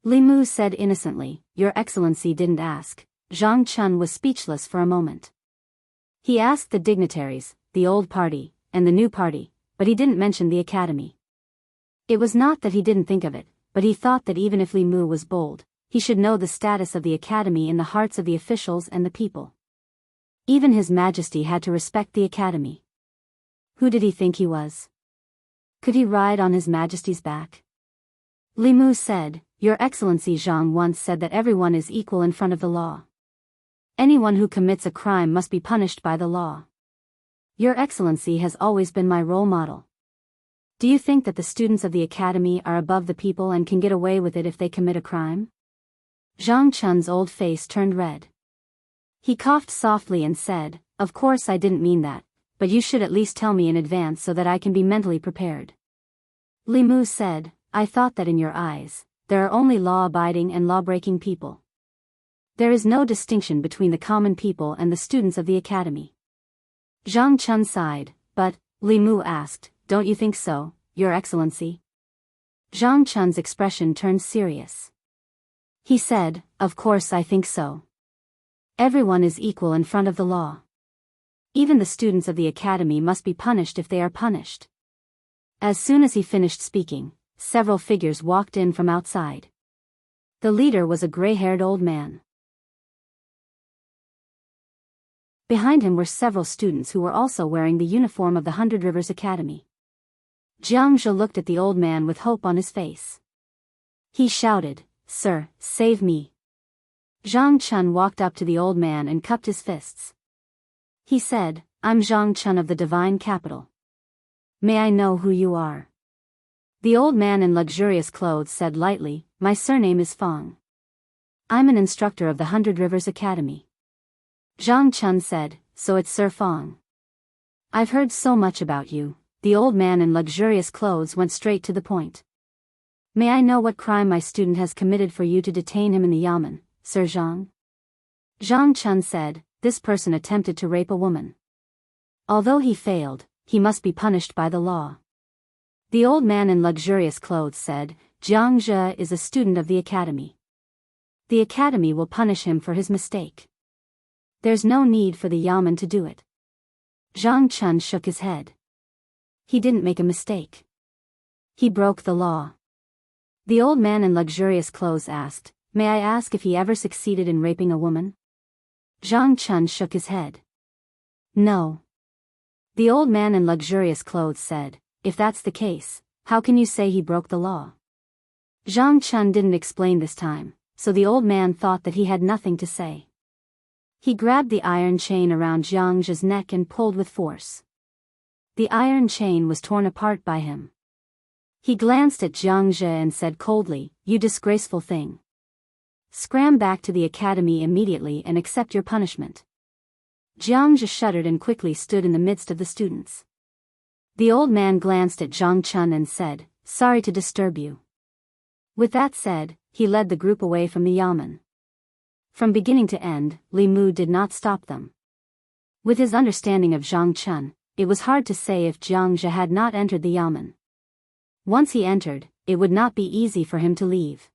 Li Mu said innocently, "Your Excellency didn't ask." Zhang Chun was speechless for a moment. He asked the dignitaries, the old party, and the new party, but he didn't mention the academy. It was not that he didn't think of it, but he thought that even if Li Mu was bold, he should know the status of the academy in the hearts of the officials and the people. Even His Majesty had to respect the academy. Who did he think he was? Could he ride on His Majesty's back? Li Mu said, Your Excellency, Zhang once said that everyone is equal in front of the law. Anyone who commits a crime must be punished by the law. Your Excellency has always been my role model. Do you think that the students of the academy are above the people and can get away with it if they commit a crime? Zhang Chun's old face turned red. He coughed softly and said, Of course I didn't mean that, but you should at least tell me in advance so that I can be mentally prepared. Li Mu said, I thought that in your eyes, there are only law-abiding and law-breaking people. There is no distinction between the common people and the students of the academy. Zhang Chun sighed, but, Li Mu asked, Don't you think so, Your Excellency? Zhang Chun's expression turned serious. He said, Of course I think so. Everyone is equal in front of the law. Even the students of the academy must be punished if they are punished. As soon as he finished speaking, several figures walked in from outside. The leader was a gray-haired old man. Behind him were several students who were also wearing the uniform of the Hundred Rivers Academy. Jiang Zhe looked at the old man with hope on his face. He shouted, Sir, save me. Zhang Chun walked up to the old man and cupped his fists. He said, I'm Zhang Chun of the Divine Capital. May I know who you are? The old man in luxurious clothes said lightly, My surname is Fang. I'm an instructor of the Hundred Rivers Academy. Zhang Chun said, So it's Sir Fang. I've heard so much about you. The old man in luxurious clothes went straight to the point. May I know what crime my student has committed for you to detain him in the yamen, Sir Zhang? Zhang Chun said, This person attempted to rape a woman. Although he failed, he must be punished by the law. The old man in luxurious clothes said, Jiang Zhe is a student of the academy. The academy will punish him for his mistake. There's no need for the yamen to do it. Zhang Chun shook his head. He didn't make a mistake. He broke the law. The old man in luxurious clothes asked, May I ask if he ever succeeded in raping a woman? Zhang Chun shook his head. No. The old man in luxurious clothes said, If that's the case, how can you say he broke the law? Zhang Chun didn't explain this time, so the old man thought that he had nothing to say. He grabbed the iron chain around Jiang Zhe's neck and pulled with force. The iron chain was torn apart by him. He glanced at Jiang Zhe and said coldly, You disgraceful thing. Scram back to the academy immediately and accept your punishment. Jiang Zhe shuddered and quickly stood in the midst of the students. The old man glanced at Zhang Chun and said, Sorry to disturb you. With that said, he led the group away from the yamen. From beginning to end, Li Mu did not stop them. With his understanding of Zhang Chun, it was hard to say if Jiang Zhe had not entered the yamen. Once he entered, it would not be easy for him to leave.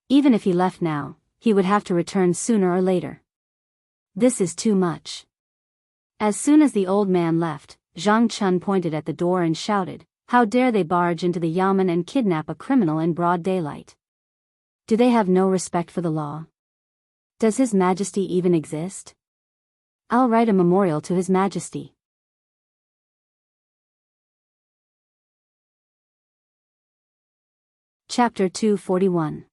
Even if he left now, he would have to return sooner or later. This is too much. As soon as the old man left, Zhang Chun pointed at the door and shouted, How dare they barge into the yamen and kidnap a criminal in broad daylight? Do they have no respect for the law? Does His Majesty even exist? I'll write a memorial to His Majesty. Chapter 241.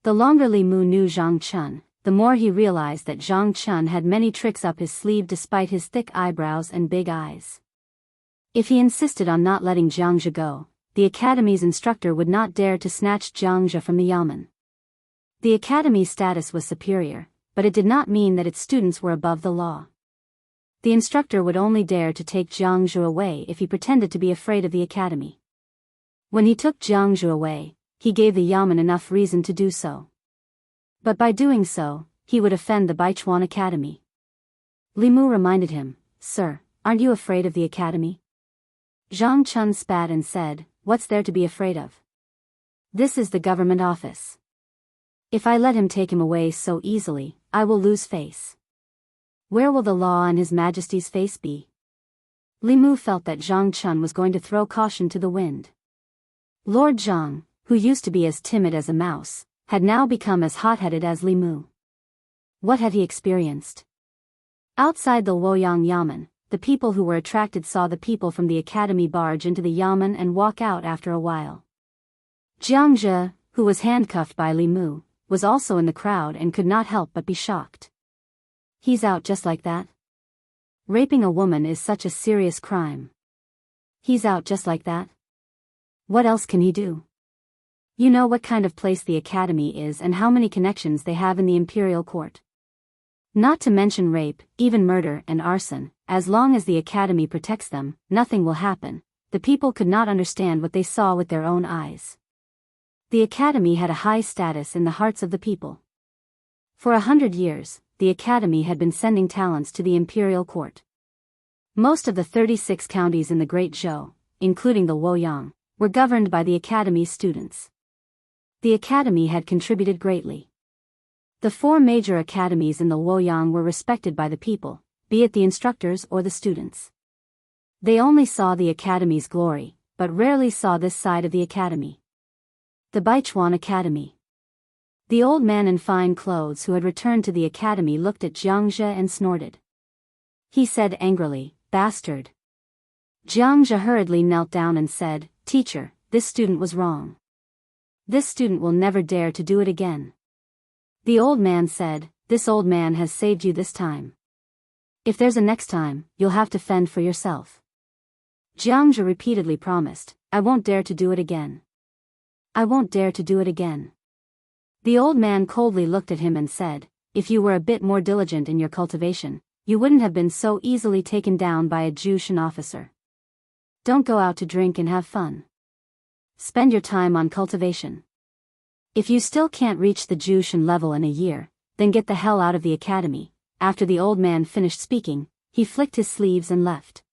The longer Li Mu knew Zhang Chun, the more he realized that Zhang Chun had many tricks up his sleeve despite his thick eyebrows and big eyes. If he insisted on not letting Jiang Zhe go, the academy's instructor would not dare to snatch Jiang Zhe from the yamen. The academy's status was superior, but it did not mean that its students were above the law. The instructor would only dare to take Jiang Zhe away if he pretended to be afraid of the academy. When he took Jiang Zhe away, he gave the yamen enough reason to do so. But by doing so, he would offend the Baichuan Academy. Li Mu reminded him, Sir, aren't you afraid of the academy? Zhang Chun spat and said, What's there to be afraid of? This is the government office. If I let him take him away so easily, I will lose face. Where will the law and His Majesty's face be? Li Mu felt that Zhang Chun was going to throw caution to the wind. Lord Zhang, who used to be as timid as a mouse, had now become as hot-headed as Li Mu. What had he experienced? Outside the Luoyang Yamen, the people who were attracted saw the people from the academy barge into the Yamen and walk out after a while. Jiang Zhe, who was handcuffed by Li Mu, was also in the crowd and could not help but be shocked. He's out just like that? Raping a woman is such a serious crime. He's out just like that? What else can he do? You know what kind of place the academy is and how many connections they have in the imperial court. Not to mention rape, even murder and arson, as long as the academy protects them, nothing will happen. The people could not understand what they saw with their own eyes. The academy had a high status in the hearts of the people. For 100 years, the academy had been sending talents to the imperial court. Most of the 36 counties in the Great Zhou, including the Luoyang, were governed by the academy's students. The academy had contributed greatly. The 4 major academies in the Luoyang were respected by the people, be it the instructors or the students. They only saw the academy's glory, but rarely saw this side of the academy. The Baichuan Academy. The old man in fine clothes who had returned to the academy looked at Jiang Zhe and snorted. He said angrily, "Bastard." Jiang Zhe hurriedly knelt down and said, "Teacher, this student was wrong. This student will never dare to do it again." The old man said, "This old man has saved you this time. If there's a next time, you'll have to fend for yourself." Jiang Zhe repeatedly promised, "I won't dare to do it again. I won't dare to do it again." The old man coldly looked at him and said, "If you were a bit more diligent in your cultivation, you wouldn't have been so easily taken down by a Jushin officer. Don't go out to drink and have fun. Spend your time on cultivation. If you still can't reach the Jushin level in a year, then get the hell out of the academy." After the old man finished speaking, he flicked his sleeves and left.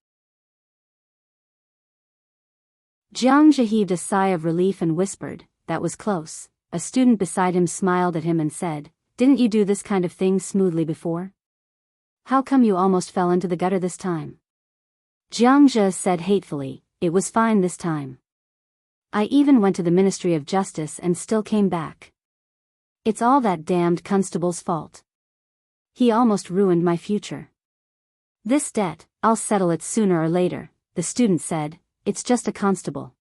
Jiang Zhe heaved a sigh of relief and whispered, "That was close." A student beside him smiled at him and said, "Didn't you do this kind of thing smoothly before? How come you almost fell into the gutter this time?" Jiang Zhe said hatefully, "It was fine this time. I even went to the Ministry of Justice and still came back. It's all that damned constable's fault. He almost ruined my future. This debt, I'll settle it sooner or later," the student said. "It's just a constable.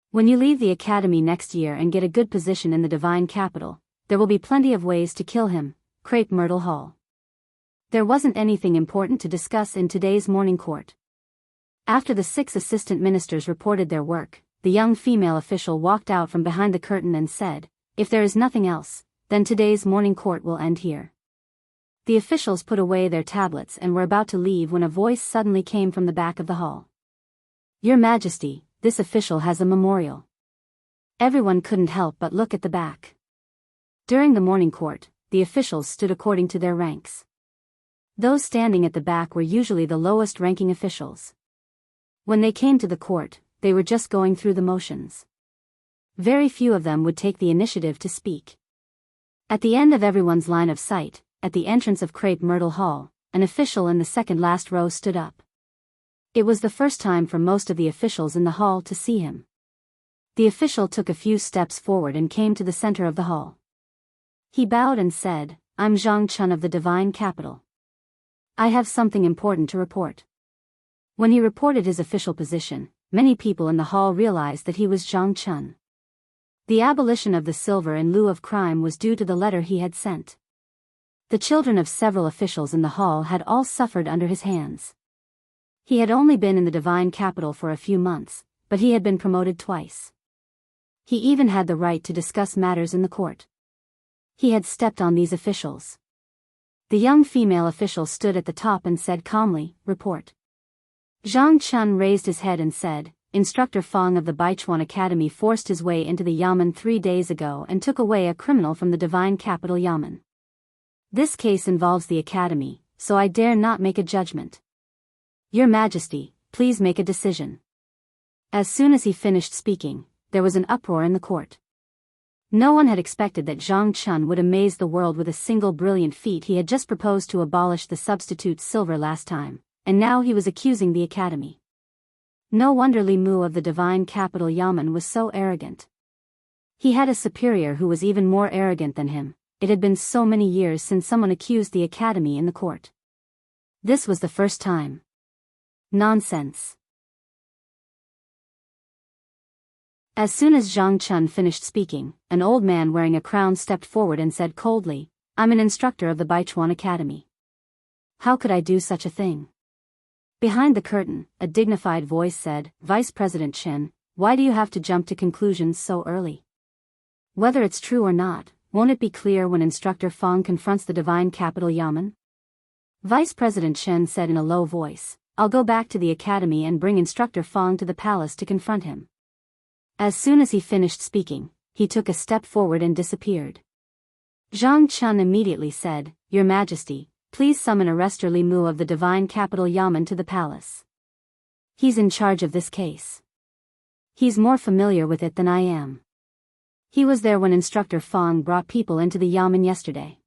When you leave the academy next year and get a good position in the divine capital, there will be plenty of ways to kill him." Crepe Myrtle Hall. There wasn't anything important to discuss in today's morning court. After the 6 assistant ministers reported their work, the young female official walked out from behind the curtain and said, "If there is nothing else, then today's morning court will end here." The officials put away their tablets and were about to leave when a voice suddenly came from the back of the hall. "Your Majesty, this official has a memorial." Everyone couldn't help but look at the back. During the morning court, the officials stood according to their ranks. Those standing at the back were usually the lowest-ranking officials. When they came to the court, they were just going through the motions. Very few of them would take the initiative to speak. At the end of everyone's line of sight, at the entrance of Crepe Myrtle Hall, an official in the second last row stood up. It was the first time for most of the officials in the hall to see him. The official took a few steps forward and came to the center of the hall. He bowed and said, "I'm Zhang Chun of the Divine Capital. I have something important to report." When he reported his official position, many people in the hall realized that he was Zhang Chun. The abolition of the silver in lieu of crime was due to the letter he had sent. The children of several officials in the hall had all suffered under his hands. He had only been in the divine capital for a few months, but he had been promoted twice. He even had the right to discuss matters in the court. He had stepped on these officials. The young female official stood at the top and said calmly, "Report." Zhang Chun raised his head and said, "Instructor Fang of the Baichuan Academy forced his way into the Yamen 3 days ago and took away a criminal from the divine capital Yamen. This case involves the academy, so I dare not make a judgment. Your Majesty, please make a decision." As soon as he finished speaking, there was an uproar in the court. No one had expected that Zhang Chun would amaze the world with a single brilliant feat. He had just proposed to abolish the substitute silver last time, and now he was accusing the academy. No wonder Li Mu of the divine capital Yamen was so arrogant. He had a superior who was even more arrogant than him. It had been so many years since someone accused the academy in the court. This was the first time. Nonsense. As soon as Zhang Chun finished speaking, an old man wearing a crown stepped forward and said coldly, "I'm an instructor of the Baichuan Academy. How could I do such a thing?" Behind the curtain, a dignified voice said, "Vice President Chen, why do you have to jump to conclusions so early? Whether it's true or not, won't it be clear when Instructor Fang confronts the Divine Capital Yamen?" Vice President Chen said in a low voice, "I'll go back to the academy and bring Instructor Fang to the palace to confront him." As soon as he finished speaking, he took a step forward and disappeared. Zhang Chun immediately said, "Your Majesty, please summon Arrestor Li Mu of the Divine Capital Yamen to the palace. He's in charge of this case. He's more familiar with it than I am. He was there when Instructor Fang brought people into the Yamen yesterday.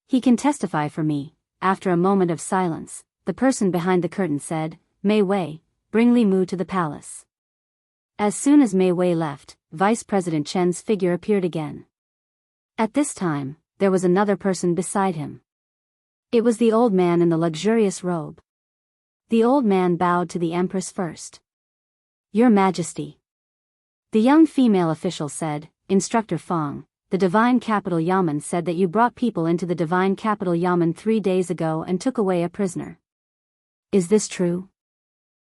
He can testify for me." After a moment of silence, the person behind the curtain said, "Mei Wei, bring Li Mu to the palace." As soon as Mei Wei left, Vice President Chen's figure appeared again. At this time, there was another person beside him. It was the old man in the luxurious robe. The old man bowed to the Empress first. "Your Majesty." The young female official said, "Instructor Fang, the Divine Capital Yamen said that you brought people into the Divine Capital Yamen 3 days ago and took away a prisoner. Is this true?"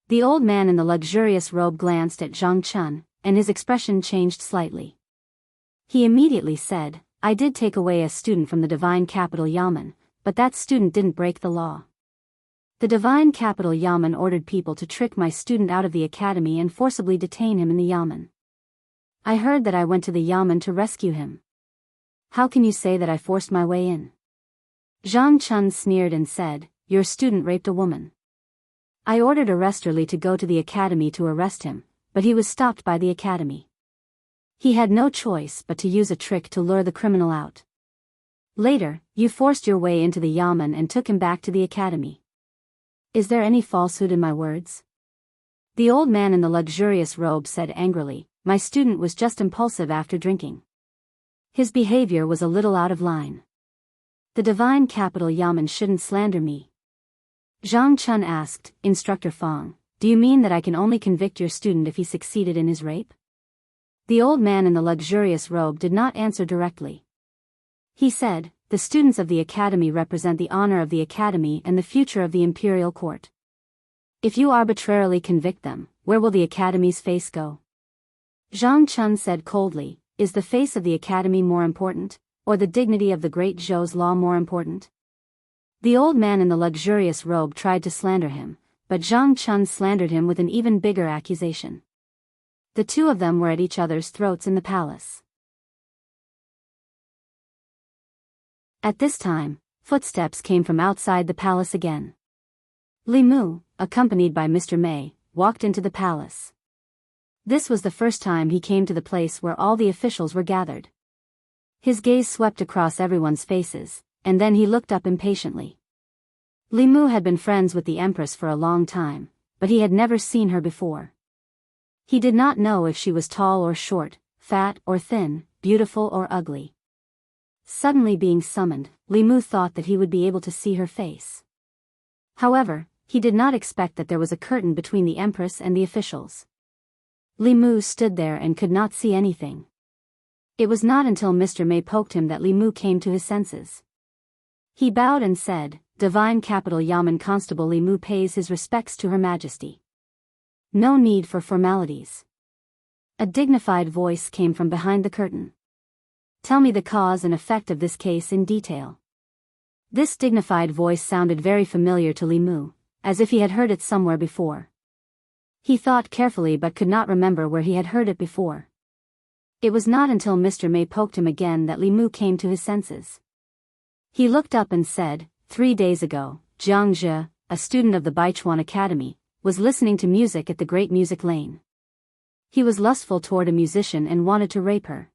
The old man in the luxurious robe glanced at Zhang Chun, and his expression changed slightly. He immediately said, "I did take away a student from the Divine Capital Yamen, but that student didn't break the law. The Divine Capital Yamen ordered people to trick my student out of the academy and forcibly detain him in the Yamen. I heard that I went to the Yamen to rescue him. How can you say that I forced my way in?" Zhang Chun sneered and said, "Your student raped a woman. I ordered Arrestor Li to go to the academy to arrest him, but he was stopped by the academy. He had no choice but to use a trick to lure the criminal out. Later, you forced your way into the Yamen and took him back to the academy. Is there any falsehood in my words?" The old man in the luxurious robe said angrily, "My student was just impulsive after drinking. His behavior was a little out of line. The Divine Capital Yamen shouldn't slander me." Zhang Chun asked, "Instructor Fang, do you mean that I can only convict your student if he succeeded in his rape?" The old man in the luxurious robe did not answer directly. He said, "The students of the academy represent the honor of the academy and the future of the imperial court. If you arbitrarily convict them, where will the academy's face go?" Zhang Chun said coldly, "Is the face of the academy more important, or the dignity of the great Zhou's law more important?" The old man in the luxurious robe tried to slander him, but Zhang Chun slandered him with an even bigger accusation. The two of them were at each other's throats in the palace. At this time, footsteps came from outside the palace again. Li Mu, accompanied by Mr. Mei, walked into the palace. This was the first time he came to the place where all the officials were gathered. His gaze swept across everyone's faces, and then he looked up impatiently. Li Mu had been friends with the Empress for a long time, but he had never seen her before. He did not know if she was tall or short, fat or thin, beautiful or ugly. Suddenly being summoned, Li Mu thought that he would be able to see her face. However, he did not expect that there was a curtain between the Empress and the officials. Li Mu stood there and could not see anything. It was not until Mr. Mei poked him that Li Mu came to his senses. He bowed and said, "Divine Capital Yamen Constable Li Mu pays his respects to Her Majesty." No need for formalities. A dignified voice came from behind the curtain. "Tell me the cause and effect of this case in detail." This dignified voice sounded very familiar to Li Mu, as if he had heard it somewhere before. He thought carefully but could not remember where he had heard it before. It was not until Mr. Mei poked him again that Li Mu came to his senses. He looked up and said, 3 days ago, Jiang Zhe, a student of the Baichuan Academy, was listening to music at the Great Music Lane. He was lustful toward a musician and wanted to rape her.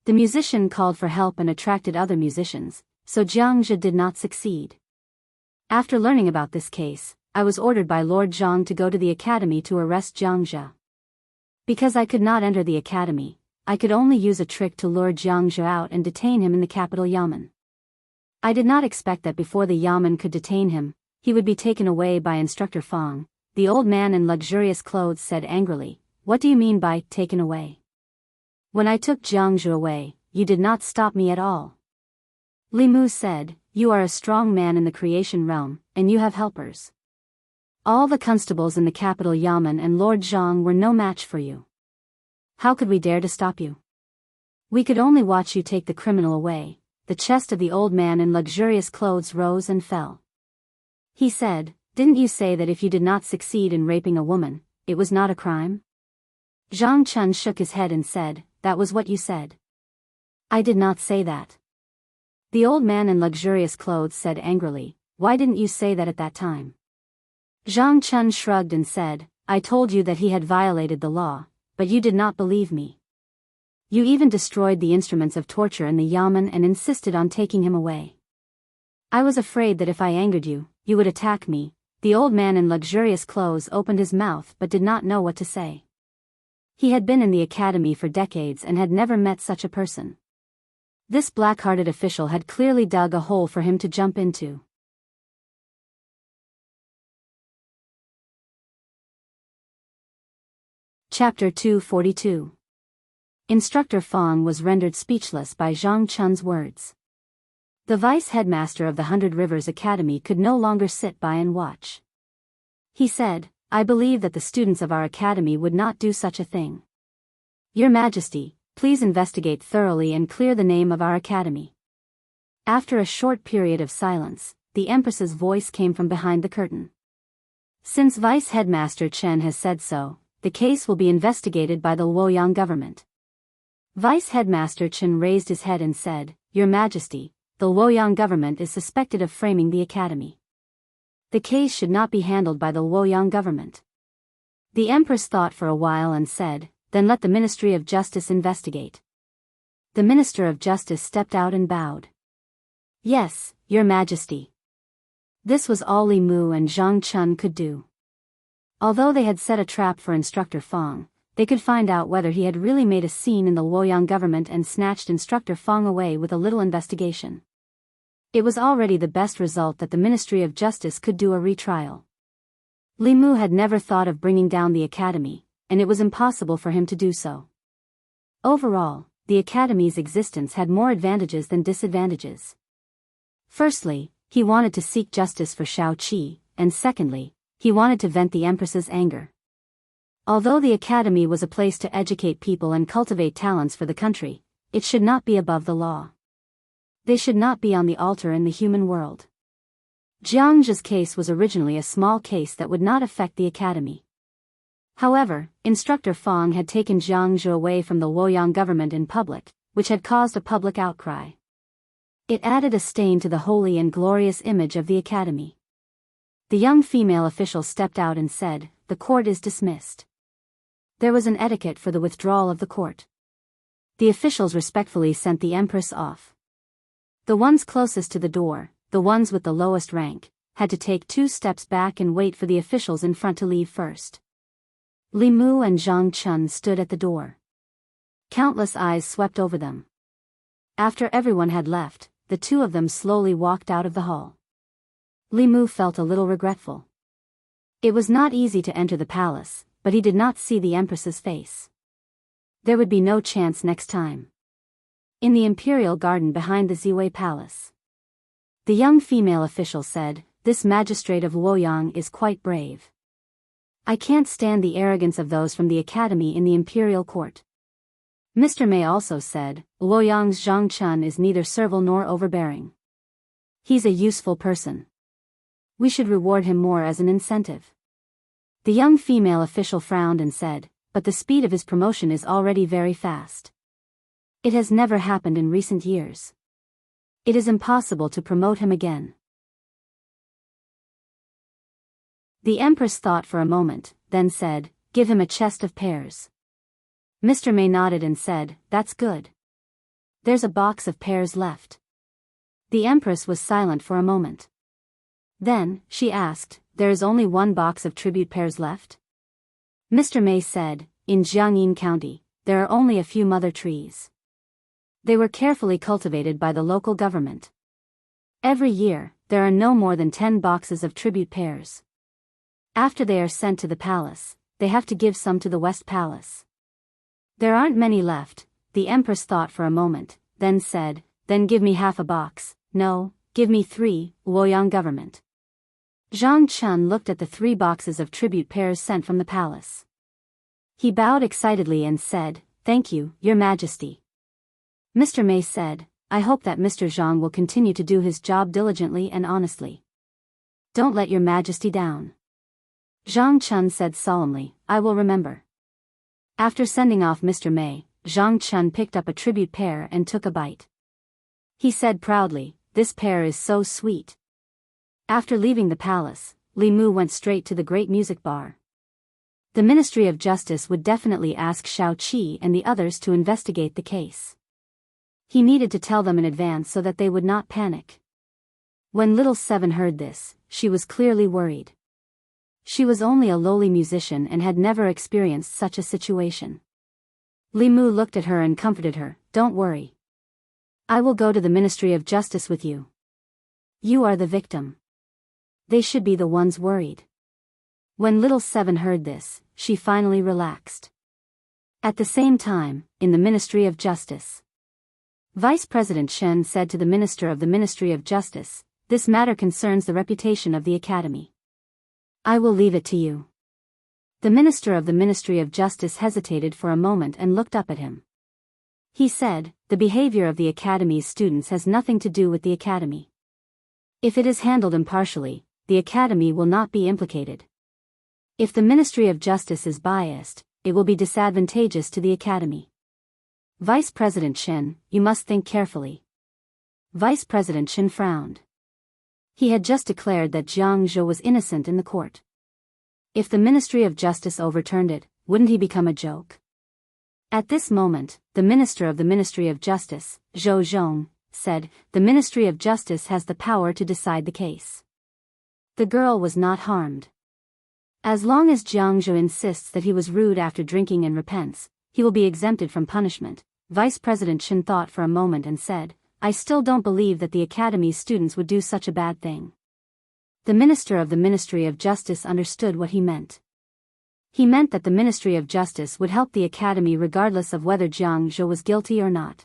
The musician called for help and attracted other musicians, so Jiang Zhe did not succeed. After learning about this case, I was ordered by Lord Zhang to go to the academy to arrest Jiang Zhe. Because I could not enter the academy, I could only use a trick to lure Jiang Zhu out and detain him in the capital Yamen. I did not expect that before the Yamen could detain him, he would be taken away by Instructor Fang. The old man in luxurious clothes said angrily, "What do you mean by taken away? When I took Jiang Zhu away, you did not stop me at all." Li Mu said, "You are a strong man in the creation realm, and you have helpers. All the constables in the capital Yamen and Lord Zhang were no match for you. How could we dare to stop you? We could only watch you take the criminal away." The chest of the old man in luxurious clothes rose and fell. He said, "Didn't you say that if you did not succeed in raping a woman, it was not a crime?" Zhang Chun shook his head and said, "That was what you said." "I did not say that." The old man in luxurious clothes said angrily, "Why didn't you say that at that time?" Zhang Chun shrugged and said, "I told you that he had violated the law, but you did not believe me. You even destroyed the instruments of torture in the Yamen and insisted on taking him away. I was afraid that if I angered you, you would attack me." The old man in luxurious clothes opened his mouth but did not know what to say. He had been in the academy for decades and had never met such a person. This black-hearted official had clearly dug a hole for him to jump into. Chapter 242. Instructor Fang was rendered speechless by Zhang Chun's words. The vice-headmaster of the 100 Rivers Academy could no longer sit by and watch. He said, "I believe that the students of our academy would not do such a thing. Your Majesty, please investigate thoroughly and clear the name of our academy." After a short period of silence, the Empress's voice came from behind the curtain. "Since Vice-Headmaster Chen has said so, the case will be investigated by the Luoyang government." Vice-Headmaster Chen raised his head and said, "Your Majesty, the Luoyang government is suspected of framing the academy. The case should not be handled by the Luoyang government." The Empress thought for a while and said, "Then let the Ministry of Justice investigate." The Minister of Justice stepped out and bowed. "Yes, Your Majesty." This was all Li Mu and Zhang Chun could do. Although they had set a trap for Instructor Fang, they could find out whether he had really made a scene in the Luoyang government and snatched Instructor Fang away with a little investigation. It was already the best result that the Ministry of Justice could do a retrial. Li Mu had never thought of bringing down the academy, and it was impossible for him to do so. Overall, the academy's existence had more advantages than disadvantages. Firstly, he wanted to seek justice for Shao Qi, and secondly, he wanted to vent the Empress's anger. Although the academy was a place to educate people and cultivate talents for the country, it should not be above the law. They should not be on the altar in the human world. Jiang Zhu's case was originally a small case that would not affect the academy. However, Instructor Fang had taken Jiang Zhu away from the Luoyang government in public, which had caused a public outcry. It added a stain to the holy and glorious image of the academy. The young female official stepped out and said, "The court is dismissed." There was an etiquette for the withdrawal of the court. The officials respectfully sent the Empress off. The ones closest to the door, the ones with the lowest rank, had to take 2 steps back and wait for the officials in front to leave first. Li Mu and Zhang Chun stood at the door. Countless eyes swept over them. After everyone had left, the two of them slowly walked out of the hall. Li Mu felt a little regretful. It was not easy to enter the palace, but he did not see the Empress's face. There would be no chance next time. In the imperial garden behind the Ziwei Palace, the young female official said, "This magistrate of Luoyang is quite brave. I can't stand the arrogance of those from the academy in the imperial court." Mr. Mei also said, "Luoyang's Zhang Chun is neither servile nor overbearing. He's a useful person. We should reward him more as an incentive." The young female official frowned and said, "But the speed of his promotion is already very fast. It has never happened in recent years. It is impossible to promote him again." The Empress thought for a moment, then said, "Give him a chest of pears." Mr. Mei nodded and said, "That's good. There's a box of pears left." The Empress was silent for a moment. Then, she asked, "There is only 1 box of tribute pears left?" Mr. Mei said, "In Jiangyin County, there are only a few mother trees. They were carefully cultivated by the local government. Every year, there are no more than 10 boxes of tribute pears. After they are sent to the palace, they have to give some to the West Palace. There aren't many left, the Empress thought for a moment, then said, then give me half a box. No, give me 3, Luoyang government. Zhang Chun looked at the 3 boxes of tribute pears sent from the palace. He bowed excitedly and said, thank you, Your Majesty. Mr. Mei said, I hope that Mr. Zhang will continue to do his job diligently and honestly. Don't let Your Majesty down. Zhang Chun said solemnly, I will remember. After sending off Mr. Mei, Zhang Chun picked up a tribute pear and took a bite. He said proudly, this pear is so sweet. After leaving the palace, Li Mu went straight to the great music bar. The Ministry of Justice would definitely ask Shao Qi and the others to investigate the case. He needed to tell them in advance so that they would not panic. When little Seven heard this, she was clearly worried. She was only a lowly musician and had never experienced such a situation. Li Mu looked at her and comforted her, don't worry. I will go to the Ministry of Justice with you. You are the victim. They should be the ones worried. When little Seven heard this, she finally relaxed. At the same time, in the Ministry of Justice, Vice President Shen said to the Minister of the Ministry of Justice, this matter concerns the reputation of the Academy. I will leave it to you. The Minister of the Ministry of Justice hesitated for a moment and looked up at him. He said, the behavior of the Academy's students has nothing to do with the Academy. If it is handled impartially, the Academy will not be implicated. If the Ministry of Justice is biased, it will be disadvantageous to the Academy. Vice President Shen, you must think carefully. Vice President Shen frowned. He had just declared that Jiang Zhou was innocent in the court. If the Ministry of Justice overturned it, wouldn't he become a joke? At this moment, the Minister of the Ministry of Justice, Zhou Zhong, said, the Ministry of Justice has the power to decide the case. The girl was not harmed. As long as Jiang Zhou insists that he was rude after drinking and repents, he will be exempted from punishment. Vice President Shen thought for a moment and said, I still don't believe that the Academy's students would do such a bad thing. The Minister of the Ministry of Justice understood what he meant. He meant that the Ministry of Justice would help the Academy regardless of whether Jiang Zhou was guilty or not.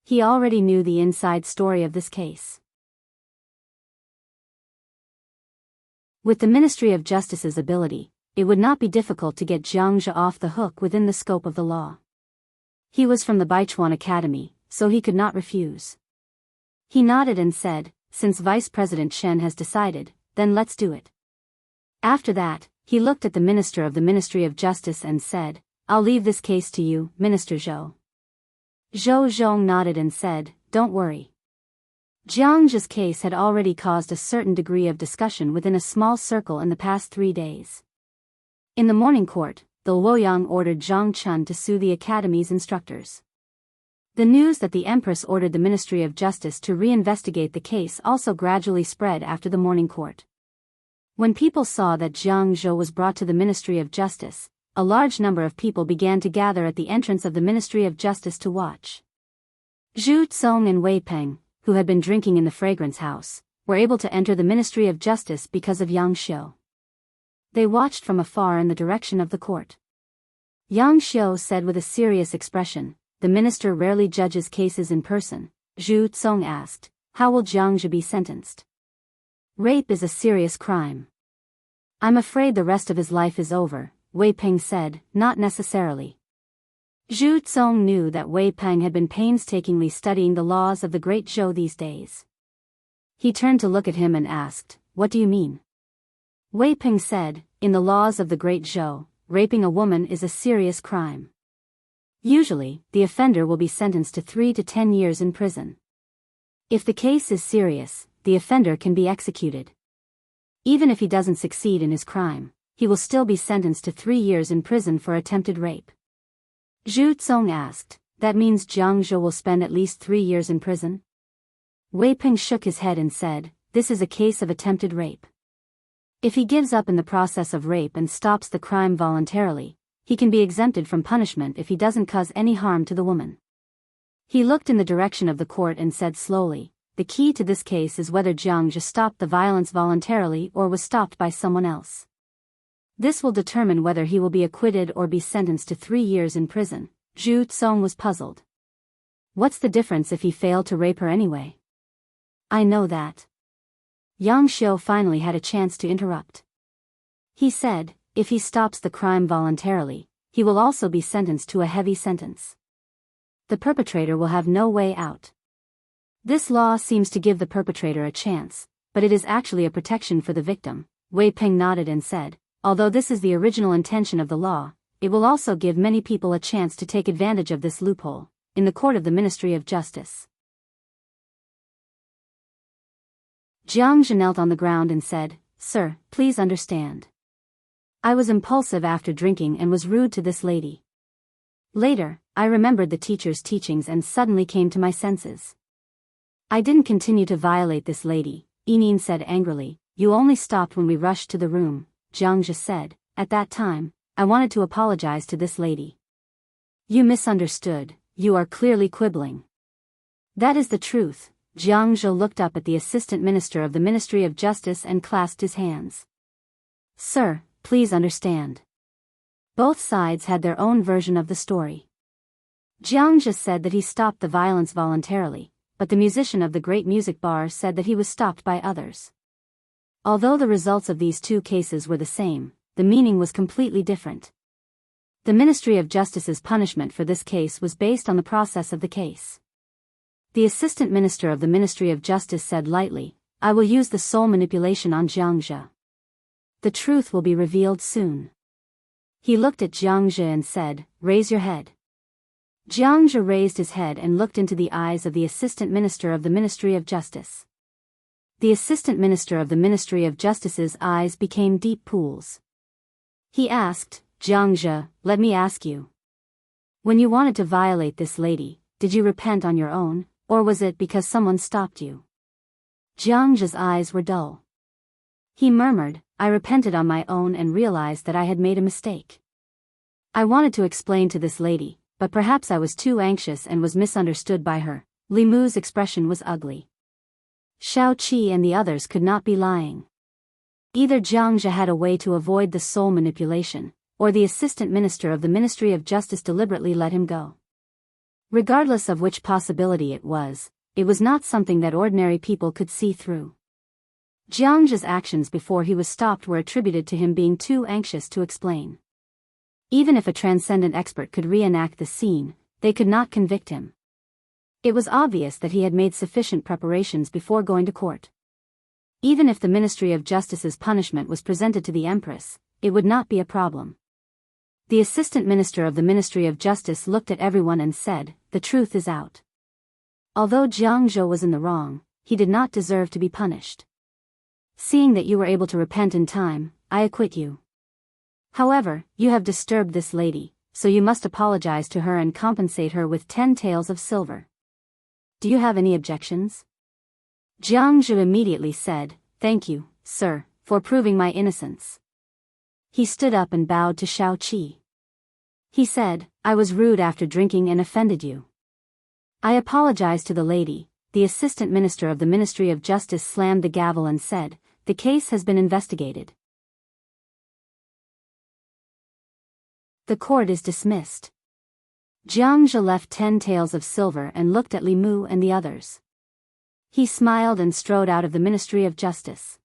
He already knew the inside story of this case. With the Ministry of Justice's ability, it would not be difficult to get Jiang Zhou off the hook within the scope of the law. He was from the Baichuan Academy, so he could not refuse. He nodded and said, since Vice President Shen has decided, then let's do it. After that, he looked at the Minister of the Ministry of Justice and said, I'll leave this case to you, Minister Zhou. Zhou Zhong nodded and said, don't worry. Jiang Zhou's case had already caused a certain degree of discussion within a small circle in the past 3 days. In the morning court, the Luoyang ordered Zhang Chun to sue the Academy's instructors. The news that the Empress ordered the Ministry of Justice to reinvestigate the case also gradually spread after the morning court. When people saw that Jiang Zhou was brought to the Ministry of Justice, a large number of people began to gather at the entrance of the Ministry of Justice to watch. Zhu Tsong and Wei Peng, who had been drinking in the fragrance house, were able to enter the Ministry of Justice because of Yang Xiu. They watched from afar in the direction of the court. Yang Xiu said with a serious expression, the minister rarely judges cases in person. Zhu Tsong asked, how will Jiang Zhou be sentenced? Rape is a serious crime. I'm afraid the rest of his life is over, Wei Peng said, not necessarily. Zhu Tsong knew that Wei Peng had been painstakingly studying the laws of the Great Zhou these days. He turned to look at him and asked, what do you mean? Wei Peng said, in the laws of the Great Zhou, raping a woman is a serious crime. Usually, the offender will be sentenced to 3 to 10 years in prison. If the case is serious, the offender can be executed. Even if he doesn't succeed in his crime, he will still be sentenced to 3 years in prison for attempted rape. Zhu Tsong asked, that means Jiang Zhou will spend at least 3 years in prison? Wei Peng shook his head and said, this is a case of attempted rape. If he gives up in the process of rape and stops the crime voluntarily, he can be exempted from punishment if he doesn't cause any harm to the woman. He looked in the direction of the court and said slowly, the key to this case is whether Jiang Zhe stopped the violence voluntarily or was stopped by someone else. This will determine whether he will be acquitted or be sentenced to 3 years in prison. Zhu Tsong was puzzled. What's the difference if he failed to rape her anyway? I know that. Yang Xiu finally had a chance to interrupt. He said, if he stops the crime voluntarily, he will also be sentenced to a heavy sentence. The perpetrator will have no way out. This law seems to give the perpetrator a chance, but it is actually a protection for the victim. Wei Peng nodded and said, although this is the original intention of the law, it will also give many people a chance to take advantage of this loophole. In the court of the Ministry of Justice, Jiang Zhe knelt on the ground and said, Sir, please understand. I was impulsive after drinking and was rude to this lady. Later, I remembered the teacher's teachings and suddenly came to my senses. I didn't continue to violate this lady, Yining said angrily. You only stopped when we rushed to the room, Jiang Zhe said. At that time, I wanted to apologize to this lady. You misunderstood, you are clearly quibbling. That is the truth. Jiang Zhe looked up at the Assistant Minister of the Ministry of Justice and clasped his hands. Sir, please understand. Both sides had their own version of the story. Jiang Zhe said that he stopped the violence voluntarily, but the musician of the Great Music Bar said that he was stopped by others. Although the results of these two cases were the same, the meaning was completely different. The Ministry of Justice's punishment for this case was based on the process of the case. The Assistant Minister of the Ministry of Justice said lightly, I will use the soul manipulation on Jiang Zhe. The truth will be revealed soon. He looked at Jiang Zhe and said, raise your head. Jiang Zhe raised his head and looked into the eyes of the Assistant Minister of the Ministry of Justice. The Assistant Minister of the Ministry of Justice's eyes became deep pools. He asked, Jiang Zhe, let me ask you. When you wanted to violate this lady, did you repent on your own, or was it because someone stopped you? Jiang Zhe's eyes were dull. He murmured, I repented on my own and realized that I had made a mistake. I wanted to explain to this lady, but perhaps I was too anxious and was misunderstood by her. Li Mu's expression was ugly. Xiao Qi and the others could not be lying. Either Jiang Zhe had a way to avoid the soul manipulation, or the Assistant Minister of the Ministry of Justice deliberately let him go. Regardless of which possibility it was not something that ordinary people could see through. Jiang Zhe's actions before he was stopped were attributed to him being too anxious to explain. Even if a transcendent expert could reenact the scene, they could not convict him. It was obvious that he had made sufficient preparations before going to court. Even if the Ministry of Justice's punishment was presented to the Empress, it would not be a problem. The Assistant Minister of the Ministry of Justice looked at everyone and said, the truth is out. Although Jiang Zhe was in the wrong, he did not deserve to be punished. Seeing that you were able to repent in time, I acquit you. However, you have disturbed this lady, so you must apologize to her and compensate her with 10 taels of silver. Do you have any objections? Jiang Zhe immediately said, thank you, sir, for proving my innocence. He stood up and bowed to Xiao Qi. He said, I was rude after drinking and offended you. I apologize to the lady. The Assistant Minister of the Ministry of Justice slammed the gavel and said, the case has been investigated. The court is dismissed. Jiang Zhe left 10 taels of silver and looked at Li Mu and the others. He smiled and strode out of the Ministry of Justice.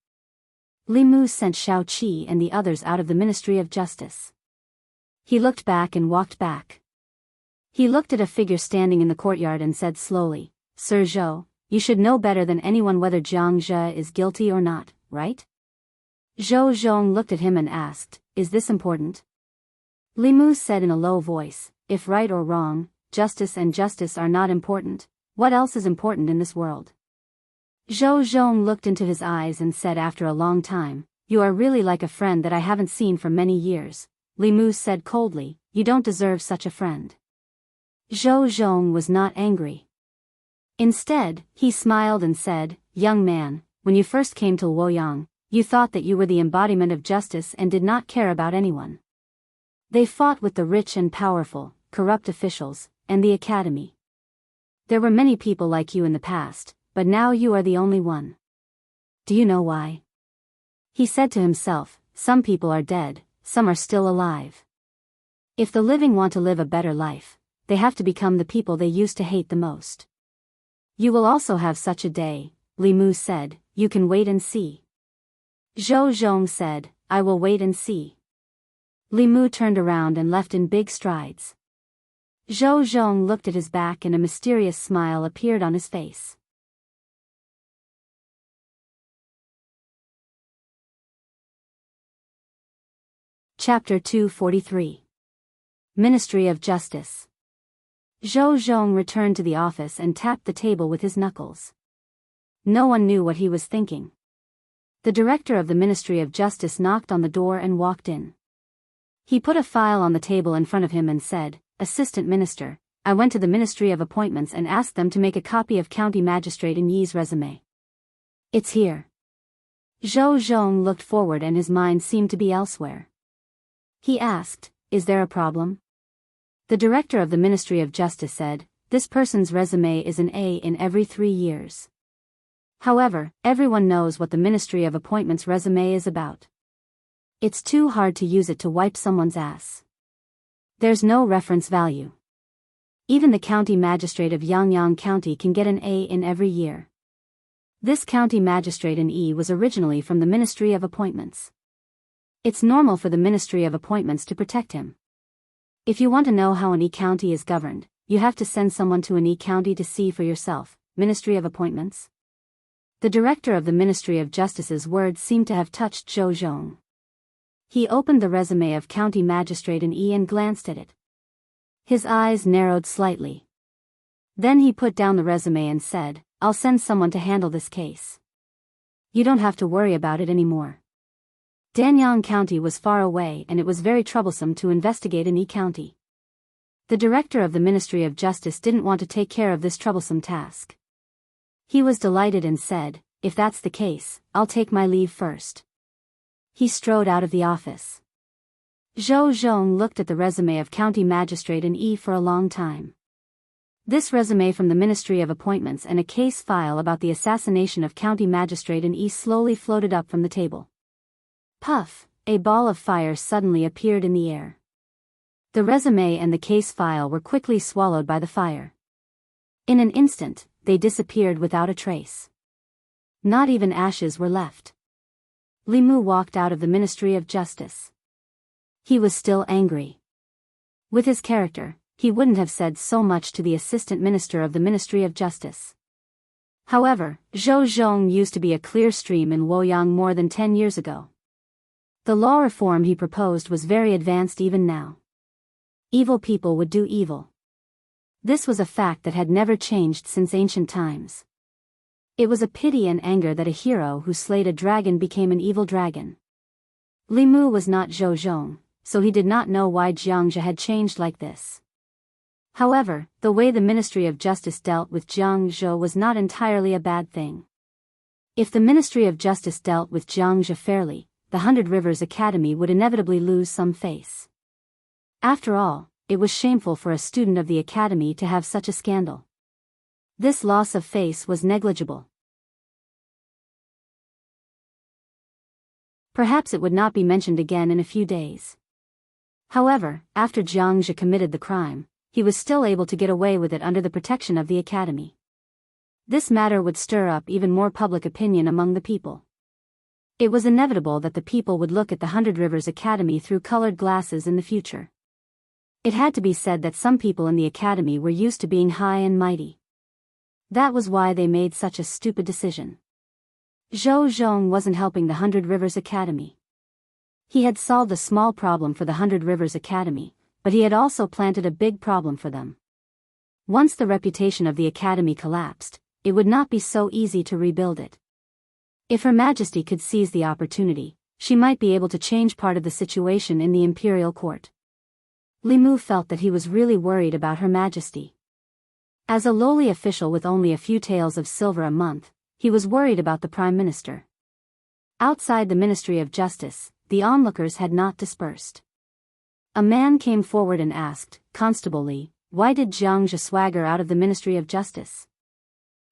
Li Mu sent Xiao Qi and the others out of the Ministry of Justice. He looked back and walked back. He looked at a figure standing in the courtyard and said slowly, Sir Zhou, you should know better than anyone whether Jiang Zhe is guilty or not, right? Zhou Zhong looked at him and asked, is this important? Li Mu said in a low voice, if right or wrong, justice and justice are not important, what else is important in this world? Zhou Zhong looked into his eyes and said after a long time, you are really like a friend that I haven't seen for many years. Li Mu said coldly, you don't deserve such a friend. Zhou Zhong was not angry. Instead, he smiled and said, young man, when you first came to Luoyang, you thought that you were the embodiment of justice and did not care about anyone. They fought with the rich and powerful, corrupt officials, and the academy. There were many people like you in the past, but now you are the only one. Do you know why? He said to himself, some people are dead, some are still alive. If the living want to live a better life, they have to become the people they used to hate the most. You will also have such a day, Li Mu said, you can wait and see. Zhou Zhong said, I will wait and see. Li Mu turned around and left in big strides. Zhou Zhong looked at his back and a mysterious smile appeared on his face. Chapter 243. Ministry of Justice. Zhou Zhong returned to the office and tapped the table with his knuckles. No one knew what he was thinking. The director of the Ministry of Justice knocked on the door and walked in. He put a file on the table in front of him and said, Assistant Minister, I went to the Ministry of Appointments and asked them to make a copy of County Magistrate Yi's resume. It's here. Zhou Zhong looked forward and his mind seemed to be elsewhere. He asked, Is there a problem? The director of the Ministry of Justice said, This person's resume is an A in every 3 years. However, everyone knows what the Ministry of Appointments resume is about. It's too hard to use it to wipe someone's ass. There's no reference value. Even the county magistrate of Yangyang County can get an A in every year. This county magistrate in E was originally from the Ministry of Appointments. It's normal for the Ministry of Appointments to protect him. If you want to know how an E county is governed, you have to send someone to an E county to see for yourself. Ministry of Appointments. The director of the Ministry of Justice's words seemed to have touched Zhou Zhong. He opened the resume of County Magistrate in E and glanced at it. His eyes narrowed slightly. Then he put down the resume and said, I'll send someone to handle this case. You don't have to worry about it anymore. Danyang County was far away and it was very troublesome to investigate an E county. The director of the Ministry of Justice didn't want to take care of this troublesome task. He was delighted and said, If that's the case, I'll take my leave first. He strode out of the office. Zhou Zhong looked at the resume of County Magistrate in E for a long time. This resume from the Ministry of Appointments and a case file about the assassination of County Magistrate in E slowly floated up from the table. Puff, a ball of fire suddenly appeared in the air. The resume and the case file were quickly swallowed by the fire. In an instant, they disappeared without a trace. Not even ashes were left. Li Mu walked out of the Ministry of Justice. He was still angry. With his character, he wouldn't have said so much to the Assistant Minister of the Ministry of Justice. However, Zhou Zhong used to be a clear stream in Luoyang more than 10 years ago. The law reform he proposed was very advanced even now. Evil people would do evil. This was a fact that had never changed since ancient times. It was a pity and anger that a hero who slayed a dragon became an evil dragon. Li Mu was not Zhou Zhong, so he did not know why Jiangzhe had changed like this. However, the way the Ministry of Justice dealt with Jiangzhe was not entirely a bad thing. If the Ministry of Justice dealt with Jiangzhe fairly, the 100 Rivers Academy would inevitably lose some face. After all, it was shameful for a student of the academy to have such a scandal. This loss of face was negligible. Perhaps it would not be mentioned again in a few days. However, after Jiangzhe committed the crime, he was still able to get away with it under the protection of the academy. This matter would stir up even more public opinion among the people. It was inevitable that the people would look at the 100 Rivers Academy through colored glasses in the future. It had to be said that some people in the academy were used to being high and mighty. That was why they made such a stupid decision. Zhou Zhong wasn't helping the 100 Rivers Academy. He had solved a small problem for the 100 Rivers Academy, but he had also planted a big problem for them. Once the reputation of the academy collapsed, it would not be so easy to rebuild it. If Her Majesty could seize the opportunity, she might be able to change part of the situation in the imperial court. Li Mu felt that he was really worried about Her Majesty. As a lowly official with only a few taels of silver a month, he was worried about the Prime Minister. Outside the Ministry of Justice, the onlookers had not dispersed. A man came forward and asked, Constable Li, why did Jiang Zhe swagger out of the Ministry of Justice?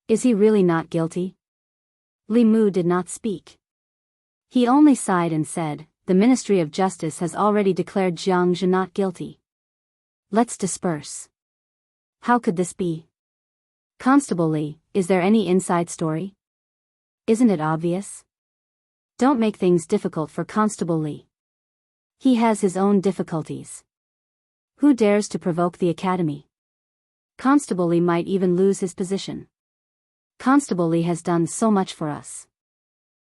Is he really not guilty? Li Mu did not speak. He only sighed and said, the Ministry of Justice has already declared Jiang Zhe not guilty. Let's disperse. How could this be? Constable Li, is there any inside story? Isn't it obvious? Don't make things difficult for Constable Li. He has his own difficulties. Who dares to provoke the academy? Constable Li might even lose his position. Constable Li has done so much for us.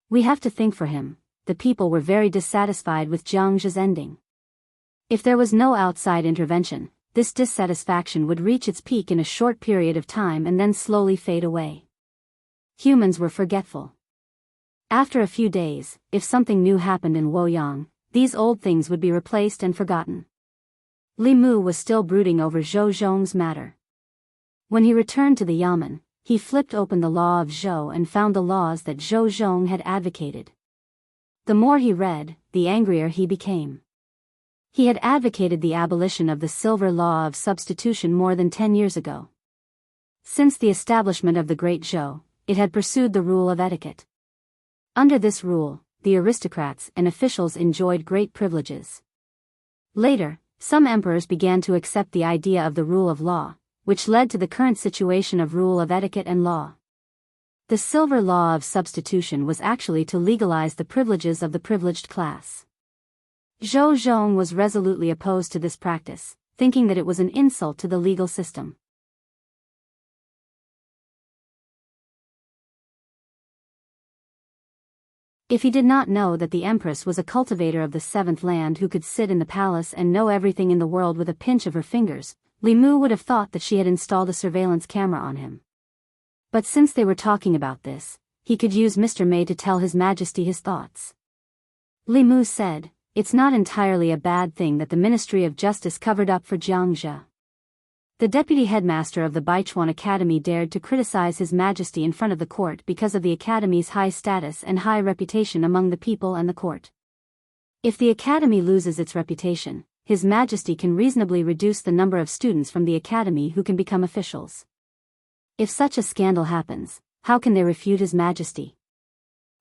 We have to think for him. The people were very dissatisfied with Jiang Zhe's ending. If there was no outside intervention, this dissatisfaction would reach its peak in a short period of time and then slowly fade away. Humans were forgetful. After a few days, if something new happened in Luoyang, these old things would be replaced and forgotten. Li Mu was still brooding over Zhou Zhong's matter. When he returned to the Yamen, he flipped open the law of Zhou and found the laws that Zhou Zhong had advocated. The more he read, the angrier he became. He had advocated the abolition of the silver law of substitution more than 10 years ago. Since the establishment of the Great Zhou, it had pursued the rule of etiquette. Under this rule, the aristocrats and officials enjoyed great privileges. Later, some emperors began to accept the idea of the rule of law, which led to the current situation of rule of etiquette and law. The silver law of substitution was actually to legalize the privileges of the privileged class. Zhou Zhong was resolutely opposed to this practice, thinking that it was an insult to the legal system. If he did not know that the Empress was a cultivator of the seventh land who could sit in the palace and know everything in the world with a pinch of her fingers, Li Mu would have thought that she had installed a surveillance camera on him. But since they were talking about this, he could use Mr. May to tell His Majesty his thoughts. Li Mu said, it's not entirely a bad thing that the Ministry of Justice covered up for Jiang Zhe. The deputy headmaster of the Baichuan Academy dared to criticize His Majesty in front of the court because of the academy's high status and high reputation among the people and the court. If the academy loses its reputation, His Majesty can reasonably reduce the number of students from the academy who can become officials. If such a scandal happens, how can they refute His Majesty?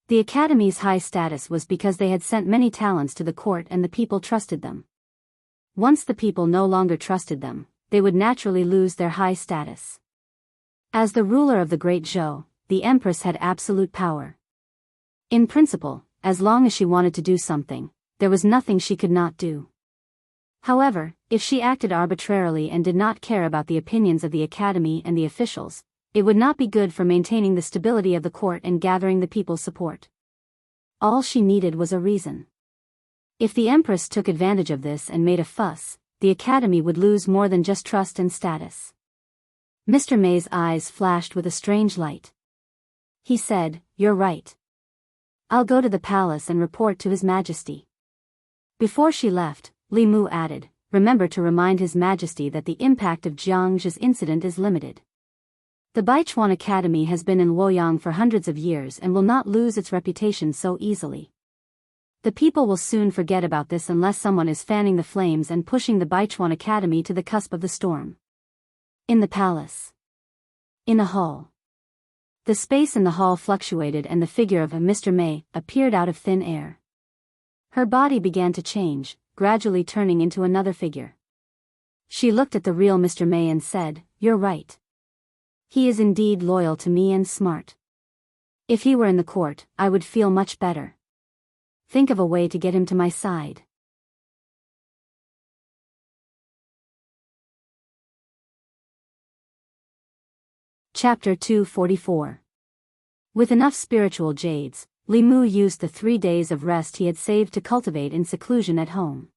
The academy's high status was because they had sent many talents to the court and the people trusted them. Once the people no longer trusted them, they would naturally lose their high status. As the ruler of the Great Zhou, the Empress had absolute power. In principle, as long as she wanted to do something, there was nothing she could not do. However, if she acted arbitrarily and did not care about the opinions of the academy and the officials, it would not be good for maintaining the stability of the court and gathering the people's support. All she needed was a reason. If the Empress took advantage of this and made a fuss, the academy would lose more than just trust and status. Mr. May's eyes flashed with a strange light. He said, "You're right. I'll go to the palace and report to His Majesty." Before she left, Li Mu added, "Remember to remind His Majesty that the impact of Jiang Zhe's incident is limited. The Baichuan Academy has been in Luoyang for hundreds of years and will not lose its reputation so easily. The people will soon forget about this unless someone is fanning the flames and pushing the Baichuan Academy to the cusp of the storm." In the palace. In a hall. The space in the hall fluctuated and the figure of a Mr. May appeared out of thin air. Her body began to change, gradually turning into another figure. She looked at the real Mr. May and said, "You're right. He is indeed loyal to me and smart. If he were in the court, I would feel much better. Think of a way to get him to my side." Chapter 244. With enough spiritual jades, Li Mu used the 3 days of rest he had saved to cultivate in seclusion at home.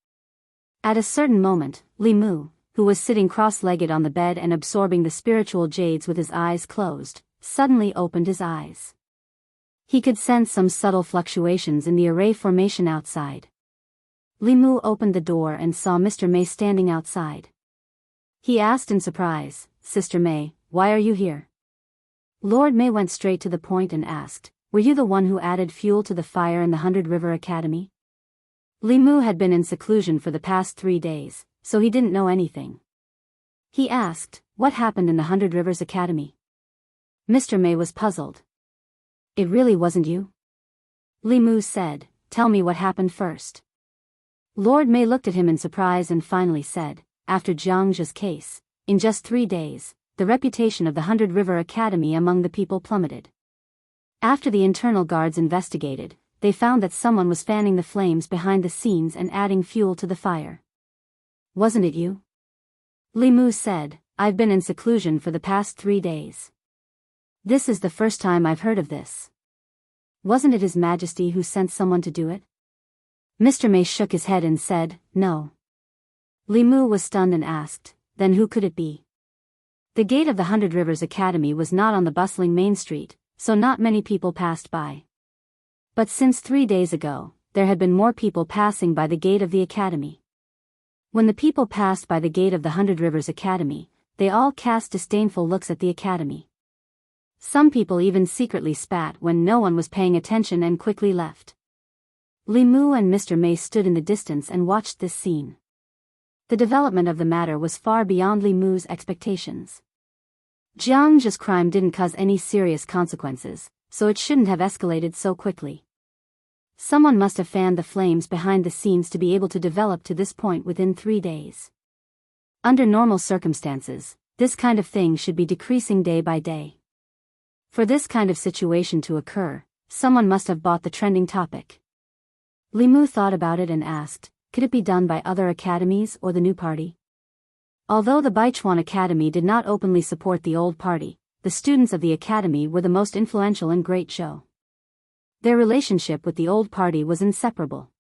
At a certain moment, Li Mu, who was sitting cross-legged on the bed and absorbing the spiritual jades with his eyes closed, suddenly opened his eyes. He could sense some subtle fluctuations in the array formation outside. Li Mu opened the door and saw Mr. May standing outside. He asked in surprise, "Sister May, why are you here?" Lord May went straight to the point and asked, "Were you the one who added fuel to the fire in the 100 River Academy?" Li Mu had been in seclusion for the past 3 days, so he didn't know anything. He asked, "What happened in the 100 Rivers Academy?" Mr. May was puzzled. "It really wasn't you?" Li Mu said, "Tell me what happened first." Lord May looked at him in surprise and finally said, "After Jiang Zhe's case, in just 3 days, the reputation of the 100 River Academy among the people plummeted. After the internal guards investigated, they found that someone was fanning the flames behind the scenes and adding fuel to the fire." "Wasn't it you?" Li Mu said, "I've been in seclusion for the past 3 days. This is the first time I've heard of this." "Wasn't it His Majesty who sent someone to do it?" Mr. May shook his head and said, "No." Li Mu was stunned and asked, "Then who could it be?" The gate of the 100 Rivers Academy was not on the bustling main street, so not many people passed by. But since 3 days ago, there had been more people passing by the gate of the academy. When the people passed by the gate of the 100 Rivers Academy, they all cast disdainful looks at the academy. Some people even secretly spat when no one was paying attention and quickly left. Li Mu and Mr. May stood in the distance and watched this scene. The development of the matter was far beyond Li Mu's expectations. Jiang Zhe's crime didn't cause any serious consequences, so it shouldn't have escalated so quickly. Someone must have fanned the flames behind the scenes to be able to develop to this point within 3 days. Under normal circumstances, this kind of thing should be decreasing day by day. For this kind of situation to occur, someone must have bought the trending topic. Li Mu thought about it and asked, could it be done by other academies or the new party? Although the Baichuan Academy did not openly support the old party, the students of the academy were the most influential in Great Zhou. Their relationship with the old party was inseparable.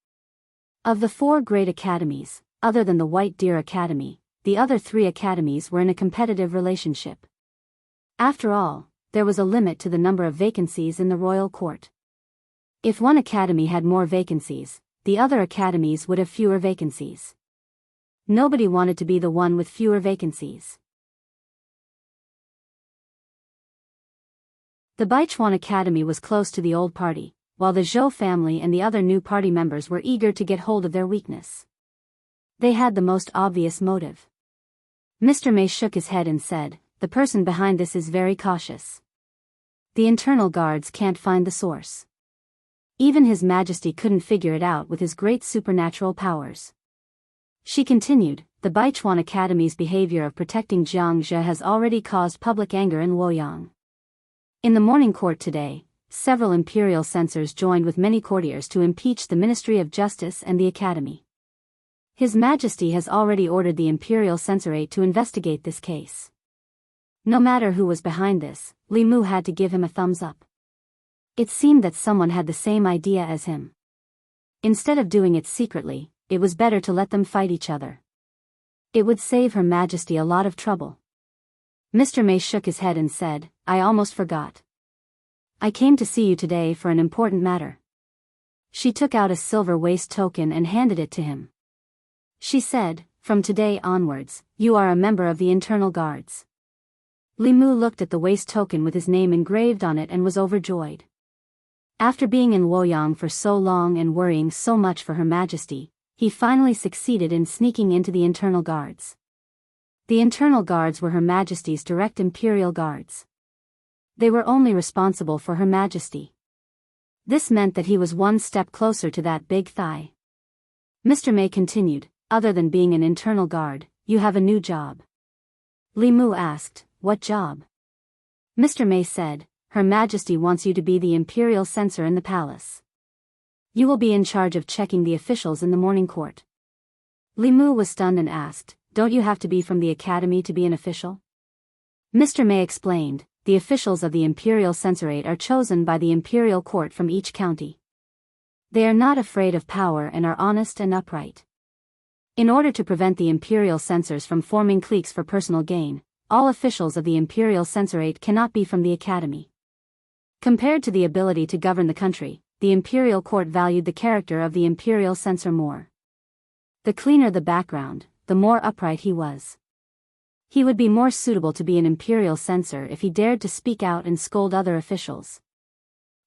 Of the 4 great academies, other than the White Deer Academy, the other 3 academies were in a competitive relationship. After all, there was a limit to the number of vacancies in the royal court. If one academy had more vacancies, the other academies would have fewer vacancies. Nobody wanted to be the one with fewer vacancies. The Baichuan Academy was close to the old party, while the Zhou family and the other new party members were eager to get hold of their weakness. They had the most obvious motive. Mr. May shook his head and said, "The person behind this is very cautious. The internal guards can't find the source. Even His Majesty couldn't figure it out with his great supernatural powers." She continued, "The Baichuan Academy's behavior of protecting Jiang Zhe has already caused public anger in Luoyang. In the morning court today, several imperial censors joined with many courtiers to impeach the Ministry of Justice and the Academy. His Majesty has already ordered the Imperial Censorate to investigate this case." No matter who was behind this, Li Mu had to give him a thumbs up. It seemed that someone had the same idea as him. Instead of doing it secretly, it was better to let them fight each other. It would save Her Majesty a lot of trouble. Mr. May shook his head and said, "I almost forgot. I came to see you today for an important matter." She took out a silver waist token and handed it to him. She said, "From today onwards, you are a member of the internal guards." Li Mu looked at the waist token with his name engraved on it and was overjoyed. After being in Luoyang for so long and worrying so much for Her Majesty, he finally succeeded in sneaking into the internal guards. The internal guards were Her Majesty's direct imperial guards. They were only responsible for Her Majesty. This meant that he was one step closer to that big thigh. Mr. May continued, "Other than being an internal guard, you have a new job." Li Mu asked, "What job?" Mr. May said, "Her Majesty wants you to be the imperial censor in the palace. You will be in charge of checking the officials in the morning court." Li Mu was stunned and asked, "Don't you have to be from the academy to be an official?" Mr. May explained, "The officials of the Imperial Censorate are chosen by the Imperial Court from each county. They are not afraid of power and are honest and upright. In order to prevent the Imperial Censors from forming cliques for personal gain, all officials of the Imperial Censorate cannot be from the academy." Compared to the ability to govern the country, the Imperial Court valued the character of the Imperial Censor more. The cleaner the background, the more upright he was. He would be more suitable to be an Imperial Censor if he dared to speak out and scold other officials.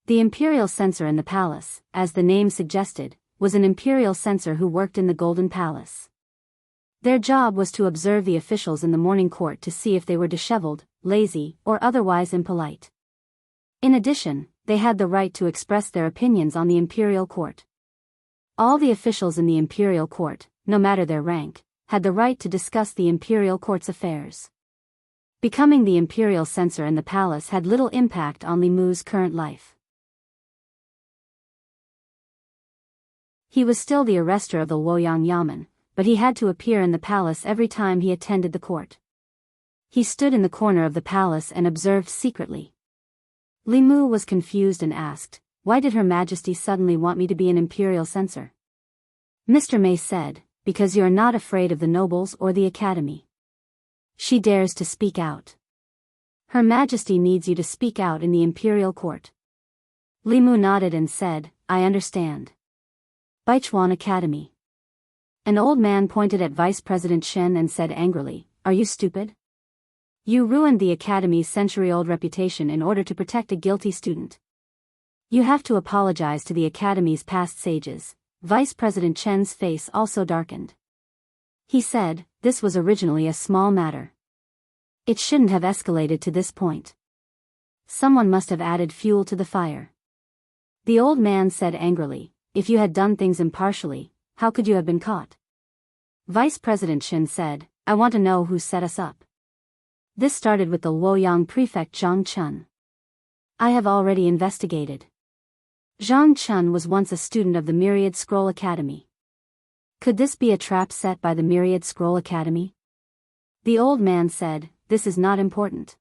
The Imperial Censor in the palace, as the name suggested, was an imperial censor who worked in the Golden Palace. Their job was to observe the officials in the morning court to see if they were disheveled, lazy, or otherwise impolite. In addition, they had the right to express their opinions on the imperial court. All the officials in the imperial court, no matter their rank, had the right to discuss the imperial court's affairs. Becoming the imperial censor in the palace had little impact on Li Mu's current life. He was still the arrestor of the Luoyang Yamen, but he had to appear in the palace every time he attended the court. He stood in the corner of the palace and observed secretly. Li Mu was confused and asked, "Why did Her Majesty suddenly want me to be an imperial censor?" Mr. Mei said, "Because you are not afraid of the nobles or the academy. She dares to speak out. Her Majesty needs you to speak out in the imperial court." Li Mu nodded and said, "I understand." Baichuan Academy. An old man pointed at Vice President Chen and said angrily, "Are you stupid? You ruined the academy's century-old reputation in order to protect a guilty student. You have to apologize to the academy's past sages." Vice President Chen's face also darkened. He said, "This was originally a small matter. It shouldn't have escalated to this point. Someone must have added fuel to the fire." The old man said angrily, "If you had done things impartially, how could you have been caught?" Vice President Chen said, "I want to know who set us up. This started with the Luoyang prefect Zhang Chun. I have already investigated. Zhang Chun was once a student of the Myriad Scroll Academy. Could this be a trap set by the Myriad Scroll Academy?" The old man said, "This is not important.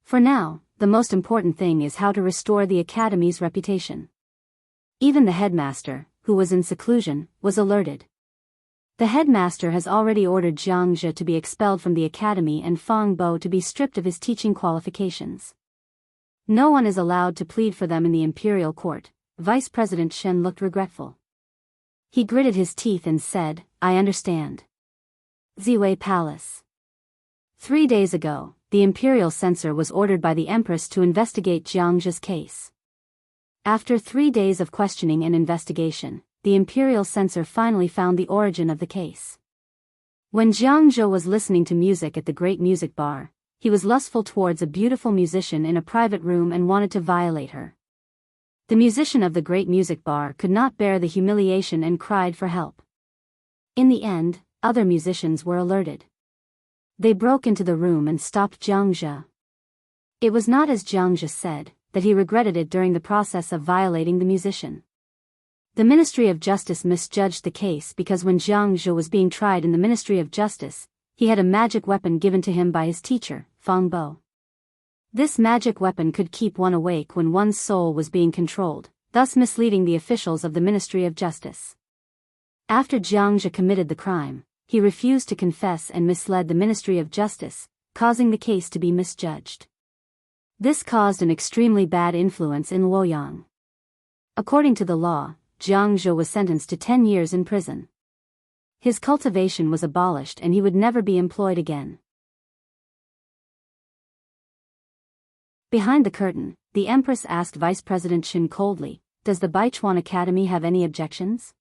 For now, the most important thing is how to restore the academy's reputation." Even the headmaster, who was in seclusion, was alerted. The headmaster has already ordered Jiang Zhe to be expelled from the academy and Fang Bo to be stripped of his teaching qualifications. No one is allowed to plead for them in the imperial court. Vice President Shen looked regretful. He gritted his teeth and said, "I understand." Ziwei Palace. 3 days ago, the imperial censor was ordered by the Empress to investigate Jiang Zhe's case. After 3 days of questioning and investigation, the imperial censor finally found the origin of the case. When Jiang Zhe was listening to music at the Great Music Bar, he was lustful towards a beautiful musician in a private room and wanted to violate her. The musician of the Great Music Bar could not bear the humiliation and cried for help. In the end, other musicians were alerted. They broke into the room and stopped Jiang Zhe. It was not as Jiang Zhe said, that he regretted it during the process of violating the musician. The Ministry of Justice misjudged the case because when Jiang Zhe was being tried in the Ministry of Justice, he had a magic weapon given to him by his teacher, Fang Bo. This magic weapon could keep one awake when one's soul was being controlled, thus misleading the officials of the Ministry of Justice. After Jiang Zhe committed the crime, he refused to confess and misled the Ministry of Justice, causing the case to be misjudged. This caused an extremely bad influence in Luoyang. According to the law, Jiang Zhe was sentenced to 10 years in prison. His cultivation was abolished and he would never be employed again. Behind the curtain, the Empress asked Vice President Shen coldly, "Does the Baichuan Academy have any objections?"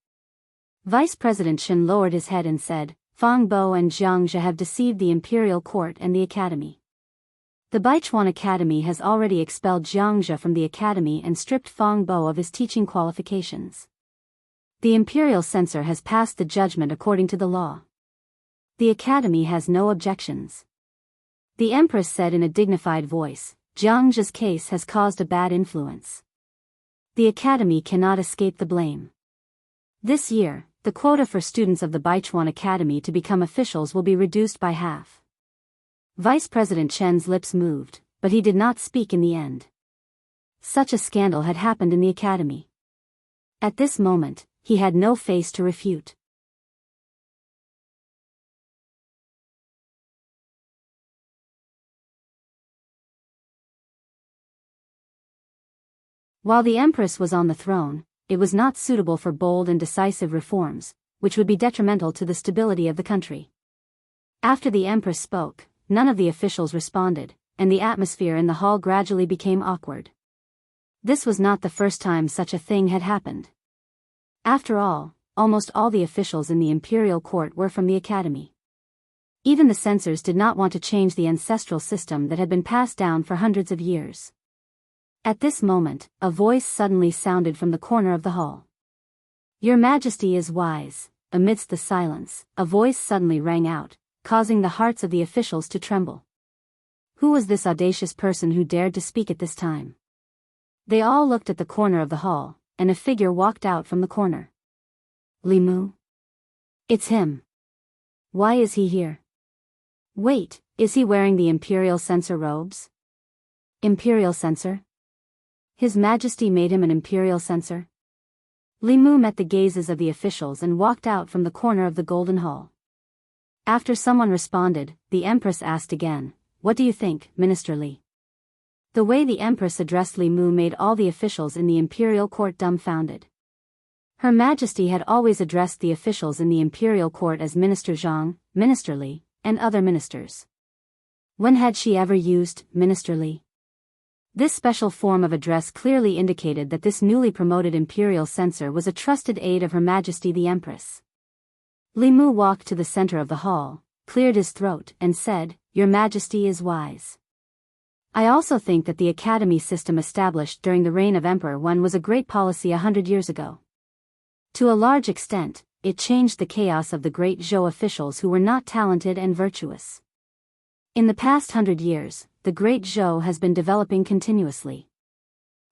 Vice President Shen lowered his head and said, "Fang Bo and Jiang Zhe have deceived the imperial court and the academy. The Baichuan Academy has already expelled Jiang Zhe from the academy and stripped Fang Bo of his teaching qualifications. The imperial censor has passed the judgment according to the law. The academy has no objections." The Empress said in a dignified voice, "Jiang Zhe's case has caused a bad influence. The academy cannot escape the blame. This year, the quota for students of the Baichuan Academy to become officials will be reduced by half." Vice President Chen's lips moved, but he did not speak in the end. Such a scandal had happened in the academy. At this moment, he had no face to refute. While the Empress was on the throne, it was not suitable for bold and decisive reforms, which would be detrimental to the stability of the country. After the Empress spoke, none of the officials responded, and the atmosphere in the hall gradually became awkward. This was not the first time such a thing had happened. After all, almost all the officials in the imperial court were from the academy. Even the censors did not want to change the ancestral system that had been passed down for hundreds of years. At this moment, a voice suddenly sounded from the corner of the hall. "Your Majesty is wise." Amidst the silence, a voice suddenly rang out, causing the hearts of the officials to tremble. Who was this audacious person who dared to speak at this time? They all looked at the corner of the hall, and a figure walked out from the corner. Li Mu? It's him. Why is he here? Wait, is he wearing the imperial censor robes? Imperial censor? His Majesty made him an imperial censor? Li Mu met the gazes of the officials and walked out from the corner of the Golden Hall. After someone responded, the Empress asked again, "What do you think, Minister Li?" The way the Empress addressed Li Mu made all the officials in the imperial court dumbfounded. Her Majesty had always addressed the officials in the imperial court as Minister Zhang, Minister Li, and other ministers. When had she ever used Minister Li? This special form of address clearly indicated that this newly promoted imperial censor was a trusted aide of Her Majesty the Empress. Li Mu walked to the center of the hall, cleared his throat, and said, "Your Majesty is wise. I also think that the academy system established during the reign of Emperor Wen was a great policy 100 years ago. To a large extent, it changed the chaos of the great Zhou officials who were not talented and virtuous. In the past 100 years, the great Zhou has been developing continuously.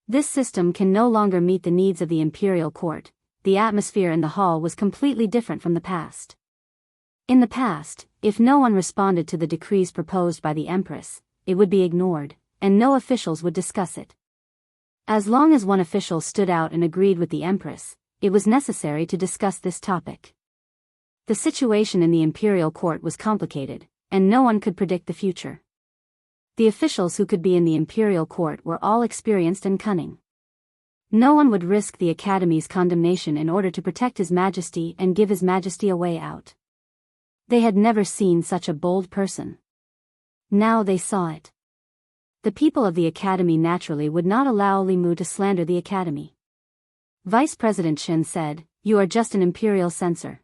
This system can no longer meet the needs of the imperial court. The atmosphere in the hall was completely different from the past. In the past, if no one responded to the decrees proposed by the Empress, it would be ignored, and no officials would discuss it. As long as one official stood out and agreed with the Empress, it was necessary to discuss this topic. The situation in the imperial court was complicated, and no one could predict the future. The officials who could be in the imperial court were all experienced and cunning. No one would risk the Academy's condemnation in order to protect His Majesty and give His Majesty a way out. They had never seen such a bold person. Now they saw it. The people of the Academy naturally would not allow Li Mu to slander the Academy. Vice President Chen said, "You are just an imperial censor.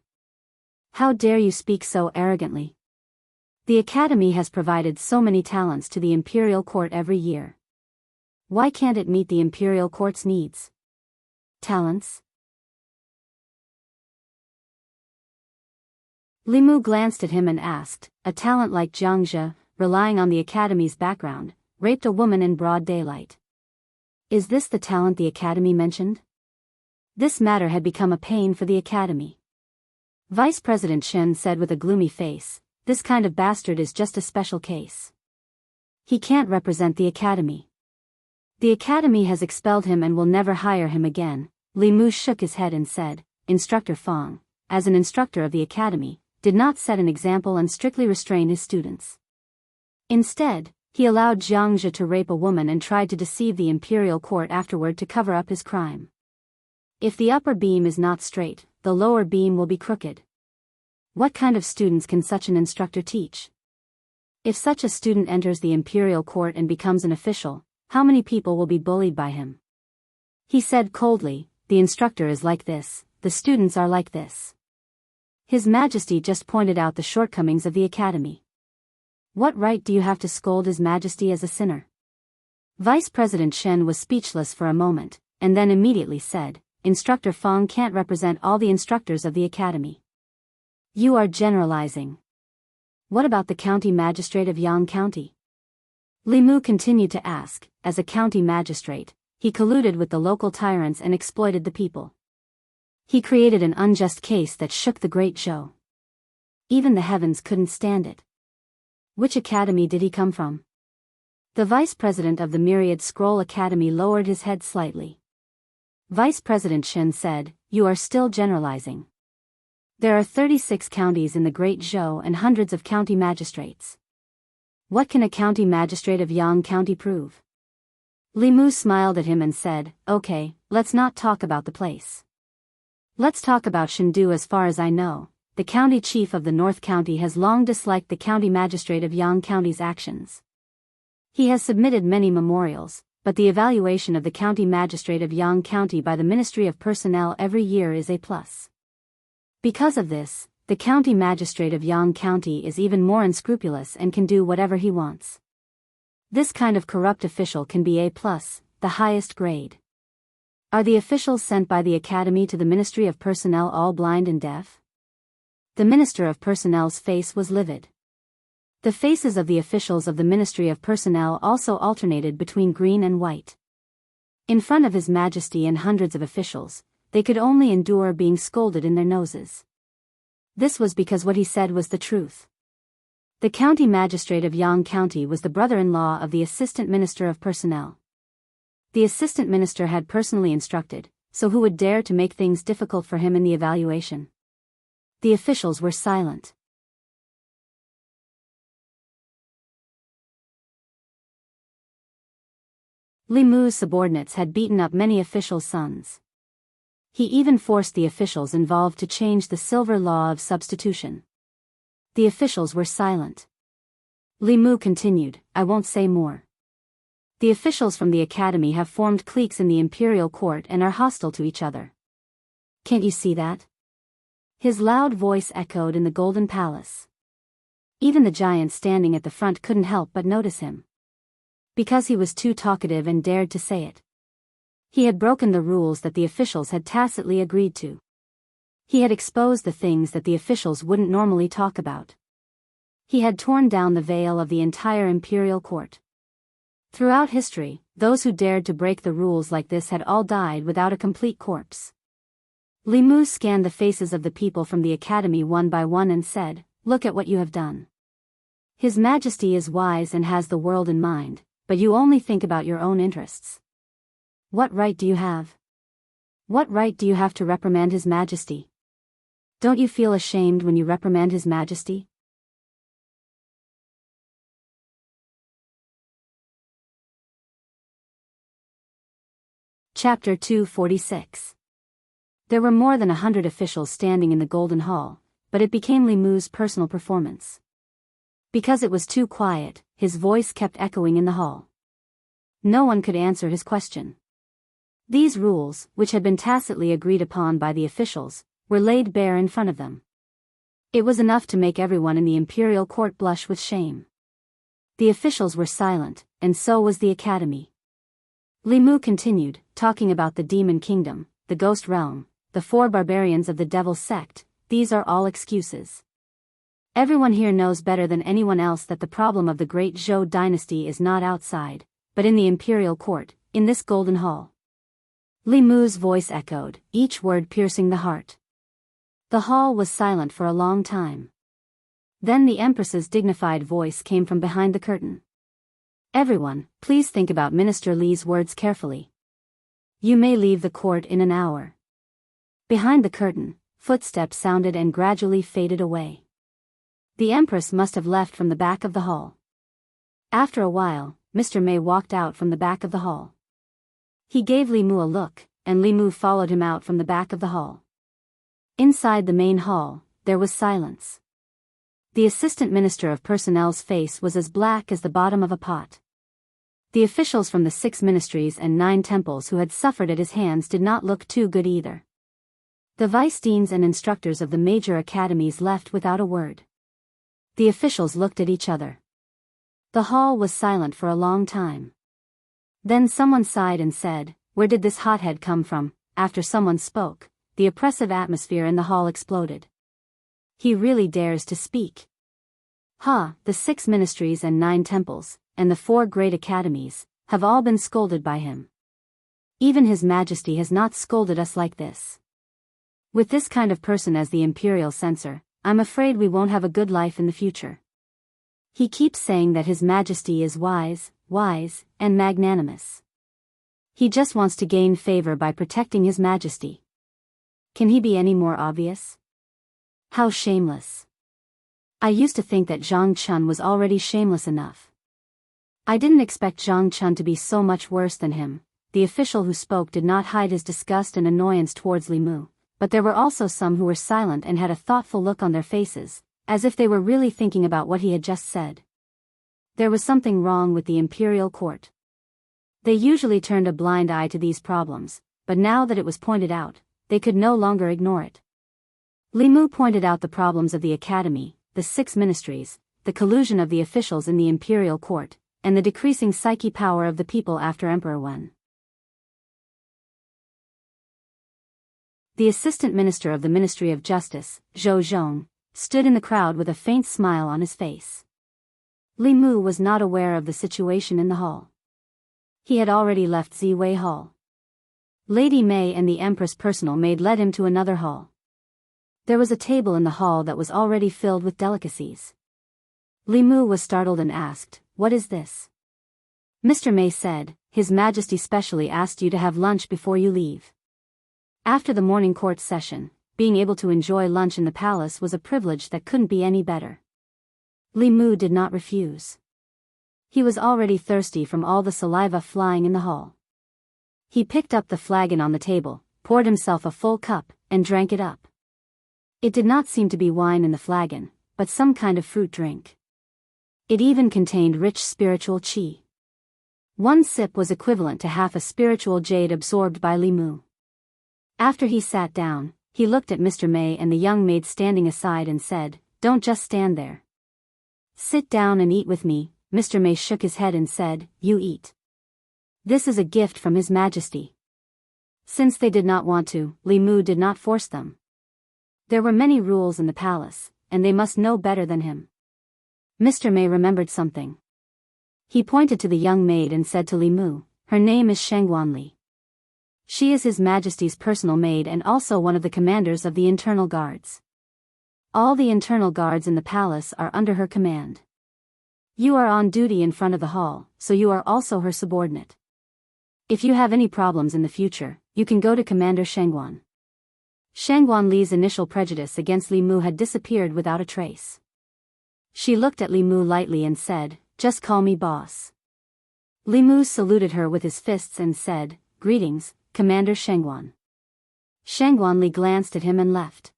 How dare you speak so arrogantly? The Academy has provided so many talents to the imperial court every year. Why can't it meet the imperial court's needs? Talents?" Li Mu glanced at him and asked, "A talent like Jiang Zhe, relying on the Academy's background, raped a woman in broad daylight. Is this the talent the Academy mentioned?" This matter had become a pain for the Academy. Vice President Chen said with a gloomy face, "This kind of bastard is just a special case. He can't represent the Academy. The Academy has expelled him and will never hire him again." Li Mu shook his head and said, "Instructor Fang, as an instructor of the Academy, did not set an example and strictly restrain his students. Instead, he allowed Jiang Zhe to rape a woman and tried to deceive the imperial court afterward to cover up his crime. If the upper beam is not straight, the lower beam will be crooked. What kind of students can such an instructor teach? If such a student enters the imperial court and becomes an official, how many people will be bullied by him?" He said coldly, "The instructor is like this, the students are like this. His Majesty just pointed out the shortcomings of the Academy. What right do you have to scold His Majesty as a sinner?" Vice President Chen was speechless for a moment, and then immediately said, "Instructor Fang can't represent all the instructors of the Academy. You are generalizing. What about the county magistrate of Yang County?" Li Mu continued to ask. As a county magistrate, he colluded with the local tyrants and exploited the people. He created an unjust case that shook the great Zhou. Even the heavens couldn't stand it. Which academy did he come from? The vice president of the Myriad Scroll Academy lowered his head slightly. Vice President Chen said, "You are still generalizing. There are 36 counties in the Great Zhou and hundreds of county magistrates. What can a county magistrate of Yang County prove?" Li Mu smiled at him and said, "Okay, let's not talk about the place. Let's talk about Shendu. As far as I know, the county chief of the North County has long disliked the county magistrate of Yang County's actions. He has submitted many memorials, but the evaluation of the county magistrate of Yang County by the Ministry of Personnel every year is A+. Because of this, the county magistrate of Yang County is even more unscrupulous and can do whatever he wants. This kind of corrupt official can be A+, the highest grade. Are the officials sent by the Academy to the Ministry of Personnel all blind and deaf? The Minister of Personnel's face was livid. The faces of the officials of the Ministry of Personnel also alternated between green and white. In front of His Majesty and hundreds of officials, they could only endure being scolded in their noses. This was because what he said was the truth. The county magistrate of Yang County was the brother-in-law of the Assistant Minister of Personnel. The Assistant Minister had personally instructed, so who would dare to make things difficult for him in the evaluation? The officials were silent. Li Mu's subordinates had beaten up many officials' sons. He even forced the officials involved to change the silver law of substitution. The officials were silent. Li Mu continued, I won't say more. The officials from the academy have formed cliques in the imperial court and are hostile to each other. Can't you see that? His loud voice echoed in the Golden Palace. Even the giant standing at the front couldn't help but notice him. Because he was too talkative and dared to say it. He had broken the rules that the officials had tacitly agreed to. He had exposed the things that the officials wouldn't normally talk about. He had torn down the veil of the entire imperial court. Throughout history, those who dared to break the rules like this had all died without a complete corpse. Li Mu scanned the faces of the people from the academy one by one and said, Look at what you have done. His Majesty is wise and has the world in mind, but you only think about your own interests. What right do you have? What right do you have to reprimand His Majesty? Don't you feel ashamed when you reprimand His Majesty? Chapter 246. There were more than 100 officials standing in the Golden Hall, but it became Li Mu's personal performance. Because it was too quiet, his voice kept echoing in the hall. No one could answer his question. These rules, which had been tacitly agreed upon by the officials, were laid bare in front of them. It was enough to make everyone in the imperial court blush with shame. The officials were silent, and so was the academy. Li Mu continued, talking about the demon kingdom, the ghost realm, the 4 barbarians of the devil sect. These are all excuses. Everyone here knows better than anyone else that the problem of the great Zhou dynasty is not outside, but in the imperial court, in this golden hall. Li Mu's voice echoed, each word piercing the heart. The hall was silent for a long time. Then the Empress's dignified voice came from behind the curtain. Everyone, please think about Minister Li's words carefully. You may leave the court in an hour. Behind the curtain, footsteps sounded and gradually faded away. The Empress must have left from the back of the hall. After a while, Mr. May walked out from the back of the hall. He gave Li Mu a look, and Li Mu followed him out from the back of the hall. Inside the main hall, there was silence. The Assistant Minister of Personnel's face was as black as the bottom of a pot. The officials from the 6 ministries and 9 temples who had suffered at his hands did not look too good either. The vice-deans and instructors of the major academies left without a word. The officials looked at each other. The hall was silent for a long time. Then someone sighed and said, Where did this hothead come from? After someone spoke, the oppressive atmosphere in the hall exploded. He really dares to speak. The 6 ministries and 9 temples, and the 4 great academies, have all been scolded by him. Even His Majesty has not scolded us like this. With this kind of person as the imperial censor, I'm afraid we won't have a good life in the future. He keeps saying that His Majesty is wise, and magnanimous. He just wants to gain favor by protecting His Majesty. Can he be any more obvious? How shameless. I used to think that Zhang Chun was already shameless enough. I didn't expect Zhang Chun to be so much worse than him. The official who spoke did not hide his disgust and annoyance towards Li Mu, but there were also some who were silent and had a thoughtful look on their faces, as if they were really thinking about what he had just said. There was something wrong with the imperial court. They usually turned a blind eye to these problems, but now that it was pointed out, they could no longer ignore it. Li Mu pointed out the problems of the academy, the 6 ministries, the collusion of the officials in the imperial court, and the decreasing psyche power of the people after Emperor Wen. The assistant minister of the Ministry of Justice, Zhou Zhong, stood in the crowd with a faint smile on his face. Li Mu was not aware of the situation in the hall. He had already left Ziwei Hall. Lady Mei and the Empress' personal maid led him to another hall. There was a table in the hall that was already filled with delicacies. Li Mu was startled and asked, "What is this?" Mr. Mei said, "His Majesty specially asked you to have lunch before you leave." After the morning court session, being able to enjoy lunch in the palace was a privilege that couldn't be any better. Li Mu did not refuse. He was already thirsty from all the saliva flying in the hall. He picked up the flagon on the table, poured himself a full cup, and drank it up. It did not seem to be wine in the flagon, but some kind of fruit drink. It even contained rich spiritual qi. One sip was equivalent to half a spiritual jade absorbed by Li Mu. After he sat down, he looked at Mr. Mei and the young maid standing aside and said, "Don't just stand there. Sit down and eat with me." Mr. Mei shook his head and said, "You eat. This is a gift from His Majesty." Since they did not want to, Li Mu did not force them. There were many rules in the palace, and they must know better than him. Mr. Mei remembered something. He pointed to the young maid and said to Li Mu, "Her name is Shangguan Li. She is His Majesty's personal maid and also one of the commanders of the internal guards. All the internal guards in the palace are under her command. You are on duty in front of the hall, so you are also her subordinate. If you have any problems in the future, you can go to Commander Shangguan." Shangguan Li's initial prejudice against Li Mu had disappeared without a trace. She looked at Li Mu lightly and said, "Just call me boss." Li Mu saluted her with his fists and said, "Greetings, Commander Shangguan." Shangguan Li glanced at him and left.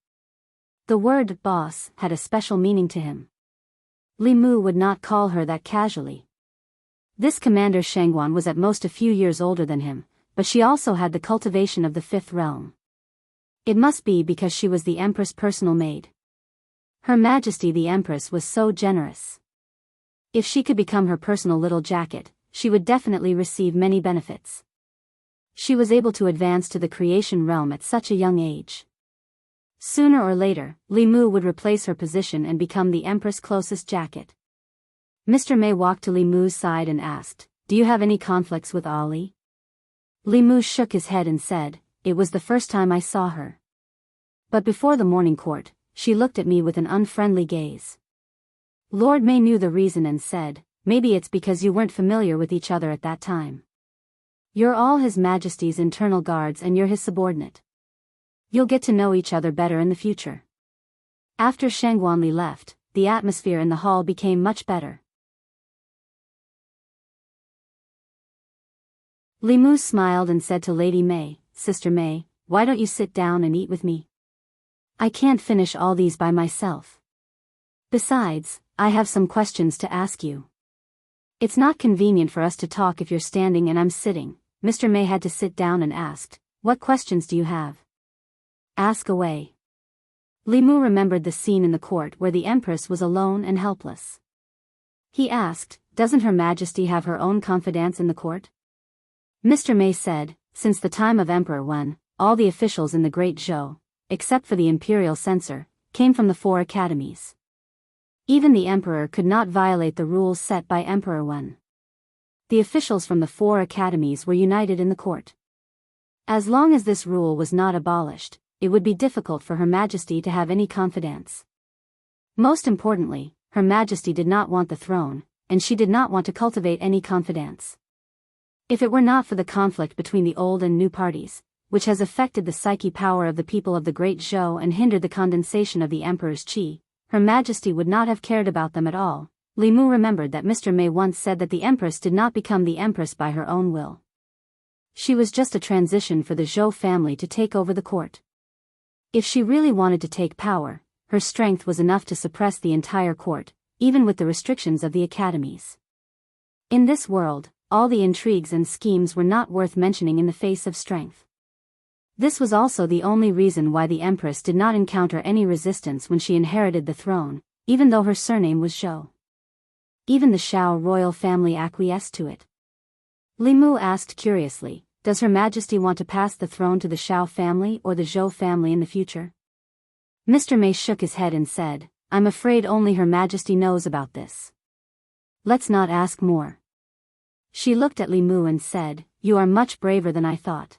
The word boss had a special meaning to him. Li Mu would not call her that casually. This Commander Shangguan was at most a few years older than him, but she also had the cultivation of the 5th realm. It must be because she was the Empress' personal maid. Her Majesty the Empress was so generous. If she could become her personal little jacket, she would definitely receive many benefits. She was able to advance to the creation realm at such a young age. Sooner or later, Li Mu would replace her position and become the Empress' closest jacket. Mr. Mei walked to Li Mu's side and asked, "Do you have any conflicts with Ali?" Li Mu shook his head and said, "It was the first time I saw her. But before the morning court, she looked at me with an unfriendly gaze." Lord Mei knew the reason and said, "Maybe it's because you weren't familiar with each other at that time. You're all His Majesty's internal guards and you're his subordinate. You'll get to know each other better in the future." After Shangguan Li left, the atmosphere in the hall became much better. Li Mu smiled and said to Lady Mei, "Sister Mei, why don't you sit down and eat with me? I can't finish all these by myself. Besides, I have some questions to ask you. It's not convenient for us to talk if you're standing and I'm sitting." Mr. Mei had to sit down and asked, "What questions do you have? Ask away." Li Mu remembered the scene in the court where the Empress was alone and helpless. He asked, "Doesn't Her Majesty have her own confidants in the court?" Mr. Mei said, "Since the time of Emperor Wen, all the officials in the Great Zhou, except for the imperial censor, came from the 4 academies. Even the emperor could not violate the rules set by Emperor Wen. The officials from the 4 academies were united in the court. As long as this rule was not abolished, it would be difficult for Her Majesty to have any confidants. Most importantly, Her Majesty did not want the throne, and she did not want to cultivate any confidants. If it were not for the conflict between the old and new parties, which has affected the psyche power of the people of the Great Zhou and hindered the condensation of the Emperor's qi, Her Majesty would not have cared about them at all." Li Mu remembered that Mr. Mei once said that the Empress did not become the Empress by her own will. She was just a transition for the Zhou family to take over the court. If she really wanted to take power, her strength was enough to suppress the entire court, even with the restrictions of the academies. In this world, all the intrigues and schemes were not worth mentioning in the face of strength. This was also the only reason why the Empress did not encounter any resistance when she inherited the throne, even though her surname was Zhou. Even the Shao royal family acquiesced to it. Li Mu asked curiously, "Does Her Majesty want to pass the throne to the Shao family or the Zhou family in the future?" Mr. Mei shook his head and said, "I'm afraid only Her Majesty knows about this. Let's not ask more." She looked at Li Mu and said, "You are much braver than I thought.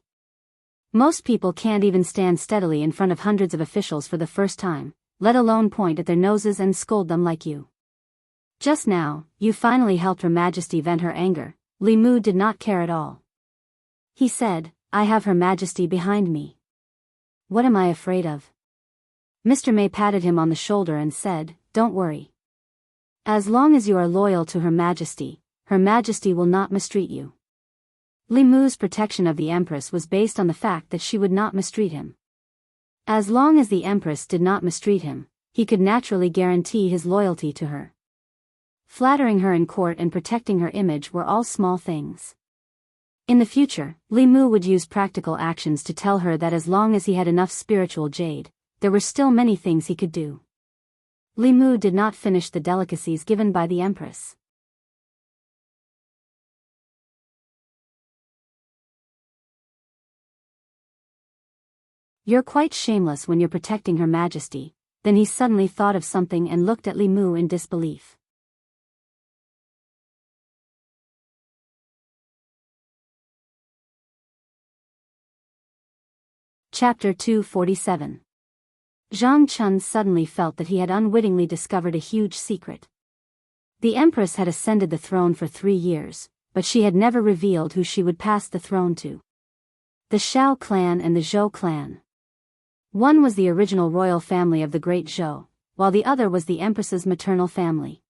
Most people can't even stand steadily in front of hundreds of officials for the first time, let alone point at their noses and scold them like you. Just now, you finally helped Her Majesty vent her anger." Li Mu did not care at all. He said, "I have Her Majesty behind me. What am I afraid of?" Mr. Mei patted him on the shoulder and said, "Don't worry. As long as you are loyal to Her Majesty will not mistreat you." Li Mu's protection of the Empress was based on the fact that she would not mistreat him. As long as the Empress did not mistreat him, he could naturally guarantee his loyalty to her. Flattering her in court and protecting her image were all small things. In the future, Li Mu would use practical actions to tell her that as long as he had enough spiritual jade, there were still many things he could do. Li Mu did not finish the delicacies given by the Empress. "You're quite shameless when you're protecting Her Majesty." Then he suddenly thought of something and looked at Li Mu in disbelief. Chapter 247. Zhang Chun suddenly felt that he had unwittingly discovered a huge secret. The Empress had ascended the throne for 3 years, but she had never revealed who she would pass the throne to. The Shao clan and the Zhou clan. One was the original royal family of the great Zhou, while the other was the Empress's maternal family.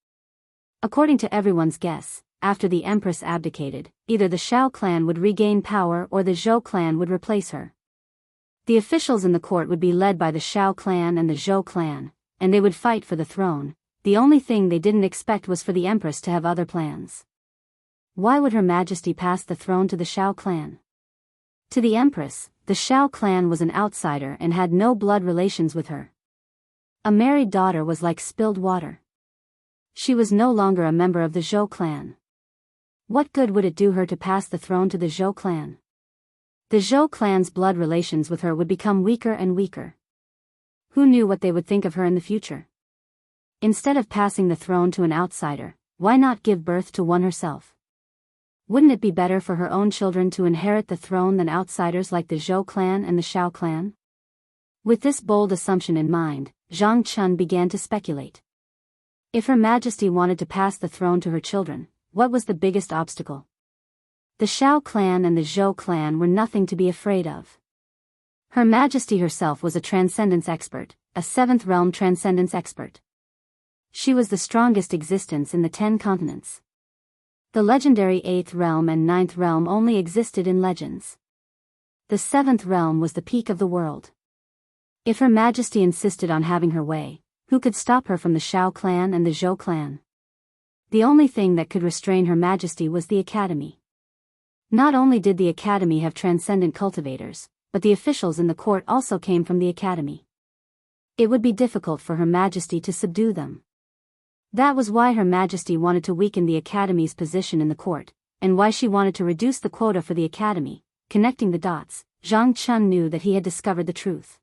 According to everyone's guess, after the Empress abdicated, either the Shao clan would regain power or the Zhou clan would replace her. The officials in the court would be led by the Shao clan and the Zhou clan, and they would fight for the throne. The only thing they didn't expect was for the Empress to have other plans. Why would Her Majesty pass the throne to the Shao clan? To the Empress, the Shao clan was an outsider and had no blood relations with her. A married daughter was like spilled water. She was no longer a member of the Zhou clan. What good would it do her to pass the throne to the Zhou clan? The Zhou clan's blood relations with her would become weaker and weaker. Who knew what they would think of her in the future? Instead of passing the throne to an outsider, why not give birth to one herself? Wouldn't it be better for her own children to inherit the throne than outsiders like the Zhou clan and the Shao clan? With this bold assumption in mind, Zhang Chun began to speculate. If Her Majesty wanted to pass the throne to her children, what was the biggest obstacle? The Shao clan and the Zhou clan were nothing to be afraid of. Her Majesty herself was a transcendence expert, a 7th realm transcendence expert. She was the strongest existence in the 10 continents. The legendary 8th realm and 9th realm only existed in legends. The 7th realm was the peak of the world. If Her Majesty insisted on having her way, who could stop her from the Shao clan and the Zhou clan? The only thing that could restrain Her Majesty was the Academy. Not only did the Academy have transcendent cultivators, but the officials in the court also came from the Academy. It would be difficult for Her Majesty to subdue them. That was why Her Majesty wanted to weaken the Academy's position in the court, and why she wanted to reduce the quota for the Academy. Connecting the dots, Zhang Chun knew that he had discovered the truth.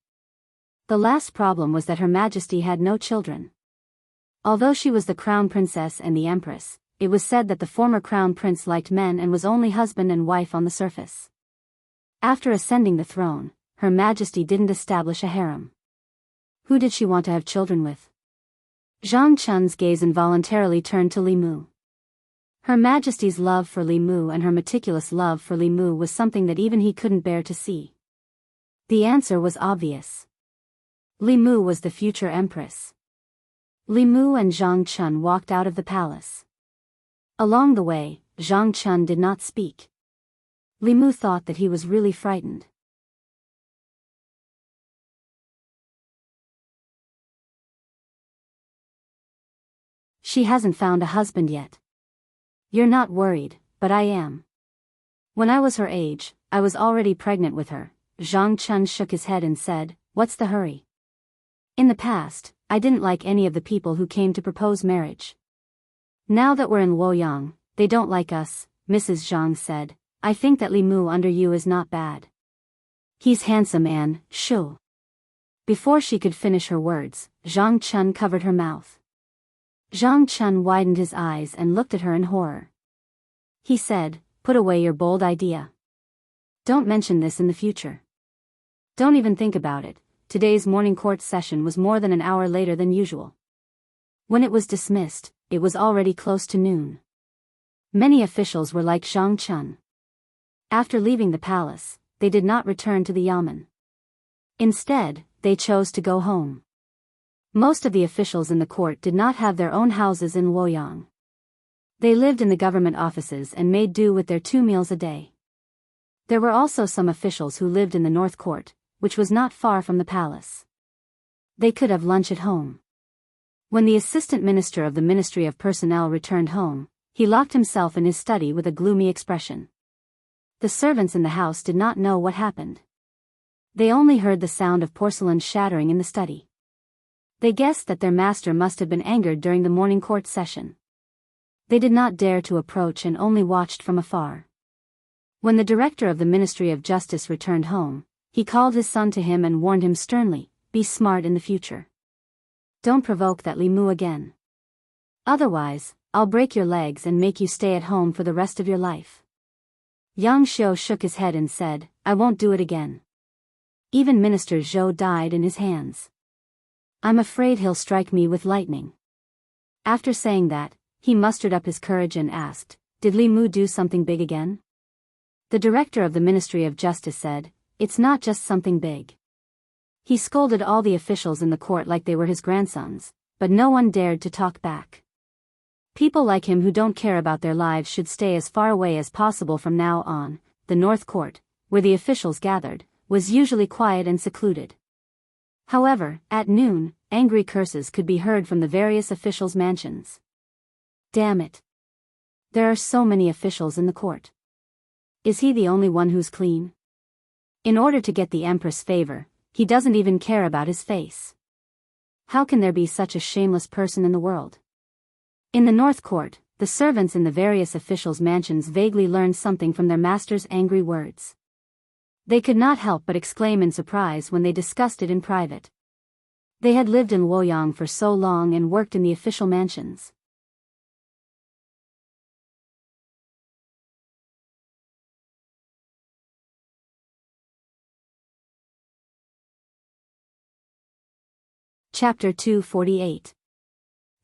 The last problem was that Her Majesty had no children. Although she was the crown princess and the empress, it was said that the former crown prince liked men and was only husband and wife on the surface. After ascending the throne, Her Majesty didn't establish a harem. Who did she want to have children with? Zhang Chun's gaze involuntarily turned to Li Mu. Her Majesty's love for Li Mu and her meticulous love for Li Mu was something that even he couldn't bear to see. The answer was obvious. Li Mu was the future empress. Li Mu and Zhang Chun walked out of the palace. Along the way, Zhang Chun did not speak. Li Mu thought that he was really frightened. She hasn't found a husband yet. You're not worried, but I am. When I was her age, I was already pregnant with her. Zhang Chun shook his head and said, "What's the hurry?" In the past, I didn't like any of the people who came to propose marriage. Now that we're in Luoyang, they don't like us, Mrs. Zhang said. I think that Li Mu under you is not bad. He's handsome and, shoo. Before she could finish her words, Zhang Chun covered her mouth. Zhang Chun widened his eyes and looked at her in horror. He said, "Put away your bold idea. Don't mention this in the future. Don't even think about it." Today's morning court session was more than an hour later than usual. When it was dismissed, it was already close to noon. Many officials were like Zhang Chun. After leaving the palace, they did not return to the yamen. Instead, they chose to go home. Most of the officials in the court did not have their own houses in Luoyang. They lived in the government offices and made do with their 2 meals a day. There were also some officials who lived in the North Court, which was not far from the palace. They could have lunch at home. When the assistant minister of the Ministry of Personnel returned home, he locked himself in his study with a gloomy expression. The servants in the house did not know what happened. They only heard the sound of porcelain shattering in the study. They guessed that their master must have been angered during the morning court session. They did not dare to approach and only watched from afar. When the director of the Ministry of Justice returned home, he called his son to him and warned him sternly, "Be smart in the future. Don't provoke that Li Mu again. Otherwise, I'll break your legs and make you stay at home for the rest of your life." Yang Xiu shook his head and said, "I won't do it again. Even Minister Zhou died in his hands. I'm afraid he'll strike me with lightning." After saying that, he mustered up his courage and asked, "Did Li Mu do something big again?" The director of the Ministry of Justice said, "It's not just something big. He scolded all the officials in the court like they were his grandsons, but no one dared to talk back. People like him who don't care about their lives should stay as far away as possible from now on." The North Court, where the officials gathered, was usually quiet and secluded. However, at noon, angry curses could be heard from the various officials' mansions. Damn it. There are so many officials in the court. Is he the only one who's clean? In order to get the Empress' favor, he doesn't even care about his face. How can there be such a shameless person in the world? In the North Court, the servants in the various officials' mansions vaguely learned something from their master's angry words. They could not help but exclaim in surprise when they discussed it in private. They had lived in Luoyang for so long and worked in the official mansions. Chapter 248.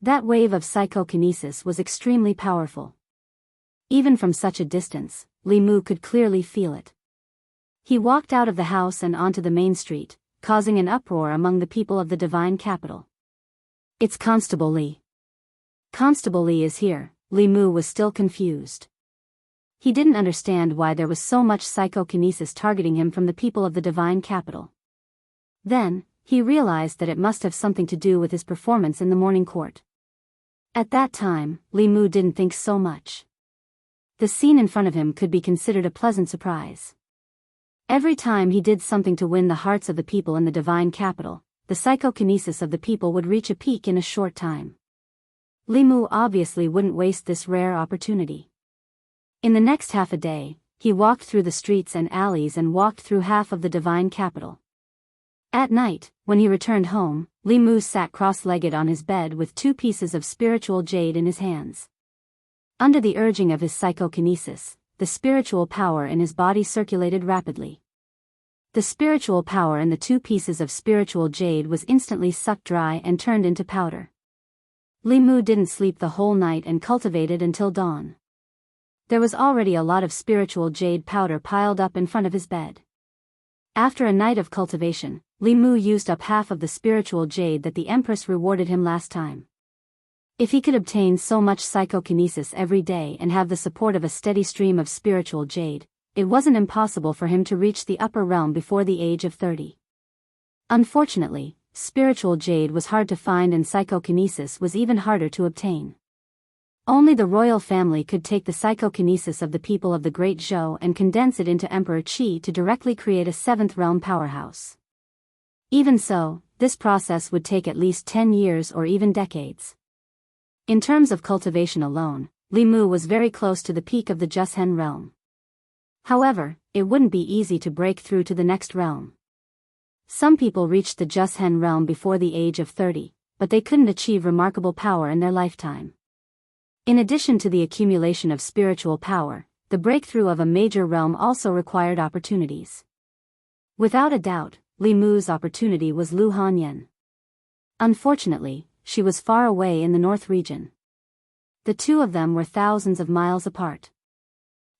That wave of psychokinesis was extremely powerful. Even from such a distance, Li Mu could clearly feel it. He walked out of the house and onto the main street, causing an uproar among the people of the divine capital. "It's Constable Li. Constable Li is here." Li Mu was still confused. He didn't understand why there was so much psychokinesis targeting him from the people of the divine capital. Then, he realized that it must have something to do with his performance in the morning court. At that time, Li Mu didn't think so much. The scene in front of him could be considered a pleasant surprise. Every time he did something to win the hearts of the people in the divine capital, the psychokinesis of the people would reach a peak in a short time. Li Mu obviously wouldn't waste this rare opportunity. In the next half a day, he walked through the streets and alleys and walked through half of the divine capital. At night, when he returned home, Li Mu sat cross-legged on his bed with 2 pieces of spiritual jade in his hands. Under the urging of his psychokinesis, the spiritual power in his body circulated rapidly. The spiritual power in the 2 pieces of spiritual jade was instantly sucked dry and turned into powder. Li Mu didn't sleep the whole night and cultivated until dawn. There was already a lot of spiritual jade powder piled up in front of his bed. After a night of cultivation, Li Mu used up half of the spiritual jade that the Empress rewarded him last time. If he could obtain so much psychokinesis every day and have the support of a steady stream of spiritual jade, it wasn't impossible for him to reach the upper realm before the age of 30. Unfortunately, spiritual jade was hard to find and psychokinesis was even harder to obtain. Only the royal family could take the psychokinesis of the people of the Great Zhou and condense it into Emperor Qi to directly create a seventh realm powerhouse. Even so, this process would take at least 10 years or even decades. In terms of cultivation alone, Li Mu was very close to the peak of the Jushen realm. However, it wouldn't be easy to break through to the next realm. Some people reached the Jushen realm before the age of 30, but they couldn't achieve remarkable power in their lifetime. In addition to the accumulation of spiritual power, the breakthrough of a major realm also required opportunities. Without a doubt, Li Mu's opportunity was Lu Hanyan. Unfortunately, she was far away in the north region. The two of them were thousands of miles apart.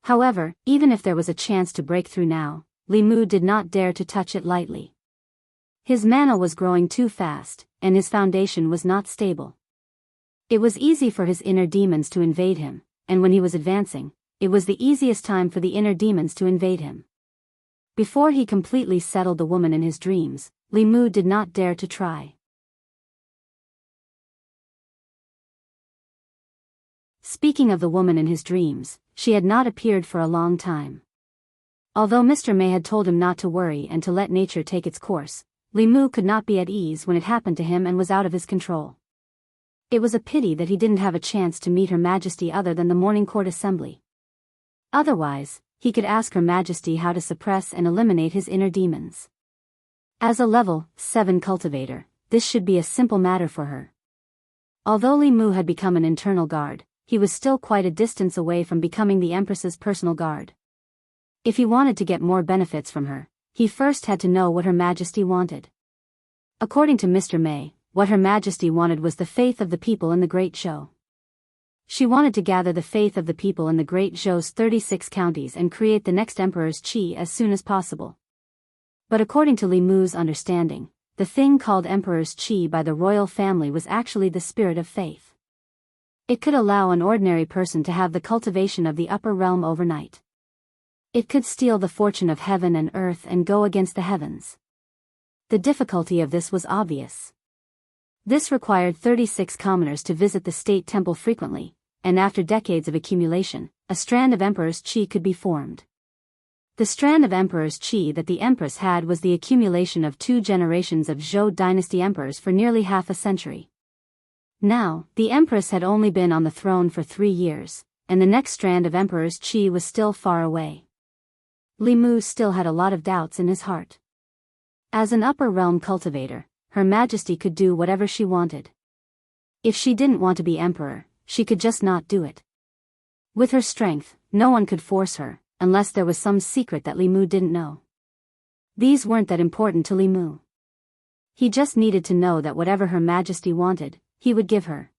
However, even if there was a chance to break through now, Li Mu did not dare to touch it lightly. His mana was growing too fast, and his foundation was not stable. It was easy for his inner demons to invade him, and when he was advancing, it was the easiest time for the inner demons to invade him. Before he completely settled the woman in his dreams, Li Mu did not dare to try. Speaking of the woman in his dreams, she had not appeared for a long time. Although Mr. May had told him not to worry and to let nature take its course, Li Mu could not be at ease when it happened to him and was out of his control. It was a pity that he didn't have a chance to meet Her Majesty other than the morning court assembly. Otherwise, he could ask Her Majesty how to suppress and eliminate his inner demons. As a level 7 cultivator, this should be a simple matter for her. Although Li Mu had become an internal guard, he was still quite a distance away from becoming the Empress's personal guard. If he wanted to get more benefits from her, he first had to know what Her Majesty wanted. According to Mr. May, what Her Majesty wanted was the faith of the people in the Great Zhou. She wanted to gather the faith of the people in the Great Zhou's 36 counties and create the next Emperor's Qi as soon as possible. But according to Li Mu's understanding, the thing called Emperor's Qi by the royal family was actually the spirit of faith. It could allow an ordinary person to have the cultivation of the upper realm overnight. It could steal the fortune of heaven and earth and go against the heavens. The difficulty of this was obvious. This required 36 commoners to visit the state temple frequently, and after decades of accumulation, a strand of Emperor's Qi could be formed. The strand of Emperor's Qi that the Empress had was the accumulation of 2 generations of Zhou dynasty emperors for nearly half a century. Now, the Empress had only been on the throne for 3 years, and the next strand of Emperor's Qi was still far away. Li Mu still had a lot of doubts in his heart. As an upper realm cultivator, Her Majesty could do whatever she wanted. If she didn't want to be emperor, she could just not do it. With her strength, no one could force her, unless there was some secret that Li Mu didn't know. These weren't that important to Li Mu. He just needed to know that whatever Her Majesty wanted, he would give her.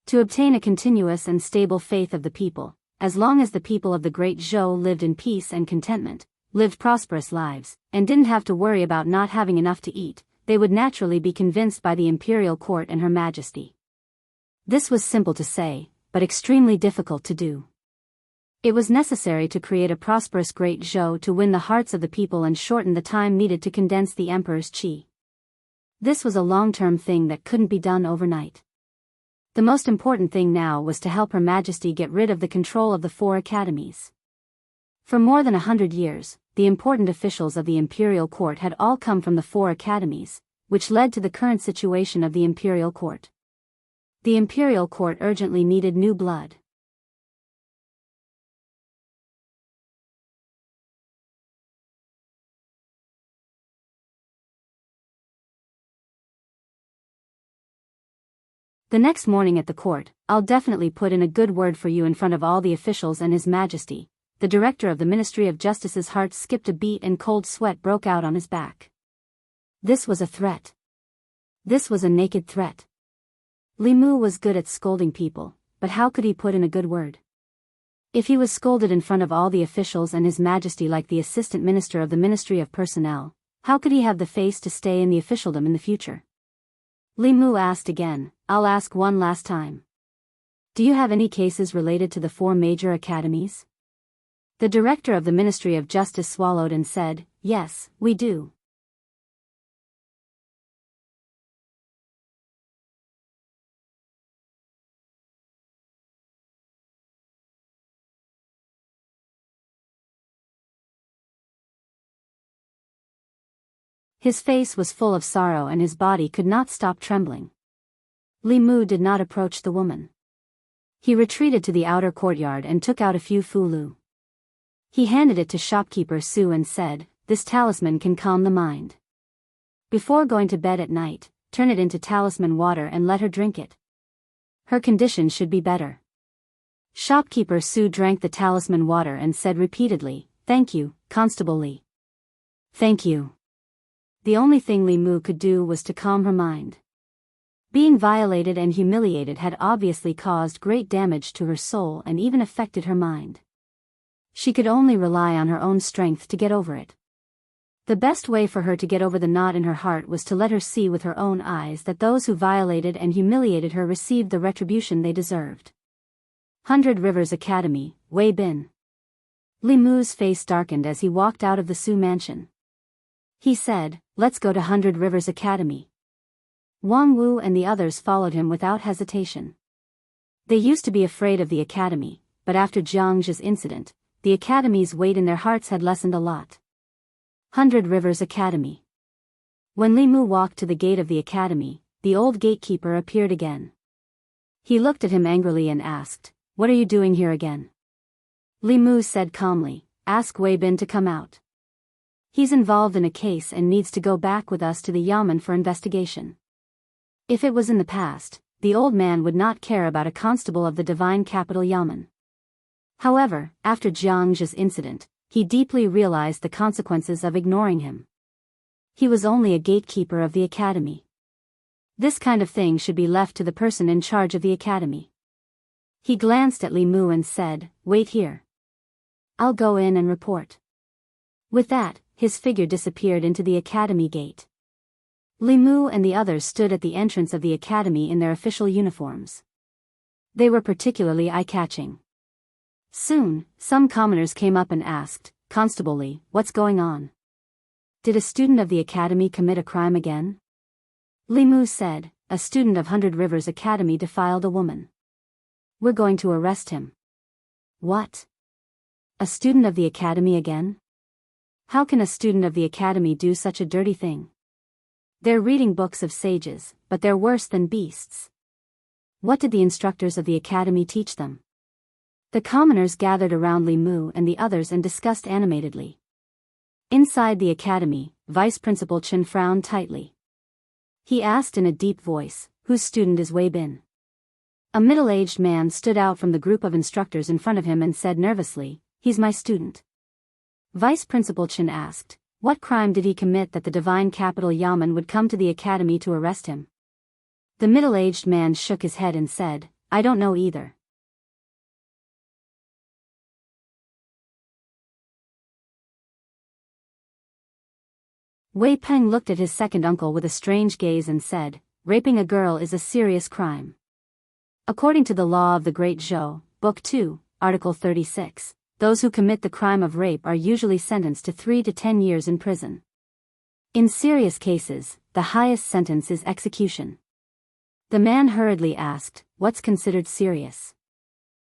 To obtain a continuous and stable faith of the people, as long as the people of the Great Zhou lived in peace and contentment, lived prosperous lives, and didn't have to worry about not having enough to eat, they would naturally be convinced by the imperial court and Her Majesty. This was simple to say, but extremely difficult to do. It was necessary to create a prosperous Great Zhou to win the hearts of the people and shorten the time needed to condense the Emperor's Qi. This was a long-term thing that couldn't be done overnight. The most important thing now was to help Her Majesty get rid of the control of the 4 academies. For more than 100 years, the important officials of the imperial court had all come from the 4 academies, which led to the current situation of the imperial court. The imperial court urgently needed new blood. The next morning at the court, I'll definitely put in a good word for you in front of all the officials and His Majesty. The director of the Ministry of Justice's heart skipped a beat and cold sweat broke out on his back. This was a threat. This was a naked threat. Li Mu was good at scolding people, but how could he put in a good word? If he was scolded in front of all the officials and His Majesty like the assistant minister of the Ministry of Personnel, how could he have the face to stay in the officialdom in the future? Li Mu asked again, I'll ask one last time. Do you have any cases related to the 4 major academies? The director of the Ministry of Justice swallowed and said, yes, we do. His face was full of sorrow and his body could not stop trembling. Li Mu did not approach the woman. He retreated to the outer courtyard and took out a few fulu. He handed it to shopkeeper Su and said, "This talisman can calm the mind. Before going to bed at night, turn it into talisman water and let her drink it. Her condition should be better." Shopkeeper Su drank the talisman water and said repeatedly, "Thank you, Constable Li. Thank you." The only thing Li Mu could do was to calm her mind. Being violated and humiliated had obviously caused great damage to her soul and even affected her mind. She could only rely on her own strength to get over it. The best way for her to get over the knot in her heart was to let her see with her own eyes that those who violated and humiliated her received the retribution they deserved. 100 Rivers Academy, Wei Bin. Li Mu's face darkened as he walked out of the Su mansion. He said, "Let's go to 100 Rivers Academy." Wang Wu and the others followed him without hesitation. They used to be afraid of the academy, but after Jiang's incident, the academy's weight in their hearts had lessened a lot. 100 Rivers Academy. When Li Mu walked to the gate of the academy, the old gatekeeper appeared again. He looked at him angrily and asked, "What are you doing here again?" Li Mu said calmly, "Ask Wei Bin to come out. He's involved in a case and needs to go back with us to the Yamen for investigation." If it was in the past, the old man would not care about a constable of the divine capital Yamen. However, after Jiang's incident, he deeply realized the consequences of ignoring him. He was only a gatekeeper of the academy. This kind of thing should be left to the person in charge of the academy. He glanced at Li Mu and said, "Wait here. I'll go in and report." With that, his figure disappeared into the academy gate. Li Mu and the others stood at the entrance of the academy in their official uniforms. They were particularly eye-catching. Soon, some commoners came up and asked, "Constable Li, what's going on? Did a student of the academy commit a crime again?" Li Mu said, "A student of 100 Rivers Academy defiled a woman. We're going to arrest him." "What? A student of the academy again? How can a student of the academy do such a dirty thing? They're reading books of sages, but they're worse than beasts. What did the instructors of the academy teach them?" The commoners gathered around Li Mu and the others and discussed animatedly. Inside the academy, Vice Principal Chen frowned tightly. He asked in a deep voice, "Whose student is Wei Bin?" A middle-aged man stood out from the group of instructors in front of him and said nervously, "He's my student." Vice Principal Chen asked, "What crime did he commit that the divine capital Yamen would come to the academy to arrest him?" The middle-aged man shook his head and said, "I don't know either." Wei Peng looked at his second uncle with a strange gaze and said, "Raping a girl is a serious crime. According to the law of the Great Zhou, Book 2, Article 36, those who commit the crime of rape are usually sentenced to 3 to 10 years in prison. In serious cases, the highest sentence is execution." The man hurriedly asked, "What's considered serious?"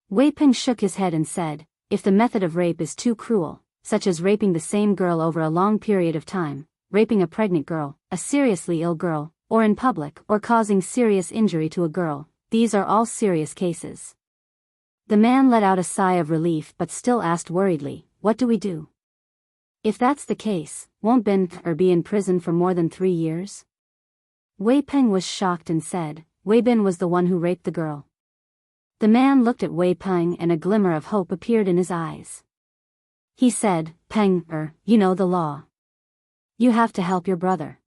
Wei Peng shook his head and said, "If the method of rape is too cruel, such as raping the same girl over a long period of time, raping a pregnant girl, a seriously ill girl, or in public, or causing serious injury to a girl, these are all serious cases." The man let out a sigh of relief but still asked worriedly, "What do we do? If that's the case, won't Bin be in prison for more than 3 years?" Wei Peng was shocked and said, "Wei Bin was the one who raped the girl." The man looked at Wei Peng and a glimmer of hope appeared in his eyes. He said, "Peng, you know the law. You have to help your brother.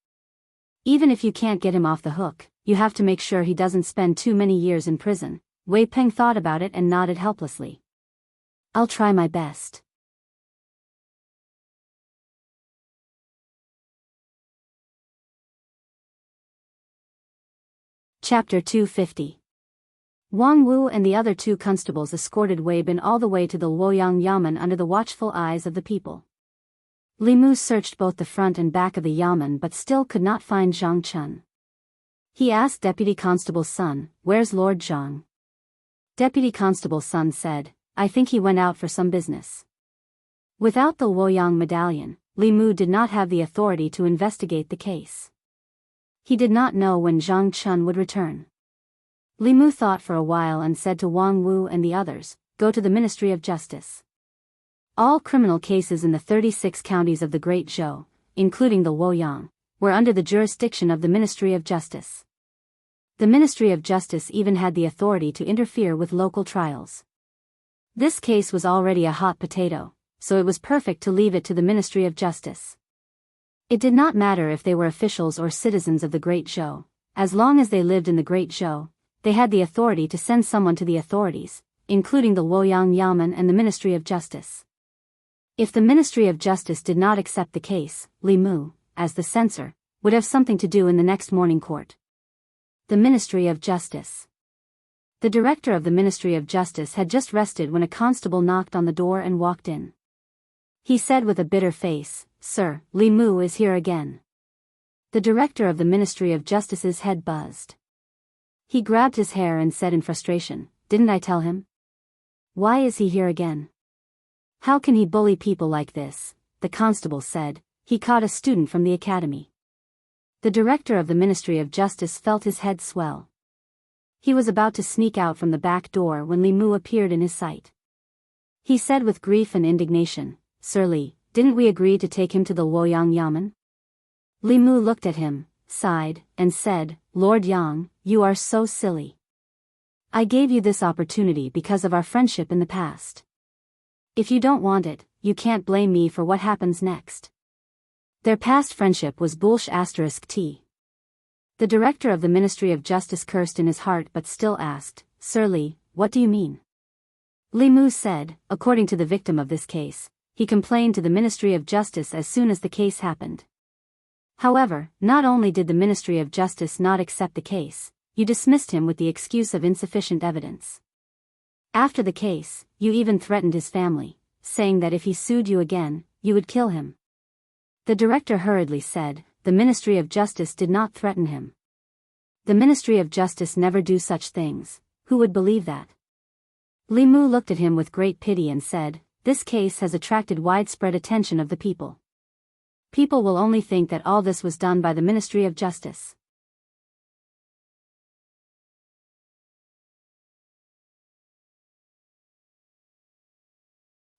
Even if you can't get him off the hook, you have to make sure he doesn't spend too many years in prison." Wei Peng thought about it and nodded helplessly. "I'll try my best." Chapter 250. Wang Wu and the other 2 constables escorted Wei Bin all the way to the Luoyang Yamen under the watchful eyes of the people. Li Mu searched both the front and back of the Yamen but still could not find Zhang Chun. He asked Deputy Constable's son, "Where's Lord Zhang?" Deputy Constable's son said, "I think he went out for some business." Without the Luoyang medallion, Li Mu did not have the authority to investigate the case. He did not know when Zhang Chun would return. Li Mu thought for a while and said to Wang Wu and the others, "Go to the Ministry of Justice." All criminal cases in the 36 counties of the Great Zhou, including the Luoyang, were under the jurisdiction of the Ministry of Justice. The Ministry of Justice even had the authority to interfere with local trials. This case was already a hot potato, so it was perfect to leave it to the Ministry of Justice. It did not matter if they were officials or citizens of the Great Zhou, as long as they lived in the Great Zhou, they had the authority to send someone to the authorities, including the Luoyang Yamen and the Ministry of Justice. If the Ministry of Justice did not accept the case, Li Mu, as the censor, would have something to do in the next morning court. The Ministry of Justice. The director of the Ministry of Justice had just rested when a constable knocked on the door and walked in. He said with a bitter face, "Sir, Li Mu is here again." The director of the Ministry of Justice's head buzzed. He grabbed his hair and said in frustration, "Didn't I tell him? Why is he here again? How can he bully people like this?" The constable said. He caught a student from the academy. The director of the Ministry of Justice felt his head swell. He was about to sneak out from the back door when Li Mu appeared in his sight. He said with grief and indignation, "Sir Li, didn't we agree to take him to the Luoyang Yamen?" Li Mu looked at him, sighed, and said, "Lord Yang, you are so silly. I gave you this opportunity because of our friendship in the past. If you don't want it, you can't blame me for what happens next." Their past friendship was **T. The director of the Ministry of Justice cursed in his heart but still asked, "Sir Li, what do you mean?" Li Mu said, according to the victim of this case, he complained to the Ministry of Justice as soon as the case happened. However, not only did the Ministry of Justice not accept the case, you dismissed him with the excuse of insufficient evidence. After the case, you even threatened his family, saying that if he sued you again, you would kill him. The director hurriedly said, "The Ministry of Justice did not threaten him. The Ministry of Justice never do such things. Who would believe that?" Li Mu looked at him with great pity and said, "This case has attracted widespread attention of the people. People will only think that all this was done by the Ministry of Justice."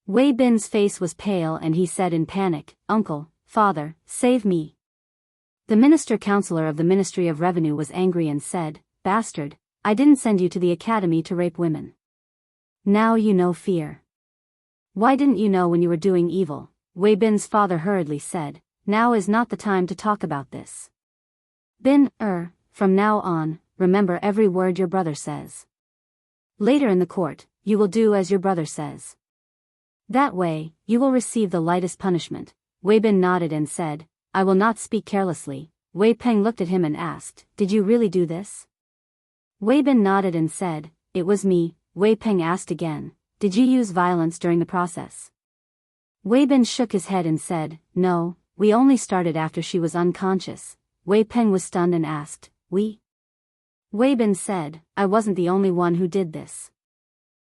Wei Bin's face was pale and he said in panic, "Uncle, father, save me." The minister-counselor of the Ministry of Revenue was angry and said, "Bastard, I didn't send you to the academy to rape women. Now you know fear. Why didn't you know when you were doing evil?" Wei Bin's father hurriedly said, "Now is not the time to talk about this. Bin, from now on, remember every word your brother says. Later in the court, you will do as your brother says. That way, you will receive the lightest punishment." Wei Bin nodded and said, "I will not speak carelessly." Wei Peng looked at him and asked, "Did you really do this?" Wei Bin nodded and said, "It was me." Wei Peng asked again, "Did you use violence during the process?" Wei Bin shook his head and said, "No, we only started after she was unconscious." Wei Peng was stunned and asked, "We?" Wei Bin said, "I wasn't the only one who did this."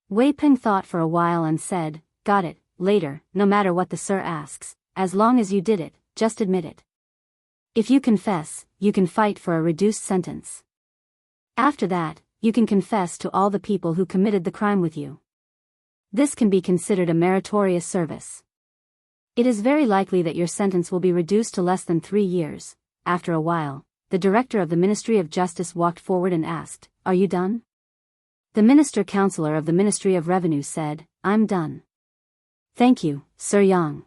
Wei Peng thought for a while and said, "Got it, later, no matter what the sir asks, as long as you did it, just admit it. If you confess, you can fight for a reduced sentence. After that, you can confess to all the people who committed the crime with you. This can be considered a meritorious service. It is very likely that your sentence will be reduced to less than 3 years. After a while, the director of the Ministry of Justice walked forward and asked, "Are you done?" The minister-counselor of the Ministry of Revenue said, "I'm done." "Thank you, Sir Yang."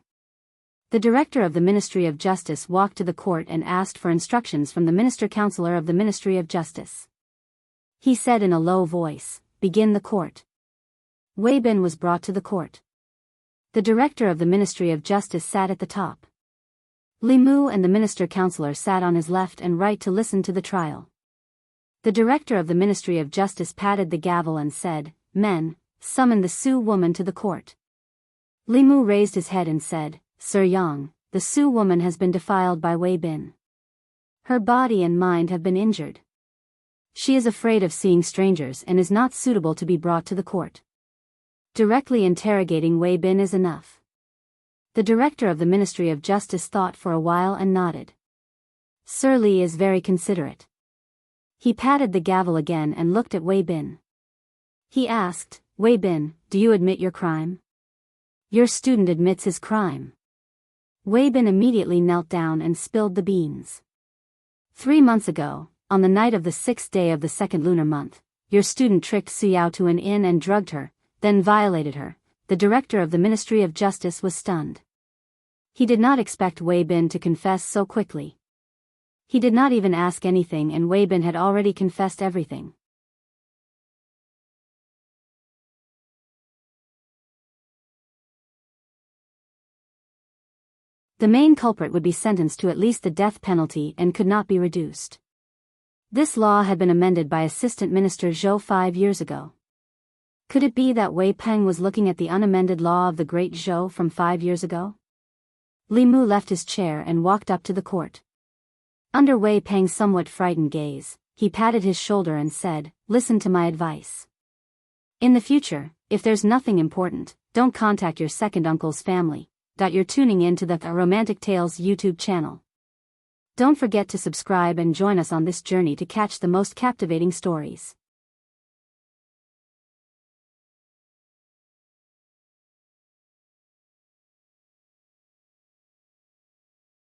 The director of the Ministry of Justice walked to the court and asked for instructions from the minister-counselor of the Ministry of Justice. He said in a low voice, "Begin the court." Wei Bin was brought to the court. The director of the Ministry of Justice sat at the top. Li Mu and the minister-counselor sat on his left and right to listen to the trial. The director of the Ministry of Justice patted the gavel and said, "Men, summon the Sioux woman to the court." Li Mu raised his head and said, "Sir Yang, the Sioux woman has been defiled by Wei Bin. Her body and mind have been injured. She is afraid of seeing strangers and is not suitable to be brought to the court. Directly interrogating Wei Bin is enough. The director of the Ministry of Justice thought for a while and nodded. Sir Lee is very considerate. He patted the gavel again and looked at Wei Bin. He asked, Wei Bin, do you admit your crime? Your student admits his crime. Wei Bin immediately knelt down and spilled the beans. 3 months ago, on the night of the 6th day of the 2nd lunar month, your student tricked Suyao to an inn and drugged her, then violated her. The director of the Ministry of Justice was stunned. He did not expect Wei Bin to confess so quickly. He did not even ask anything and Wei Bin had already confessed everything. The main culprit would be sentenced to at least the death penalty and could not be reduced. This law had been amended by Assistant Minister Zhou 5 years ago. Could it be that Wei Peng was looking at the unamended law of the great Zhou from 5 years ago? Li Mu left his chair and walked up to the court. Under Wei Peng's somewhat frightened gaze, he patted his shoulder and said, listen to my advice. In the future, if there's nothing important, don't contact your second uncle's family. You're tuning in to the Romantic Tales YouTube channel. Don't forget to subscribe and join us on this journey to catch the most captivating stories.